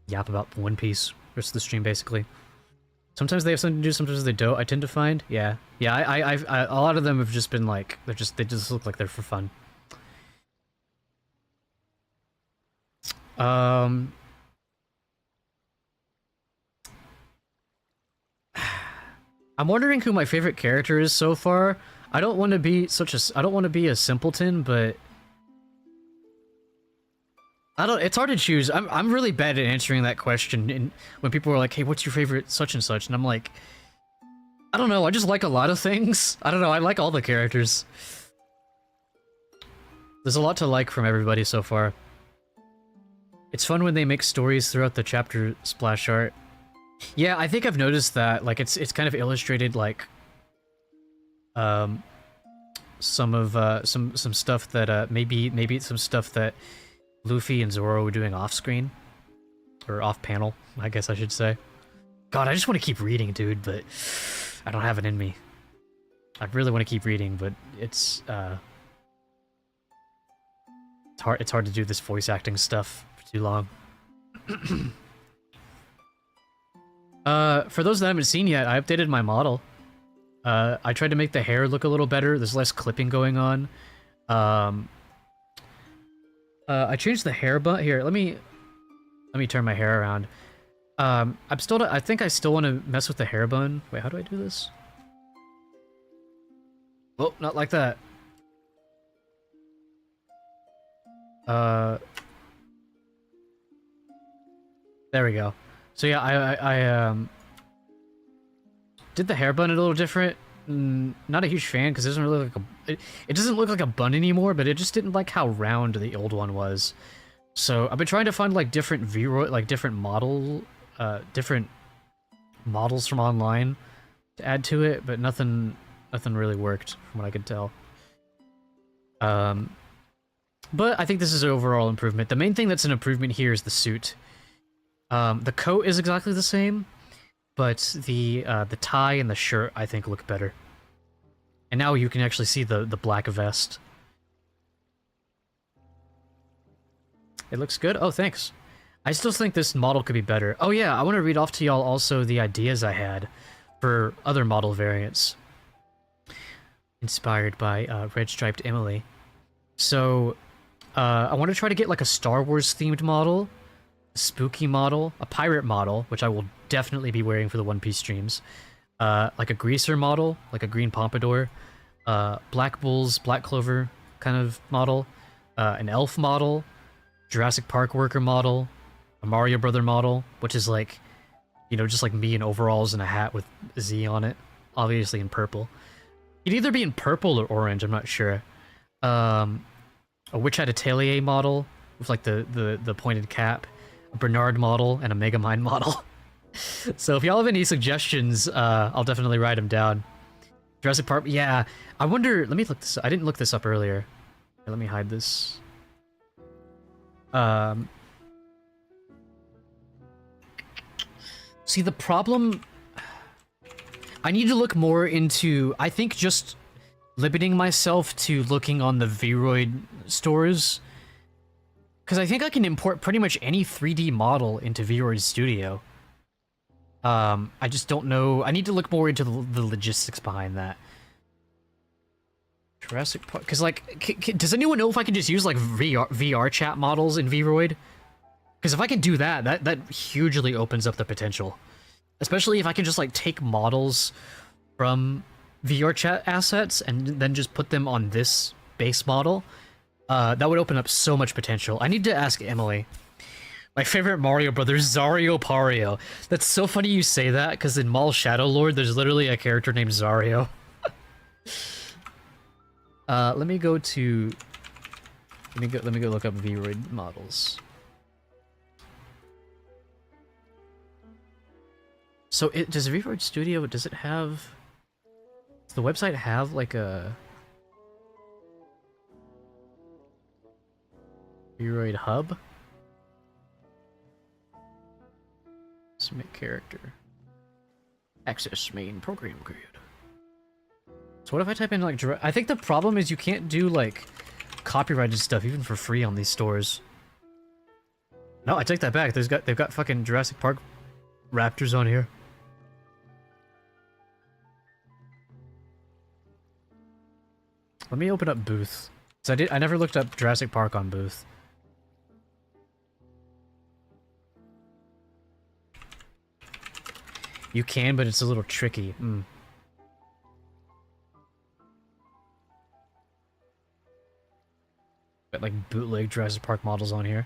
yap about One Piece rest of the stream, basically. Sometimes they have something to do, sometimes they don't. I tend to find, yeah, a lot of them have just been like, they just look like they're for fun. I'm wondering who my favorite character is so far. I don't want to be a simpleton, but it's hard to choose. I'm really bad at answering that question, and when people are like, "Hey, what's your favorite such and such?" and I'm like, I don't know, I just like a lot of things. I don't know, I like all the characters. There's a lot to like from everybody so far. It's fun when they make stories throughout the chapter splash art. Yeah, I think I've noticed that, like, it's kind of illustrated, like, some stuff that, maybe it's some stuff that Luffy and Zoro were doing off-screen. Or off-panel, I guess I should say. God, I just want to keep reading, dude, but I don't have it in me. I really want to keep reading, but it's hard to do this voice acting stuff for too long. For those that haven't seen yet, I updated my model. I tried to make the hair look a little better. There's less clipping going on. I changed the hair bun. Here, let me turn my hair around. I think I still want to mess with the hair bun. Wait, how do I do this? Oh, not like that. There we go. So yeah, I did the hair bun a little different. Not a huge fan because it doesn't really look like it doesn't look like a bun anymore, but it just didn't like how round the old one was. So I've been trying to find like different different models from online to add to it, but nothing really worked from what I could tell. But I think this is an overall improvement. The main thing that's an improvement here is the suit. The coat is exactly the same, but the tie and the shirt I think look better. And now you can actually see the black vest. It looks good. Oh, thanks. I still think this model could be better. Oh yeah, I want to read off to y'all also the ideas I had for other model variants. Inspired by Red Striped Emily. So, I want to try to get like a Star Wars themed model, a spooky model, a pirate model, which I will definitely be wearing for the One Piece streams, like a greaser model, like a green pompadour, Black Bull's Black Clover kind of model, an elf model, Jurassic Park worker model, a Mario Brother model, which is like, you know, just like me in overalls and a hat with Z on it, obviously in purple. It'd either be in purple or orange, I'm not sure. A Witch Hat Atelier model with like the pointed cap, a Bernard model, and a Megamind model. So if y'all have any suggestions, I'll definitely write them down. Jurassic Park, yeah. I wonder, let me look this up. I didn't look this up earlier. Here, let me hide this. See, the problem... I need to look more into... I think just limiting myself to looking on the Vroid stores. Because I think I can import pretty much any 3D model into Vroid Studio. I just don't know. I need to look more into the logistics behind that. Jurassic Park, because like, does anyone know if I can just use like VR chat models in Vroid? Because if I can do that, that hugely opens up the potential. Especially if I can just like take models from VR chat assets and then just put them on this base model, that would open up so much potential. I need to ask Emily. My favorite Mario Brothers, ZealotPara. That's so funny you say that, because in Mall Shadow Lord, there's literally a character named Zario. Let me go look up Vroid models. So does Vroid Studio, does it have... Does the website have like a... Vroid hub? Submit character. Access main program grid. So what if I type in like I think the problem is you can't do like copyrighted stuff even for free on these stores. No, I take that back. They've got fucking Jurassic Park raptors on here. Let me open up Booth. So I never looked up Jurassic Park on Booth. You can, but it's a little tricky. Got like bootleg Jurassic Park models on here.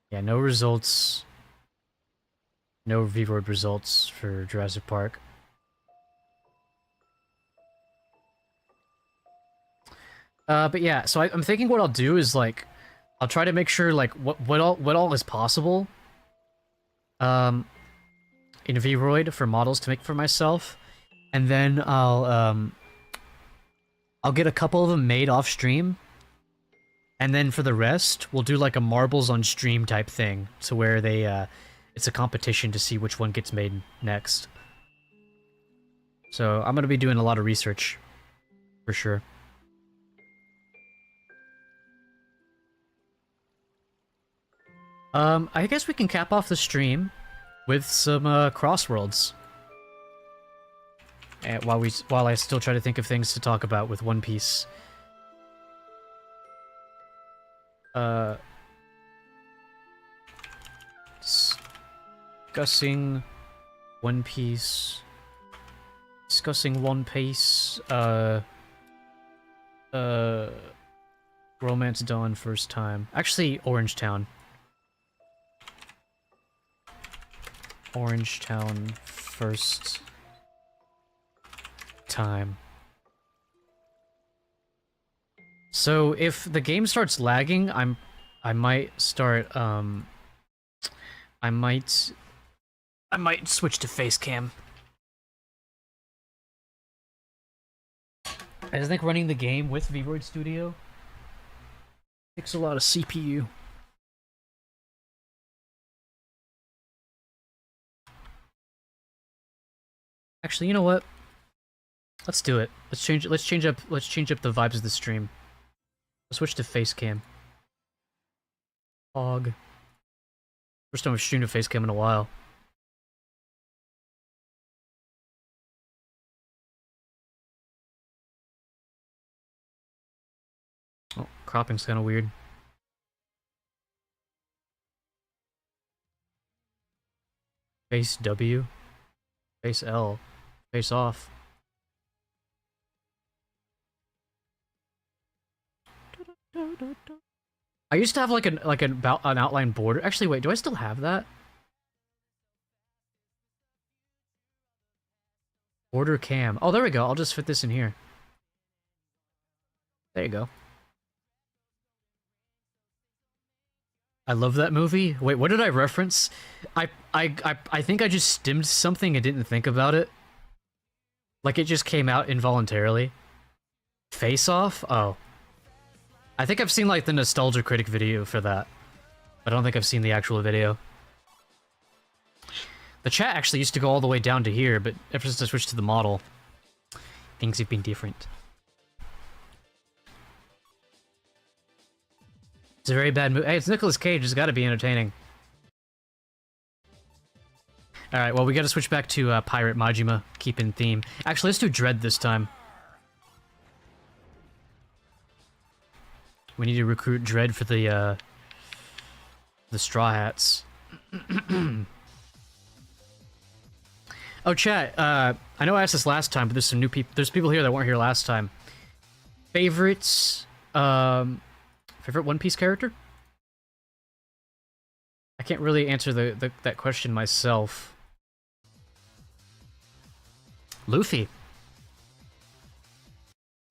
Yeah, no results. No Vroid results for Jurassic Park. But yeah, so I'm thinking what I'll do is like, I'll try to make sure like what all is possible. In Vroid for models to make for myself, and then I'll get a couple of them made off stream, and then for the rest we'll do like a marbles on stream type thing, to where they it's a competition to see which one gets made next. So I'm gonna be doing a lot of research, for sure. I guess we can cap off the stream with some crossworlds. And while I still try to think of things to talk about with One Piece. Discussing One Piece. Romance Dawn first time. Actually, Orangetown. Orangetown first time. So if the game starts lagging, I might start I might switch to face cam. I just think running the game with Vroid Studio takes a lot of CPU. Actually, you know what? Let's do it. Let's change up the vibes of the stream. Let's switch to face cam. Fog. First time I've streamed a face cam in a while. Oh, cropping's kind of weird. Face W. Face L. Face off. I used to have like an outline border. Actually, wait, do I still have that? Border cam. Oh, there we go. I'll just fit this in here. There you go. I love that movie. Wait, what did I reference? I think I just stimmed something and didn't think about it. Like it just came out involuntarily. Face Off? Oh. I think I've seen like the Nostalgia Critic video for that. I don't think I've seen the actual video. The chat actually used to go all the way down to here, but ever since I switched to the model, things have been different. It's a very bad movie. Hey, it's Nicolas Cage. It's got to be entertaining. Alright, well, we got to switch back to Pirate Majima. Keep in theme. Actually, let's do Dread this time. We need to recruit Dread for the Straw Hats. Oh, chat. I know I asked this last time, but there's some new people. There's people here that weren't here last time. Favorites. Favorite One Piece character? I can't really answer that question myself. Luffy.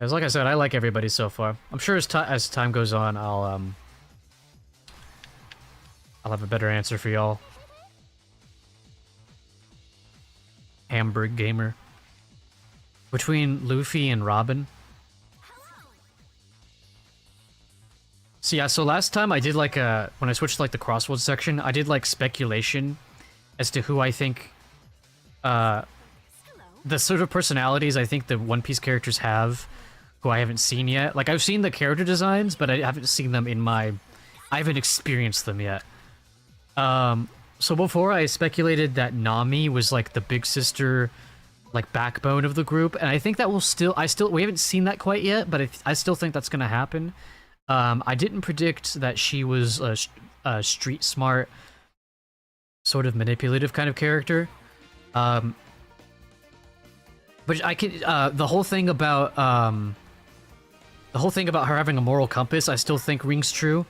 As like I said, I like everybody so far. I'm sure as time goes on, I'll have a better answer for y'all. Hamburg Gamer. Between Luffy and Robin. So yeah, so last time I did like when I switched to like the Crossroads section, I did like speculation as to who I think the sort of personalities I think the One Piece characters have who I haven't seen yet. Like I've seen the character designs, but I haven't seen them I haven't experienced them yet. So before I speculated that Nami was like the big sister, like backbone of the group, and I think that we haven't seen that quite yet, but I still think that's gonna happen. I didn't predict that she was a street smart, sort of manipulative kind of character. But I can the whole thing about her having a moral compass, I still think rings true.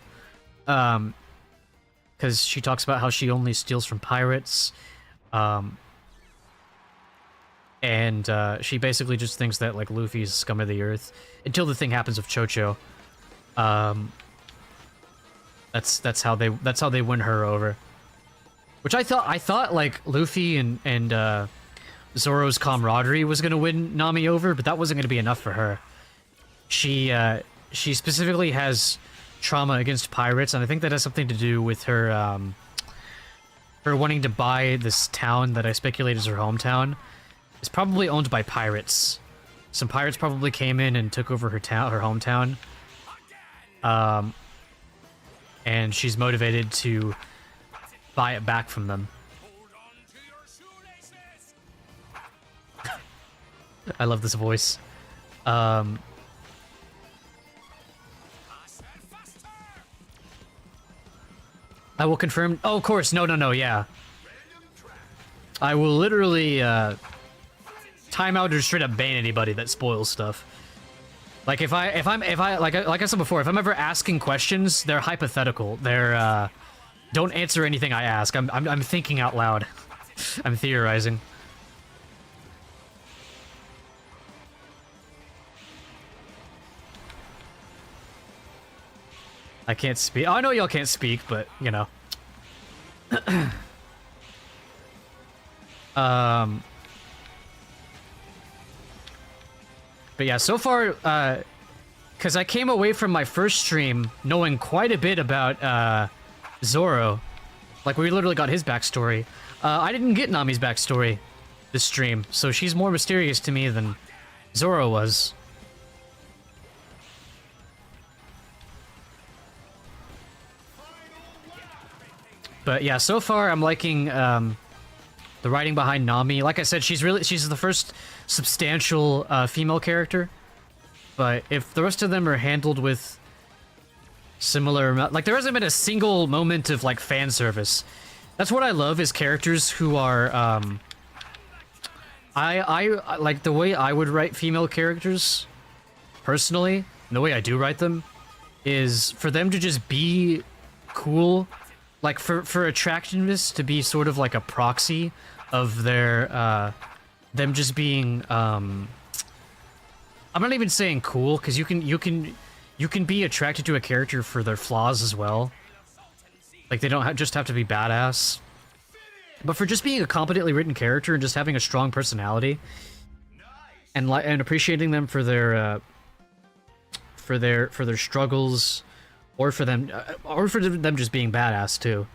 Because she talks about how she only steals from pirates. And she basically just thinks that like Luffy's scum of the earth until the thing happens with Chocho. That's how they win her over. Which I thought like Luffy and Zoro's camaraderie was gonna win Nami over, but that wasn't gonna be enough for her. She specifically has trauma against pirates, and I think that has something to do with her her wanting to buy this town that I speculate is her hometown. It's probably owned by pirates. Some pirates probably came in and took over her hometown. And she's motivated to buy it back from them. I love this voice. I will confirm. Oh, of course. No. Yeah. I will literally time out or straight up ban anybody that spoils stuff. Like if I like I said before, if I'm ever asking questions, they're hypothetical. They're don't answer anything I ask. I'm thinking out loud. I'm theorizing. I can't speak. Oh, I know y'all can't speak, but you know. But yeah, so far, because I came away from my first stream knowing quite a bit about Zoro. Like, we literally got his backstory. I didn't get Nami's backstory this stream, so she's more mysterious to me than Zoro was. But yeah, so far I'm liking the writing behind Nami. Like I said, she's the first substantial female character. But if the rest of them are handled with similar, like there hasn't been a single moment of like fan service. That's what I love is characters who are I like the way I would write female characters personally, and the way I do write them is for them to just be cool. Like, for attractiveness to be sort of like a proxy of their, them just being, I'm not even saying cool, because you can be attracted to a character for their flaws as well. Like, they don't just have to be badass. But for just being a competently written character and just having a strong personality, and appreciating them for their struggles, or for them just being badass too.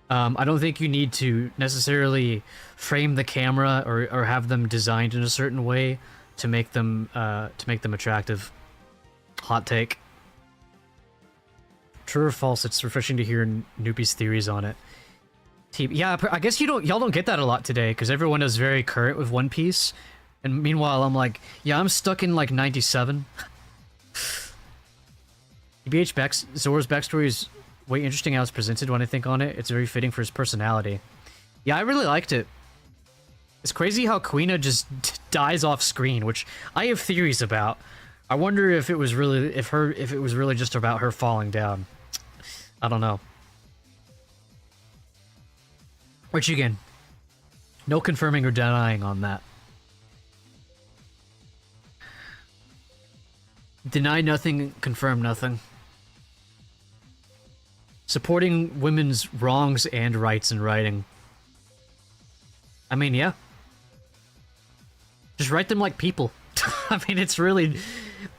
I don't think you need to necessarily frame the camera or have them designed in a certain way to make them attractive. Hot take. True or false? It's refreshing to hear Noopy's theories on it. Yeah, I guess y'all don't get that a lot today because everyone is very current with One Piece, and meanwhile I'm like, yeah, I'm stuck in like '97. Zoro's backstory is way interesting how it's presented when I think on it. It's very fitting for his personality. Yeah, I really liked it. It's crazy how Quina just dies off screen, which I have theories about. I wonder if it was really if it was really just about her falling down. I don't know. Which again, no confirming or denying on that. Deny nothing, confirm nothing. Supporting women's wrongs and rights in writing. I mean, yeah. Just write them like people. I mean, it's really...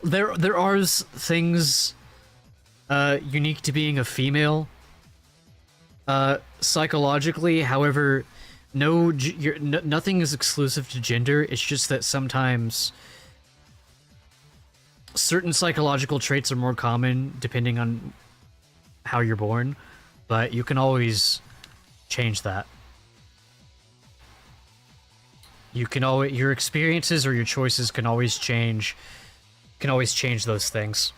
There are things unique to being a female psychologically. However, nothing is exclusive to gender. It's just that sometimes certain psychological traits are more common depending on how you're born, but you can always change that. You can always, your experiences or your choices can always change those things.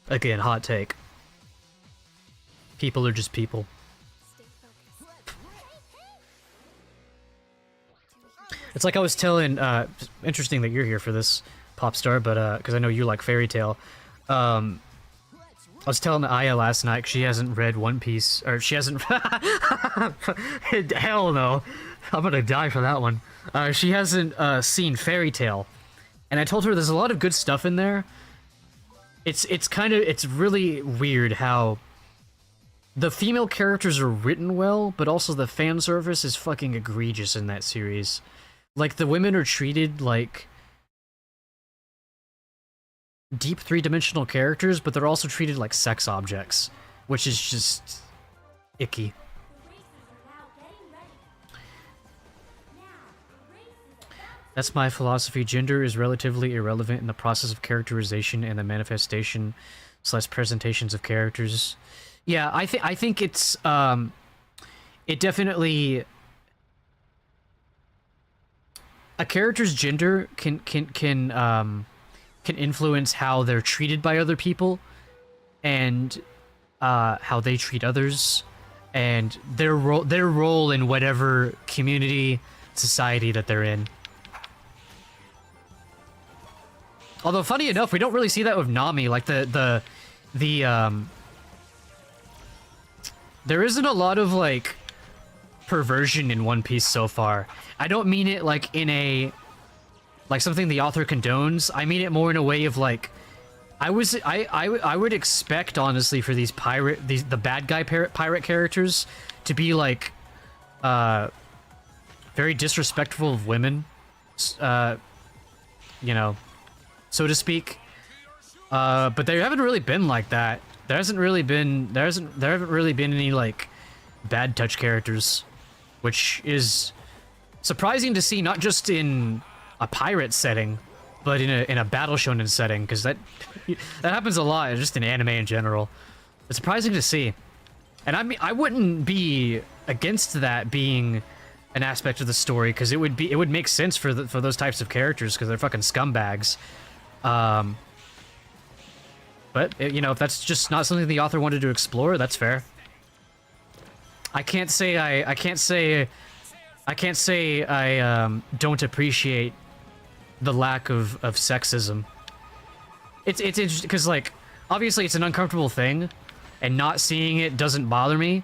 Again, hot take. People are just people. It's like I was telling, interesting that you're here for this, Popstar, but, because I know you like Fairy Tail. I was telling Aya last night, 'cause she hasn't read One Piece, or she hasn't... Hell no. I'm gonna die for that one. She hasn't seen Fairy Tail. And I told her there's a lot of good stuff in there. It's really weird how the female characters are written well, but also the fan service is fucking egregious in that series. Like, the women are treated like deep three-dimensional characters, but they're also treated like sex objects, which is just icky. That's my philosophy. Gender is relatively irrelevant in the process of characterization and the manifestation / presentations of characters. Yeah, I think it's it definitely, a character's gender can influence how they're treated by other people and how they treat others and their role in whatever community, society that they're in. Although, funny enough, we don't really see that with Nami. Like, there isn't a lot of, like, perversion in One Piece so far. I don't mean it, like, in a... like, something the author condones. I mean it more in a way of, like... I would expect, honestly, for these the bad guy pirate characters to be, like, very disrespectful of women. You know... so to speak, but there haven't really been like that. There haven't really been any like bad touch characters, which is surprising to see, not just in a pirate setting, but in a battle shonen setting, because that happens a lot just in anime in general. It's surprising to see, and I mean, I wouldn't be against that being an aspect of the story, because it would make sense for those types of characters, because they're fucking scumbags. But you know, if that's just not something the author wanted to explore, that's fair. I can't say I don't appreciate the lack of sexism. It's interesting because, like, obviously it's an uncomfortable thing, and not seeing it doesn't bother me.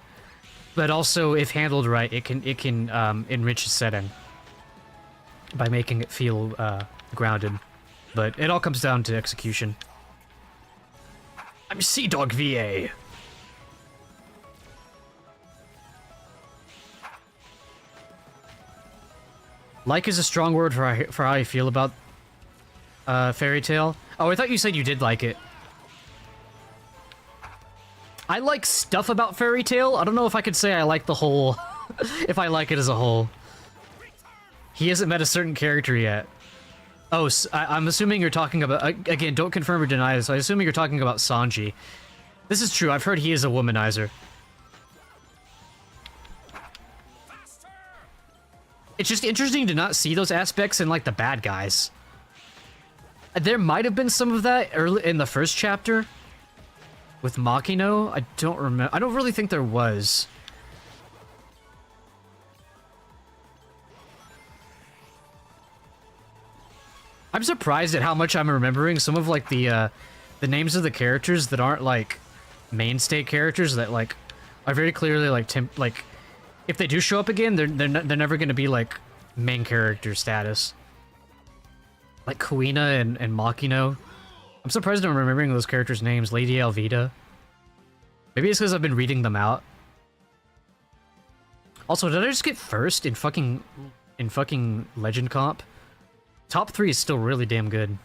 But also, if handled right, it can enrich a setting by making it feel grounded. But it all comes down to execution. I'm Sea Dog VA. Like is a strong word for how I feel about Fairy Tail. Oh, I thought you said you did like it. I like stuff about Fairy Tail. I don't know if I could say I like the whole... if I like it as a whole. He hasn't met a certain character yet. Oh, I'm assuming you're talking about... Again, don't confirm or deny this. I'm assuming you're talking about Sanji. This is true. I've heard he is a womanizer. It's just interesting to not see those aspects in, like, the bad guys. There might have been some of that early in the first chapter. With Makino? I don't remember. I don't really think there was. I'm surprised at how much I'm remembering some of like the names of the characters that aren't like mainstay characters that like are very clearly like if they do show up again, they're never gonna be like main character status. Like Kuina and Makino. I'm surprised I'm remembering those characters' names. Lady Alvida. Maybe it's because I've been reading them out. Also, did I just get first in fucking Legend Comp? Top 3 is still really damn good.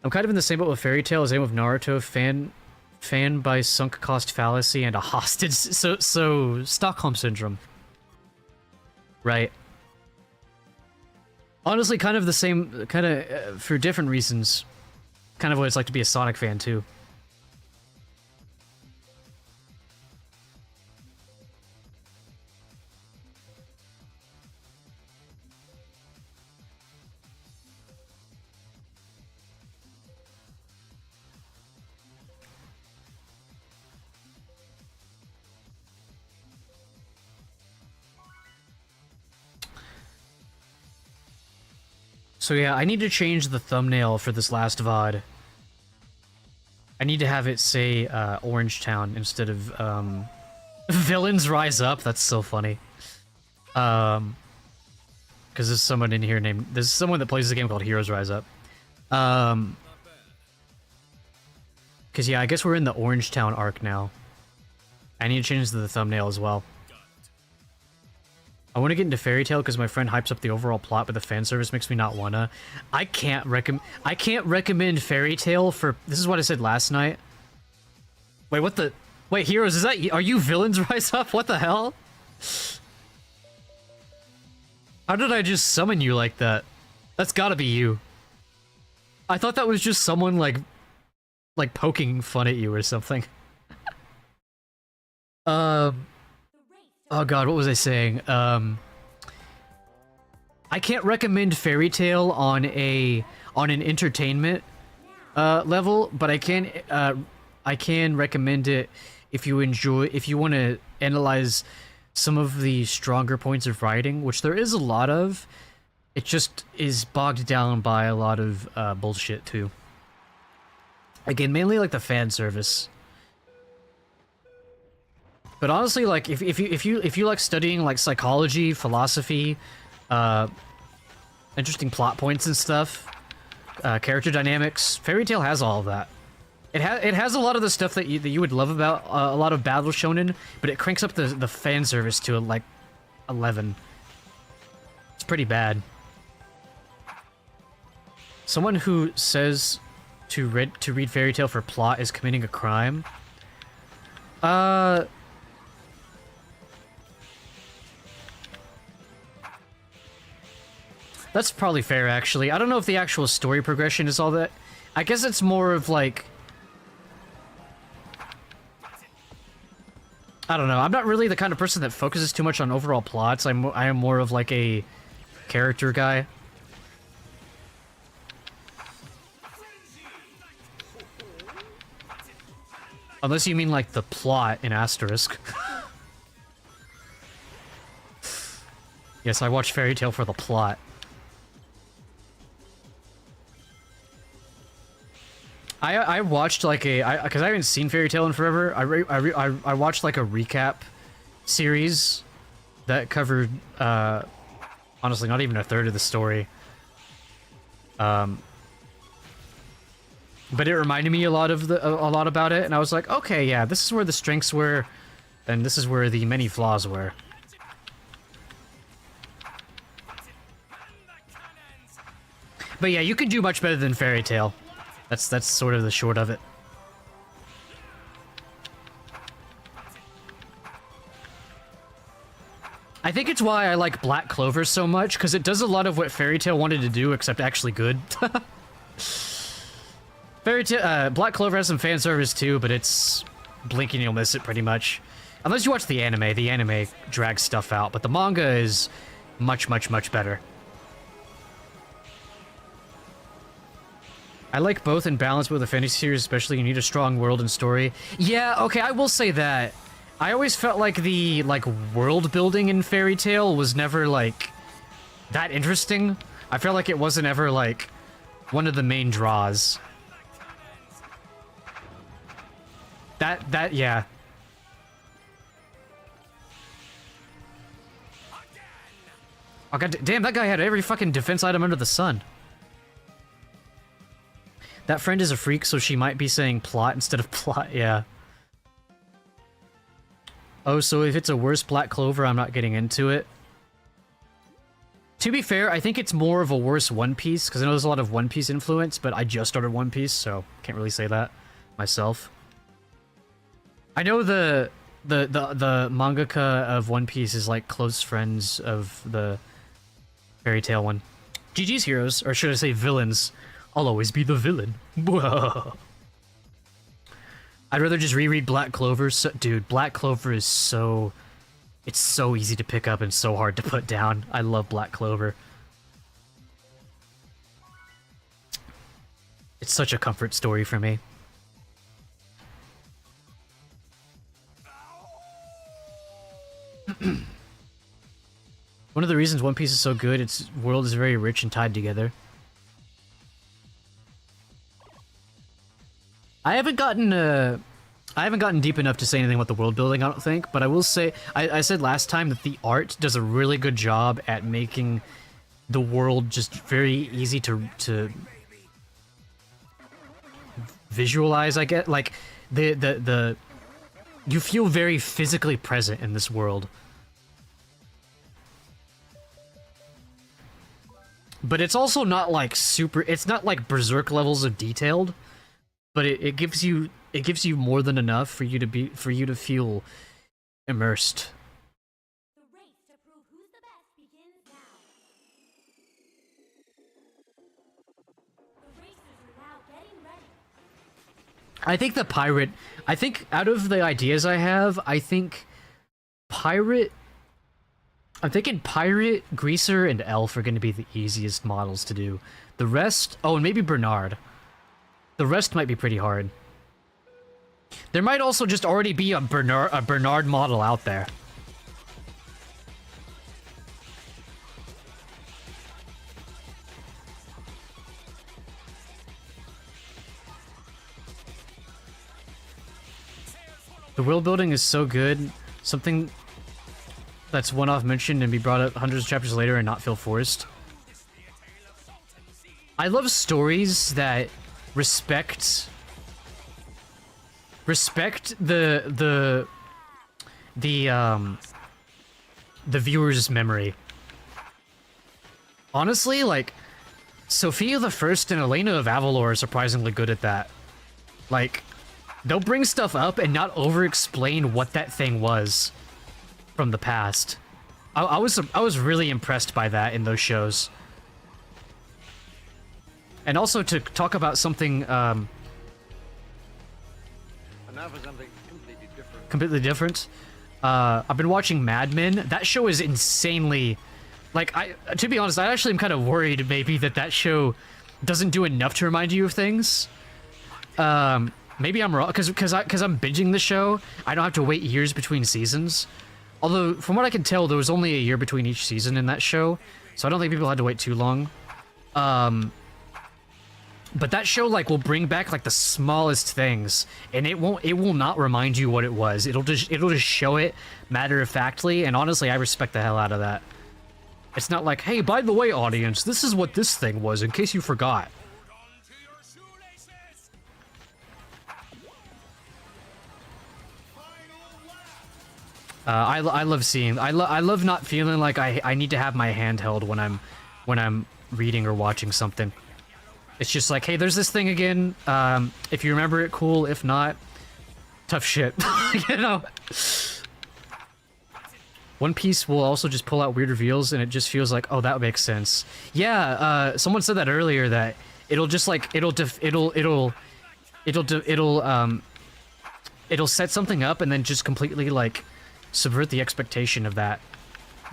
I'm kind of in the same boat with Fairy Tail as I am with Naruto. Fan by sunk cost fallacy and a hostage. So Stockholm Syndrome. Right. Honestly, kind of the same, kind of, for different reasons. Kind of what it's like to be a Sonic fan, too. So yeah, I need to change the thumbnail for this last VOD. I need to have it say Orange Town instead of Villains Rise Up. That's so funny. Because there's someone in here named... There's someone that plays the game called Heroes Rise Up. Because yeah, I guess we're in the Orange Town arc now. I need to change the thumbnail as well. I want to get into Fairy Tail because my friend hypes up the overall plot, but the fan service makes me not wanna. I can't recommend Fairy Tail for... This is what I said last night. Wait, what the... Wait, Heroes, is that... Are you Villains Rise Up? What the hell? How did I just summon you like that? That's gotta be you. I thought that was just someone, like poking fun at you or something. Oh god, what was I saying? I can't recommend Fairy Tail on an entertainment level, but I can recommend it if you want to analyze some of the stronger points of writing, which there is a lot of. It just is bogged down by a lot of bullshit too. Again, mainly like the fan service. But honestly, like if you like studying like psychology, philosophy, interesting plot points and stuff, character dynamics, Fairy Tail has all of that. It has a lot of the stuff that you would love about a lot of Battle Shonen, but it cranks up the fan service to like 11. It's pretty bad. Someone who says to read Fairy Tail for plot is committing a crime. That's probably fair, actually. I don't know if the actual story progression is all that... I guess it's more of, like... I don't know. I'm not really the kind of person that focuses too much on overall plots. I am more of, like, a character guy. Unless you mean, like, the plot in Asterisk. Yes, I watch Fairy Tail for the plot. I watched like because I haven't seen Fairy Tail in forever. I watched like a recap series that covered honestly not even a third of the story. But it reminded me a lot about it, and I was like, okay, yeah, this is where the strengths were, and this is where the many flaws were. But yeah, you can do much better than Fairy Tail. That's sort of the short of it. I think it's why I like Black Clover so much, because it does a lot of what Fairy Tail wanted to do, except actually good. Black Clover has some fan service too, but it's blink and you'll miss it pretty much. Unless you watch the anime drags stuff out, but the manga is much, much, much better. I like both in balance with a fantasy series, especially you need a strong world and story. Yeah, okay, I will say that. I always felt like the, world building in Fairy Tail was never, that interesting. I feel like it wasn't ever, like, one of the main draws. Yeah. Oh, god damn, that guy had every fucking defense item under the sun. That friend is a freak, so she might be saying plot instead of plot, yeah. Oh, so if it's a worse Black Clover, I'm not getting into it. To be fair, I think it's more of a worse One Piece, because I know there's a lot of One Piece influence, but I just started One Piece, so can't really say that myself. I know the mangaka of One Piece is like close friends of the fairy tale one. GG's heroes, or should I say villains, I'll always be the villain. I'd rather just reread Black Clover. So, dude, Black Clover is so... It's so easy to pick up and so hard to put down. I love Black Clover. It's such a comfort story for me. One of the reasons One Piece is so good, its world is very rich and tied together. I haven't gotten deep enough to say anything about the world building, I don't think, but I will say, I said last time that the art does a really good job at making the world just very easy to visualize, I get. Like, you feel very physically present in this world. But it's also not like it's not like Berserk levels of detailed. But it gives you more than enough for you to feel immersed. The race to prove who's the best begins now. The racers are now getting ready. I think out of the ideas I have, I'm thinking Pirate, Greaser, and Elf are going to be the easiest models to do. The rest, oh, and maybe Bernard. The rest might be pretty hard. There might also just already be a Bernard model out there. The world building is so good. Something that's one-off mentioned and be brought up hundreds of chapters later and not feel forced. I love stories that respect the viewer's memory. Honestly, like, Sophia the First and Elena of Avalor are surprisingly good at that. Like, they'll bring stuff up and not over-explain what that thing was from the past. I was really impressed by that in those shows. And also to talk about something And now for something completely different. I've been watching Mad Men. That show is insanely, like, to be honest, I actually am kind of worried maybe that show doesn't do enough to remind you of things. Maybe I'm wrong, because I'm binging the show. I don't have to wait years between seasons. Although, from what I can tell, there was only a year between each season in that show, so I don't think people had to wait too long. But that show, like, will bring back, like, the smallest things, and it will not remind you what it was. It'll just show it matter-of-factly, and honestly, I respect the hell out of that. It's not like, hey, by the way, audience, this is what this thing was, in case you forgot. I love seeing, I love not feeling like I need to have my hand held when I'm reading or watching something. It's just like, hey, there's this thing again. If you remember it, cool. If not, tough shit. You know? One Piece will also just pull out weird reveals, and it just feels like, oh, that makes sense. Yeah, someone said that earlier, that it'll just like it'll set something up and then just completely like subvert the expectation of that,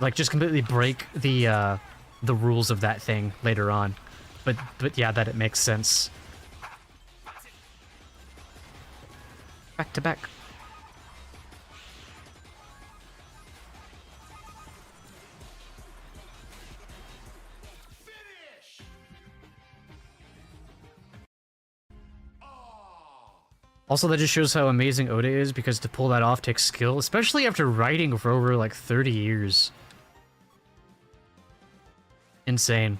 like just completely break the rules of that thing later on. But yeah, that it makes sense. Back to back. Also, that just shows how amazing Oda is, because to pull that off takes skill, especially after writing for over, like, 30 years. Insane.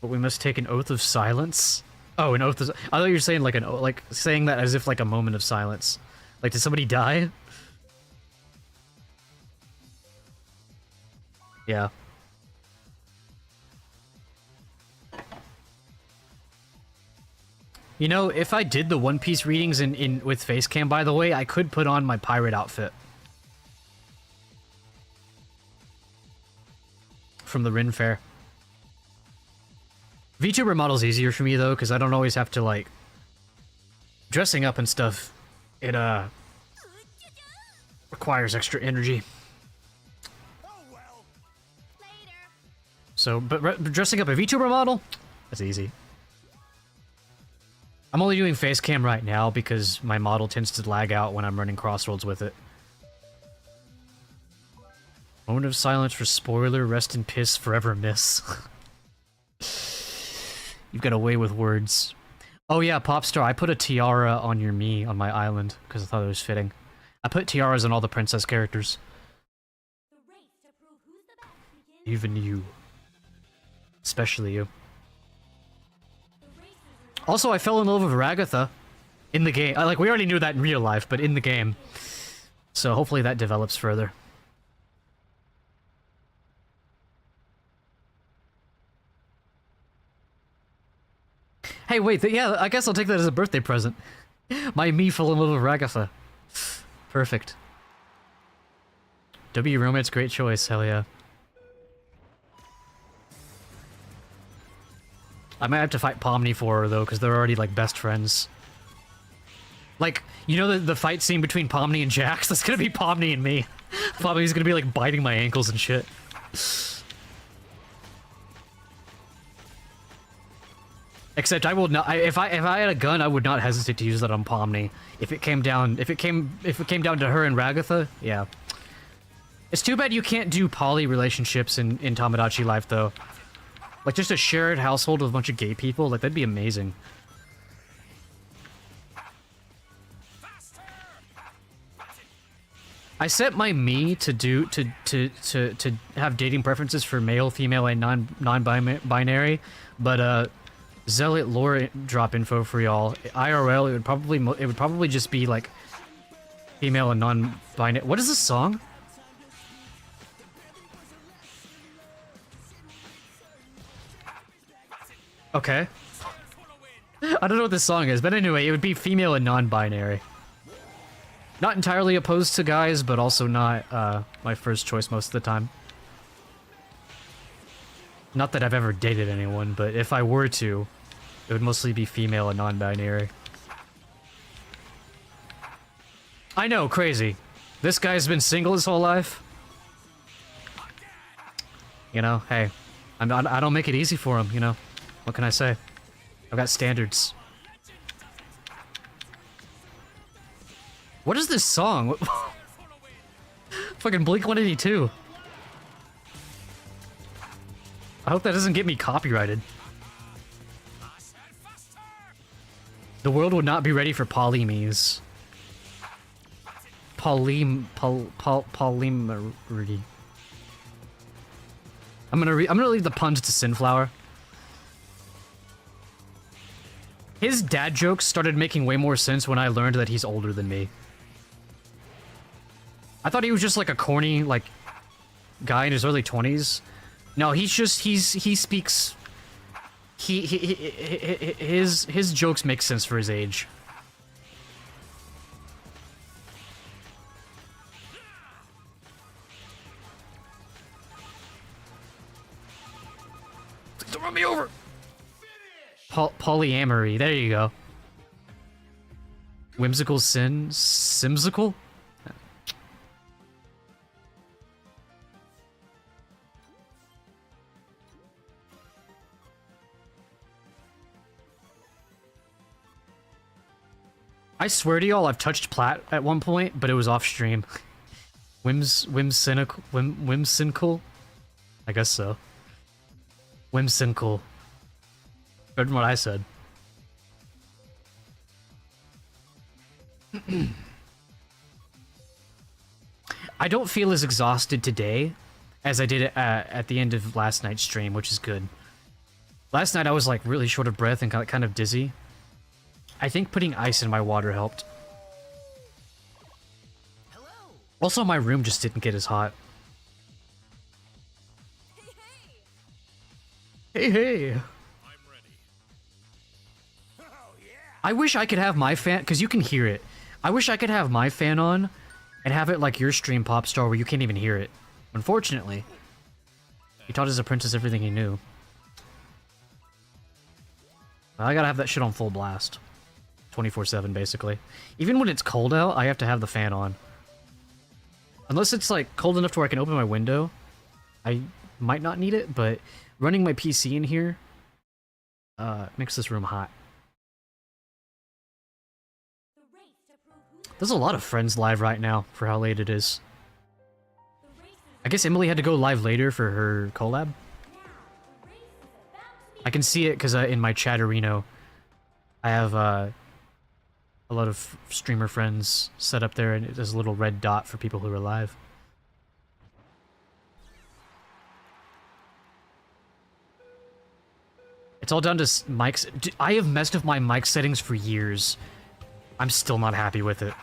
But we must take an oath of silence? Oh, an oath of... I thought you were saying, like, like, saying that as if, like, a moment of silence. Like, did somebody die? Yeah. You know, if I did the One Piece readings in with face cam, by the way, I could put on my pirate outfit. From the Rin Fair. VTuber model's easier for me, though, because I don't always have to, like... Dressing up and stuff, it, requires extra energy. So, but dressing up a VTuber model? That's easy. I'm only doing face cam right now because my model tends to lag out when I'm running crossroads with it. Moment of silence for spoiler, rest in piss, forever miss. You've got a way with words. Oh yeah, Popstar, I put a tiara on your me on my island because I thought it was fitting. I put tiaras on all the princess characters. The race to prove who's the best begins. Even you. Especially you. The racers are Also, I fell in love with Ragatha in the game. Like, we already knew that in real life, but in the game. So hopefully that develops further. Hey, wait, yeah, I guess I'll take that as a birthday present. My me fell in love with Ragatha. Perfect. W Romance, great choice, hell yeah. I might have to fight Pomni for her, though, because they're already, like, best friends. Like, you know the fight scene between Pomni and Jax? That's gonna be Pomni and me. Pomni's gonna be, like, biting my ankles and shit. Except I will not. If I had a gun, I would not hesitate to use that on Pomni. If it came down to her and Ragatha, yeah. It's too bad you can't do poly relationships in Tomodachi Life, though. Like, just a shared household with a bunch of gay people, like, that'd be amazing. I set my me to have dating preferences for male, female, and non-binary, but Zealot lore drop info for y'all. IRL, it would probably just be like female and non-binary. What is this song? Okay. I don't know what this song is, but anyway, it would be female and non-binary. Not entirely opposed to guys, but also not my first choice most of the time. Not that I've ever dated anyone, but if I were to, it would mostly be female and non-binary. I know, crazy. This guy's been single his whole life. You know, hey, I don't make it easy for him, you know. What can I say? I've got standards. What is this song? Fucking Blink-182. I hope that doesn't get me copyrighted. The world would not be ready for polymies. Polymery. I'm gonna leave the puns to Sinflower. His dad jokes started making way more sense when I learned that he's older than me. I thought he was just like a corny, like, guy in his early 20s. No, he speaks... His jokes make sense for his age. Don't run me over! Polyamory, there you go. Whimsical sin? Simsical? I swear to y'all, I've touched Plat at one point, but it was off stream. Whimsical? I guess so. Whimsical. Better than what I said. I don't feel as exhausted today as I did at the end of last night's stream, which is good. Last night I was like really short of breath and got kind of dizzy. I think putting ice in my water helped. Also, my room just didn't get as hot. Hey, hey! I wish I could have my fan, because you can hear it. I wish I could have my fan on and have it like your stream, Popstar, where you can't even hear it. Unfortunately, he taught his apprentice everything he knew. I gotta have that shit on full blast. 24/7, basically. Even when it's cold out, I have to have the fan on. Unless it's like cold enough to where I can open my window, I might not need it, but running my PC in here makes this room hot. There's a lot of friends live right now for how late it is. I guess Emily had to go live later for her collab. I can see it because in my chatterino, I have a lot of streamer friends set up there, and there's a little red dot for people who are live. It's all down to mics. I have messed with my mic settings for years. I'm still not happy with it.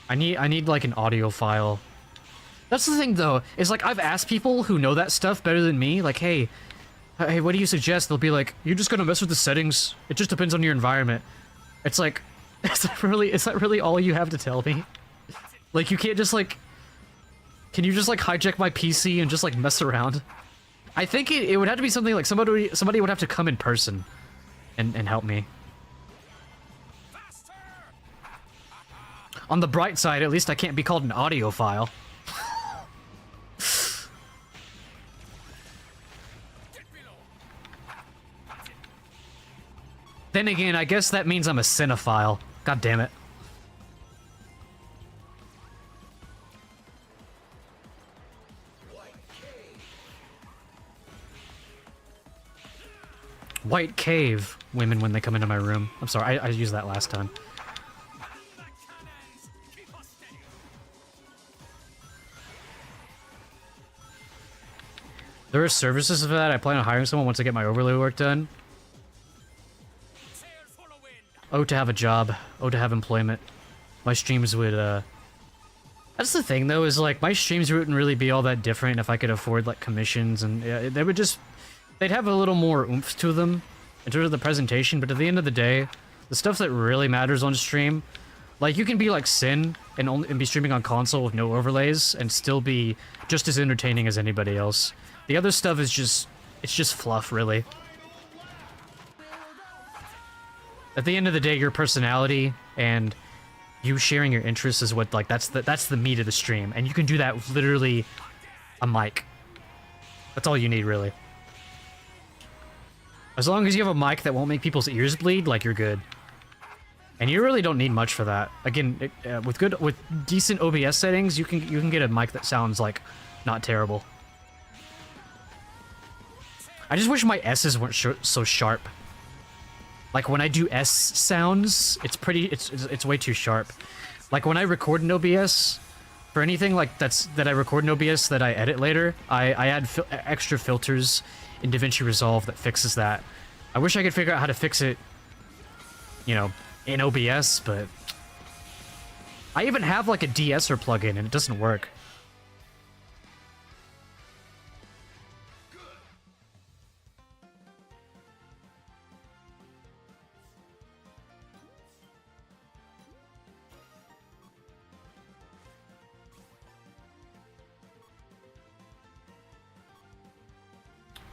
I need like an audio file. That's the thing though, is like I've asked people who know that stuff better than me, like, hey, what do you suggest? They'll be like, you're just gonna mess with the settings. It just depends on your environment. It's like, is that really all you have to tell me? Like, you can't just like, can you just like hijack my PC and just like mess around? I think it would have to be something like somebody would have to come in person and help me. On the bright side, at least I can't be called an audiophile. Then again, I guess that means I'm a cinephile. God damn it. White cave women when they come into my room. I'm sorry, I used that last time. There are services for that. I plan on hiring someone once I get my overlay work done. Oh, to have a job. Oh, to have employment. My streams would, That's the thing, though, is, like, my streams wouldn't really be all that different if I could afford, like, commissions, and they would just... They'd have a little more oomph to them in terms of the presentation, but at the end of the day, the stuff that really matters on stream, like, you can be like Sin and be streaming on console with no overlays and still be just as entertaining as anybody else. The other stuff is just... It's just fluff, really. At the end of the day, your personality and you sharing your interests is what, like, that's the meat of the stream. And you can do that with literally a mic. That's all you need, really. As long as you have a mic that won't make people's ears bleed, like, you're good. And you really don't need much for that. Again, with decent OBS settings, you can get a mic that sounds, like, not terrible. I just wish my S's weren't so sharp. Like, when I do S sounds, it's way too sharp. Like, when I record in OBS, for anything like that I record in OBS that I edit later, I add extra filters in DaVinci Resolve that fixes that. I wish I could figure out how to fix it, you know, in OBS, but... I even have, like, a de-esser plugin, and it doesn't work.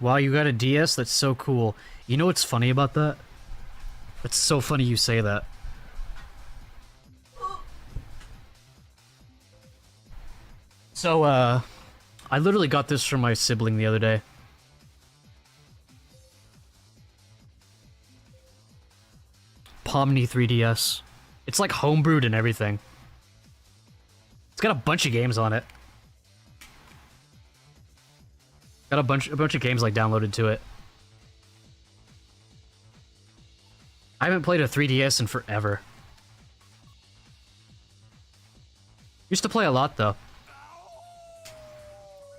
Wow, you got a DS? That's so cool. You know what's funny about that? That's so funny you say that. So, I literally got this from my sibling the other day. Pomni 3DS. It's like homebrewed and everything. It's got a bunch of games on it. Got a bunch of games like downloaded to it. I haven't played a 3DS in forever. Used to play a lot though.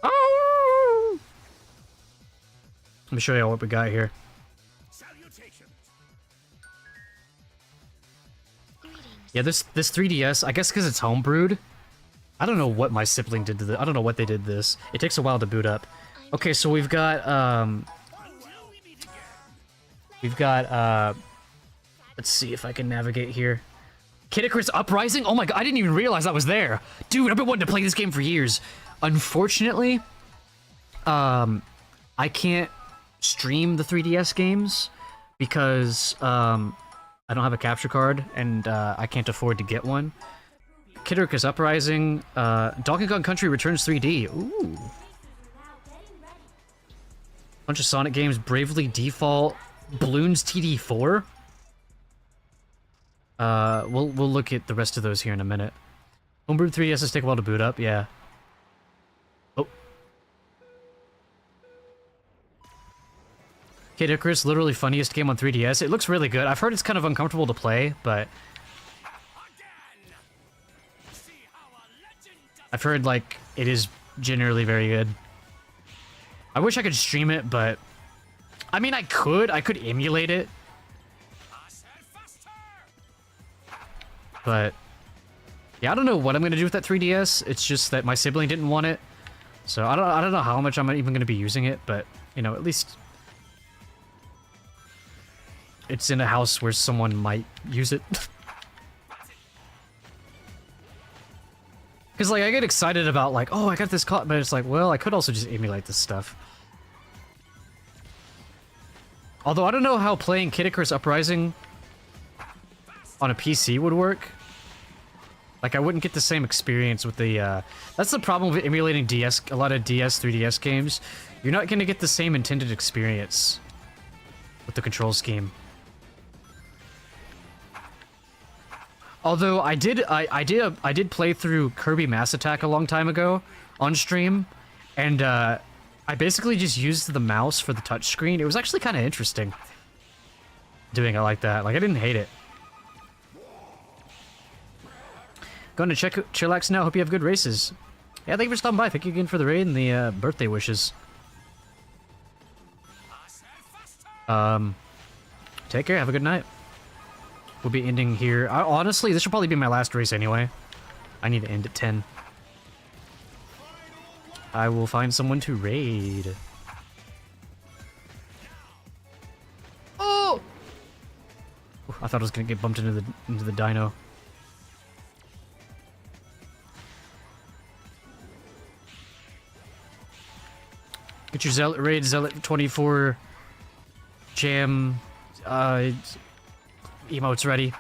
Oh! Let me show you what we got here. Yeah, this 3DS, I guess because it's homebrewed. I don't know what my sibling did to this. I don't know what they did this. It takes a while to boot up. Okay, so we've got let's see if I can navigate here. Kid Icarus Uprising? Oh my god, I didn't even realize that was there. Dude, I've been wanting to play this game for years. Unfortunately, I can't stream the 3DS games because I don't have a capture card and I can't afford to get one. Kid Icarus Uprising, Donkey Kong Country Returns 3D. Ooh. Bunch of Sonic games, Bravely Default, Bloons TD4. We'll look at the rest of those here in a minute. Homebrewed 3DSs take a while to boot up, yeah. Oh. Kid Icarus, literally funniest game on 3DS. It looks really good. I've heard it's kind of uncomfortable to play, but I've heard, like, it is generally very good. I wish I could stream it, but I mean, I could emulate it. But yeah, I don't know what I'm gonna do with that 3DS. It's just that my sibling didn't want it, so I don't know how much I'm even gonna be using it. But you know, at least it's in a house where someone might use it. Because like I get excited about like, oh, I got this but it's like, well, I could also just emulate this stuff. Although I don't know how playing Kid Icarus Uprising on a PC would work. Like, I wouldn't get the same experience with the, that's the problem with emulating a lot of DS, 3DS games. You're not gonna get the same intended experience with the control scheme. Although I did play through Kirby Mass Attack a long time ago on stream, and, I basically just used the mouse for the touchscreen. It was actually kind of interesting doing it like that. Like, I didn't hate it. Going to chillax now. Hope you have good races. Yeah, thank you for stopping by. Thank you again for the raid and the birthday wishes. Take care. Have a good night. We'll be ending here. Honestly, this should probably be my last race anyway. I need to end at 10. I will find someone to raid. Oh! I thought I was gonna get bumped into the dino. Get your Zealot raid, Zealot 24 jam emotes ready.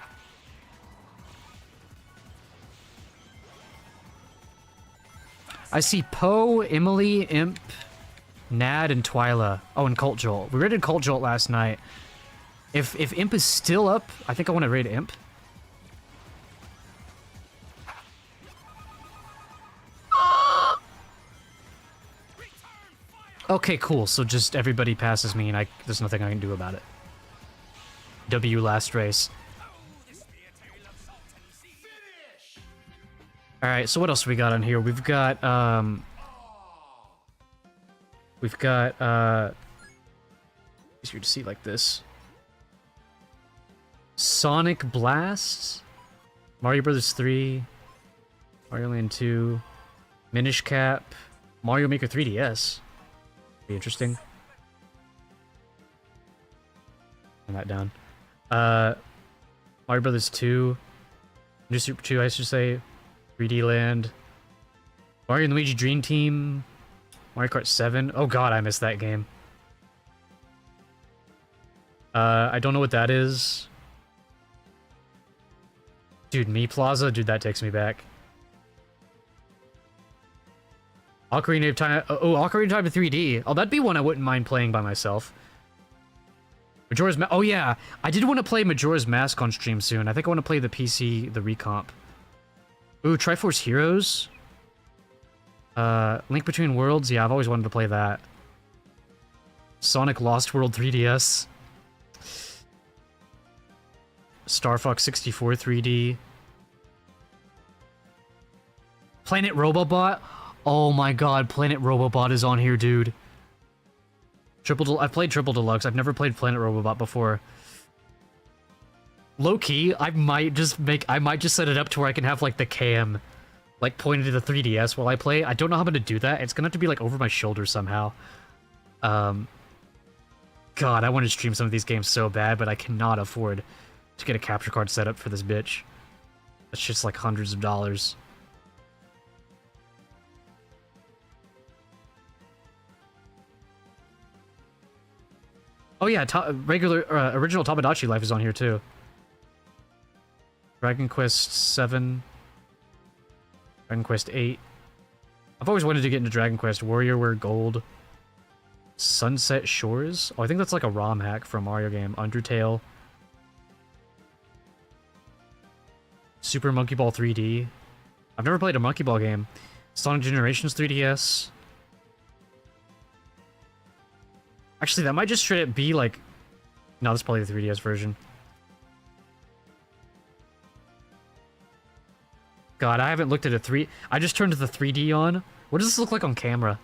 I see Poe, Emily, Imp, Nad, and Twyla. Oh, and Cult Jolt. We raided Cult Jolt last night. If Imp is still up, I think I want to raid Imp. Okay, cool. So just everybody passes me, and there's nothing I can do about it. W last race. Alright, so what else we got on here? We've got, easier to see like this. Sonic Blast, Mario Brothers 3, Mario Land 2, Minish Cap, Mario Maker 3DS. Be interesting. Turn that down. Mario Brothers 2, New Super 2, I should say. 3D Land, Mario and Luigi Dream Team, Mario Kart 7. Oh god, I missed that game. I don't know what that is. Dude, Me Plaza? Dude, that takes me back. Ocarina of Time. Oh, Ocarina of Time in 3D. Oh, that'd be one I wouldn't mind playing by myself. Majora's Mask. Oh yeah, I did want to play Majora's Mask on stream soon. I think I want to play the PC, the recomp. Ooh, Triforce Heroes. Link Between Worlds. Yeah, I've always wanted to play that. Sonic Lost World 3DS. Star Fox 64 3D. Planet Robobot. Oh my god, Planet Robobot is on here, dude. I've played Triple Deluxe. I've never played Planet Robobot before. Low key, I might just set it up to where I can have like the cam like pointed to the 3DS while I play. I don't know how I'm gonna do that. It's gonna have to be like over my shoulder somehow. God, I want to stream some of these games so bad, but I cannot afford to get a capture card set up for this bitch. That's just like hundreds of dollars. Oh yeah, original Tamagotchi Life is on here too. Dragon Quest 7. Dragon Quest 8. I've always wanted to get into Dragon Quest. WarioWare Gold. Sunset Shores? Oh, I think that's like a ROM hack for a Mario game. Undertale. Super Monkey Ball 3D. I've never played a Monkey Ball game. Sonic Generations 3DS. Actually, that might just straight up be like... No, that's probably the 3DS version. God, I haven't looked at a 3... I just turned the 3D on. What does this look like on camera?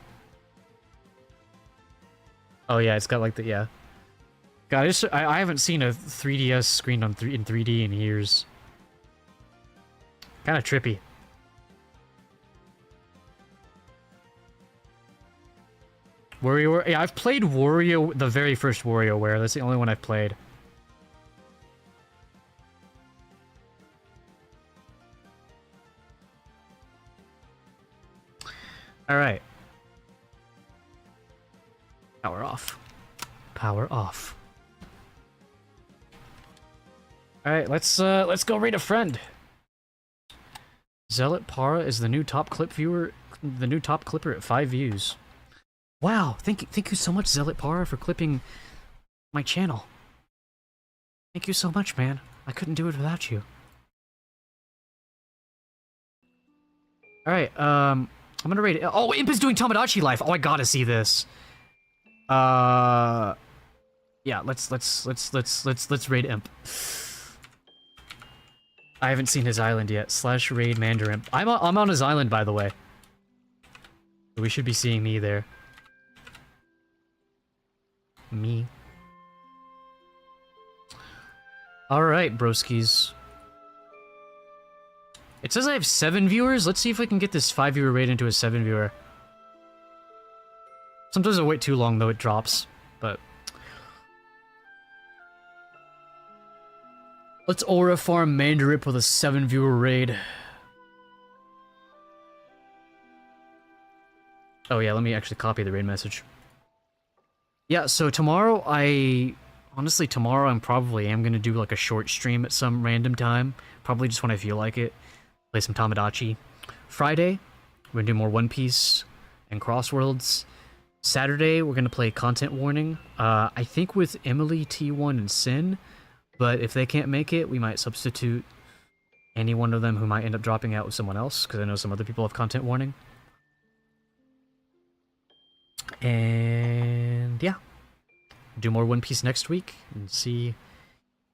Oh yeah, it's got like the... Yeah. God, I haven't seen a 3DS screen in 3D in years. Kind of trippy. WarioWare... Yeah, I've played Wario... The very first WarioWare. That's the only one I've played. Alright. Power off. Power off. Alright, let's go raid a friend. ZealotPara is the new top clipper at 5 views. Wow, thank you so much, ZealotPara, for clipping my channel. Thank you so much, man. I couldn't do it without you. Alright, I'm gonna raid it. Oh, Imp is doing Tamagotchi Life. Oh, I gotta see this. Yeah, let's raid Imp. I haven't seen his island yet. / raid Mandarin. I'm on his island, by the way. So we should be seeing me there. Me. Alright, broskies. It says I have 7 viewers. Let's see if I can get this 5-viewer raid into a 7-viewer. Sometimes I wait too long, though, it drops. But... let's aura farm Mandarip with a 7-viewer raid. Oh yeah, let me actually copy the raid message. Yeah, so tomorrow honestly, tomorrow I'm probably gonna do like a short stream at some random time. Probably just when I feel like it. Play some Tamagotchi. Friday, we're gonna do more One Piece and Crossworlds. Saturday, we're gonna play Content Warning. I think with Emily, T1, and Sin. But if they can't make it, we might substitute any one of them who might end up dropping out with someone else, because I know some other people have Content Warning. And yeah, do more One Piece next week and see.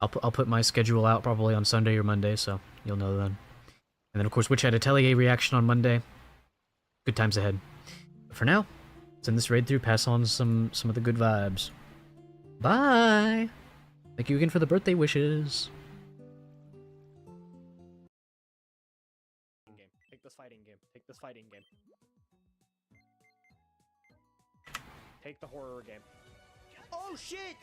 I'll put my schedule out probably on Sunday or Monday, so you'll know then. And then of course, Witch had Atelier reaction on Monday. Good times ahead. But for now, send this raid through. Pass on some of the good vibes. Bye. Thank you again for the birthday wishes. Take this fighting game. Take this fighting game. Take the horror game. Oh shit!